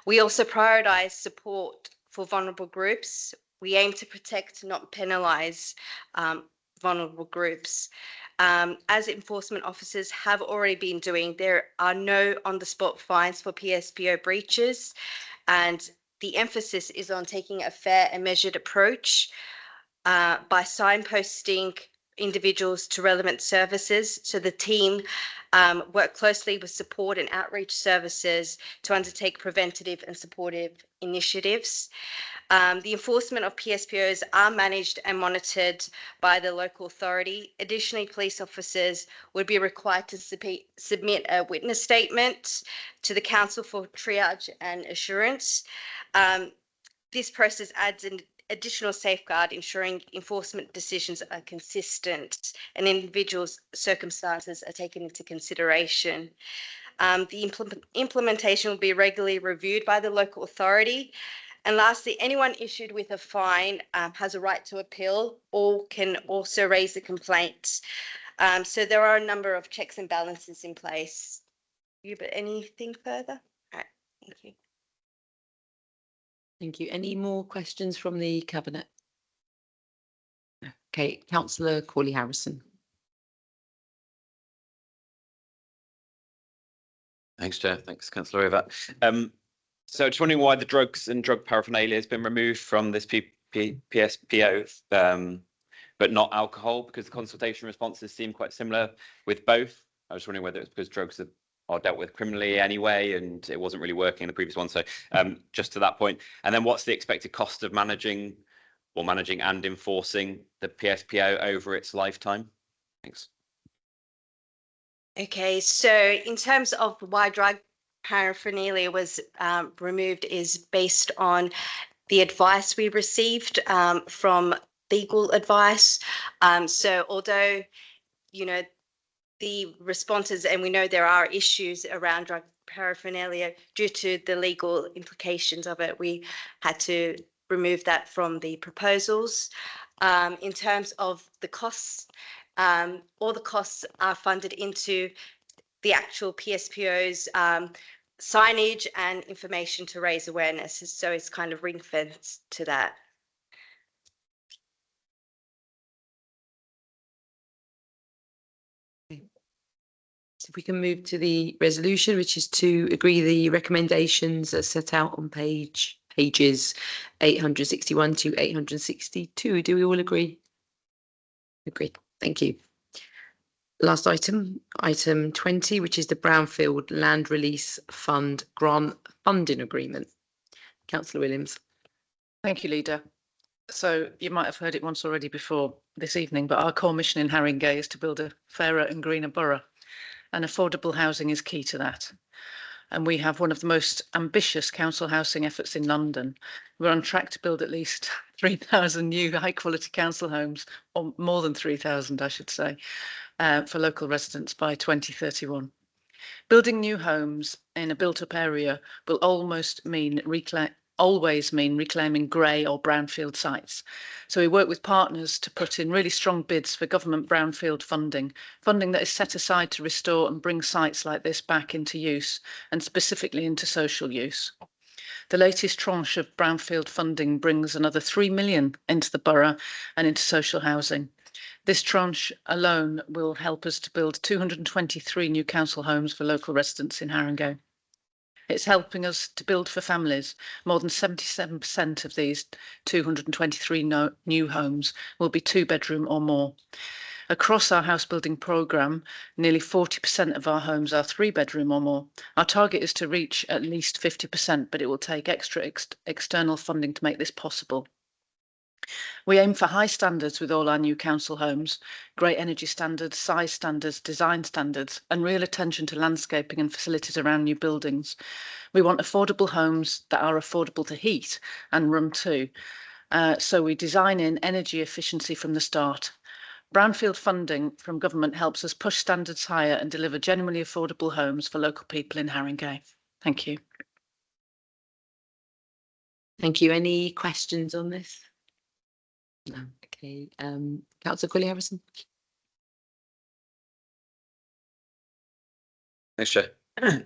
We also prioritise support for vulnerable groups. We aim to protect, not penalise vulnerable groups. As enforcement officers have already been doing, there are no on-the-spot fines for PSPO breaches, and the emphasis is on taking a fair and measured approach by signposting individuals to relevant services. So the team work closely with support and outreach services to undertake preventative and supportive initiatives. The enforcement of PSPOs are managed and monitored by the local authority. Additionally, police officers would be required to submit a witness statement to the council for triage and assurance. This process adds an additional safeguard, ensuring enforcement decisions are consistent and individuals' circumstances are taken into consideration. The implementation will be regularly reviewed by the local authority. And lastly, anyone issued with a fine has a right to appeal or can also raise a complaint. So there are a number of checks and balances in place. But anything further? All right, thank you. Thank you. Any more questions from the Cabinet? Okay, Councillor Corley-Harrison. Thanks, Chair. Thanks, CouncillorOvat. So just wondering why the drugs and drug paraphernalia has been removed from this PSPO, but not alcohol, because the consultation responses seem quite similar with both. I was wondering whether it's because drugs are dealt with criminally anyway, and it wasn't really working in the previous one. So just to that point. And then what's the expected cost of managing and enforcing the PSPO over its lifetime? Thanks. Okay, so in terms of why drug paraphernalia was removed is based on the advice we received from legal advice. So although, you know, the responses, and we know there are issues around drug paraphernalia due to the legal implications of it, we had to remove that from the proposals. In terms of the costs, all the costs are funded into the actual PSPO's signage and information to raise awareness. So it's kind of ring fenced to that. So if we can move to the resolution, which is to agree the recommendations as set out on pages 861 to 862. Do we all agree? Agree. Thank you. Last item, item 20, which is the Brownfield Land Release Fund Grant Funding Agreement. Councillor Williams. Thank you, Leader. So you might have heard it once already before this evening, but our core mission in Haringey is to build a fairer and greener borough, and affordable housing is key to that. And we have one of the most ambitious council housing efforts in London. We're on track to build at least 3,000 new high quality council homes, or more than 3,000, I should say, for local residents by 2031. Building new homes in a built-up area will always mean reclaiming grey or brownfield sites. So we work with partners to put in really strong bids for government brownfield funding that is set aside to restore and bring sites like this back into use, and specifically into social use. The latest tranche of brownfield funding brings another 3 million into the borough and into social housing. This tranche alone will help us to build 223 new council homes for local residents in Haringey. It's helping us to build for families. More than 77% of these 223 new homes will be 2-bedroom or more. Across our house building programme, nearly 40% of our homes are 3-bedroom or more. Our target is to reach at least 50%, but it will take extra external funding to make this possible. We aim for high standards with all our new council homes, great energy standards, size standards, design standards, and real attention to landscaping and facilities around new buildings. We want affordable homes that are affordable to heat and run too. So we design in energy efficiency from the start. Brownfield funding from government helps us push standards higher and deliver genuinely affordable homes for local people in Haringey. Thank you. Thank you. Any questions on this? No. Okay. Councillor Quigley-Harrison. Thanks, Chair.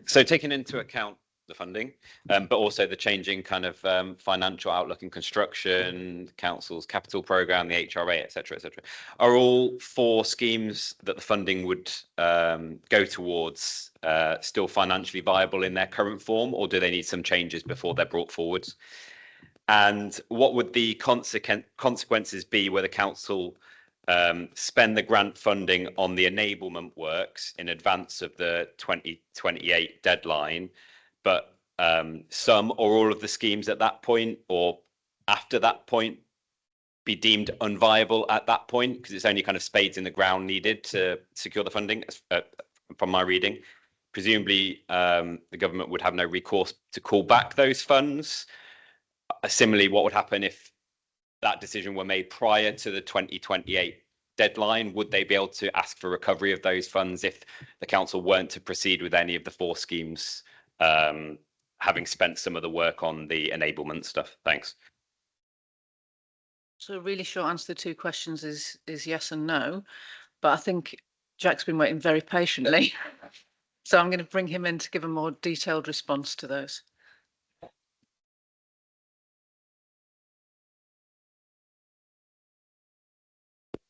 So taking into account the funding, but also the changing kind of financial outlook in construction, council's capital programme, the HRA, etc., etc., are all 4 schemes that the funding would go towards still financially viable in their current form, or do they need some changes before they're brought forward? And what would the consequences be where the council spend the grant funding on the enablement works in advance of the 2028 deadline, but some or all of the schemes at that point or after that point be deemed unviable at that point, because it's only kind of spades in the ground needed to secure the funding, from my reading? Presumably, the government would have no recourse to call back those funds. Similarly, what would happen if that decision were made prior to the 2028 deadline? Would they be able to ask for recovery of those funds if the council weren't to proceed with any of the 4 schemes, having spent some of the work on the enablement stuff? Thanks. So a really short answer to the 2 questions is yes and no, but I think Jack's been waiting very patiently. So I'm going to bring him in to give a more detailed response to those.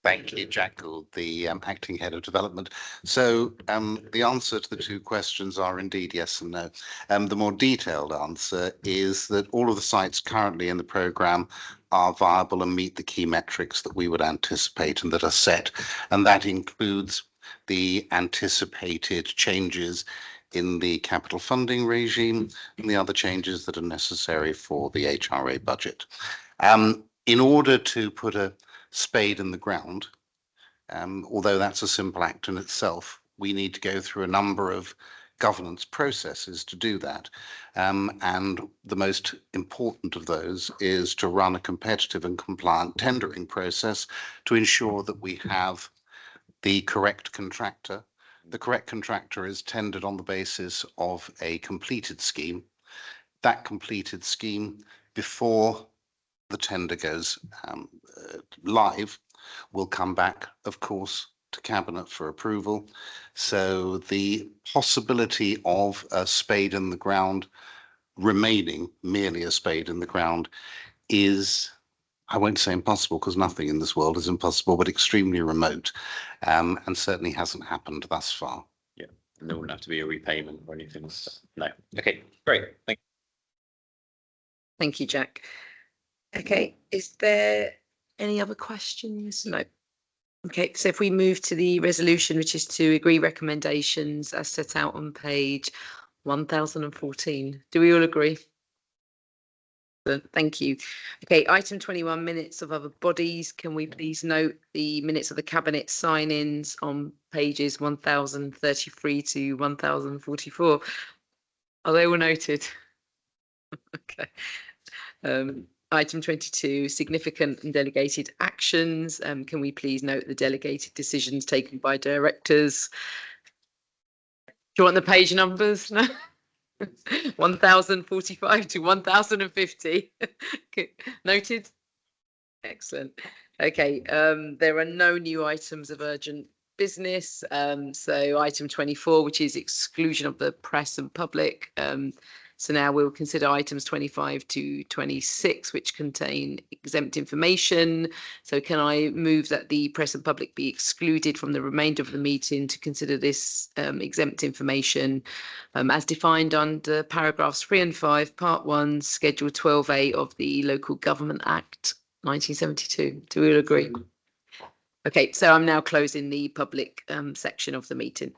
Thank you, Jack Gould, the acting head of development. So the answer to the 2 questions are indeed yes and no. The more detailed answer is that all of the sites currently in the programme are viable and meet the key metrics that we would anticipate and that are set. And that includes the anticipated changes in the capital funding regime and the other changes that are necessary for the HRA budget. In order to put a spade in the ground, although that's a simple act in itself, we need to go through a number of governance processes to do that. And the most important of those is to run a competitive and compliant tendering process to ensure that we have the correct contractor. The correct contractor is tendered on the basis of a completed scheme. That completed scheme, before the tender goes live, will come back, of course, to Cabinet for approval. So the possibility of a spade in the ground remaining merely a spade in the ground is, I won't say impossible because nothing in this world is impossible, but extremely remote, and certainly hasn't happened thus far. Yeah, and there wouldn't have to be a repayment or anything. So, no. Okay, great. Thank you, Jack. Okay, is there any other questions? No. Okay, so if we move to the resolution, which is to agree recommendations as set out on page 1014. Do we all agree? Thank you. Okay, item 21, minutes of other bodies. Can we please note the minutes of the Cabinet sign-ins on pages 1033 to 1044? Are they all noted? Okay. Item 22, significant and delegated actions. Can we please note the delegated decisions taken by directors? Do you want the page numbers? No? 1045 to 1050. Noted. Excellent. Okay, there are no new items of urgent business. So item 24, which is exclusion of the press and public. So now we'll consider items 25 to 26, which contain exempt information. So can I move that the press and public be excluded from the remainder of the meeting to consider this exempt information as defined under paragraphs 3 and 5, part 1, schedule 12A of the Local Government Act 1972. Do we all agree? Okay, so I'm now closing the public section of the meeting.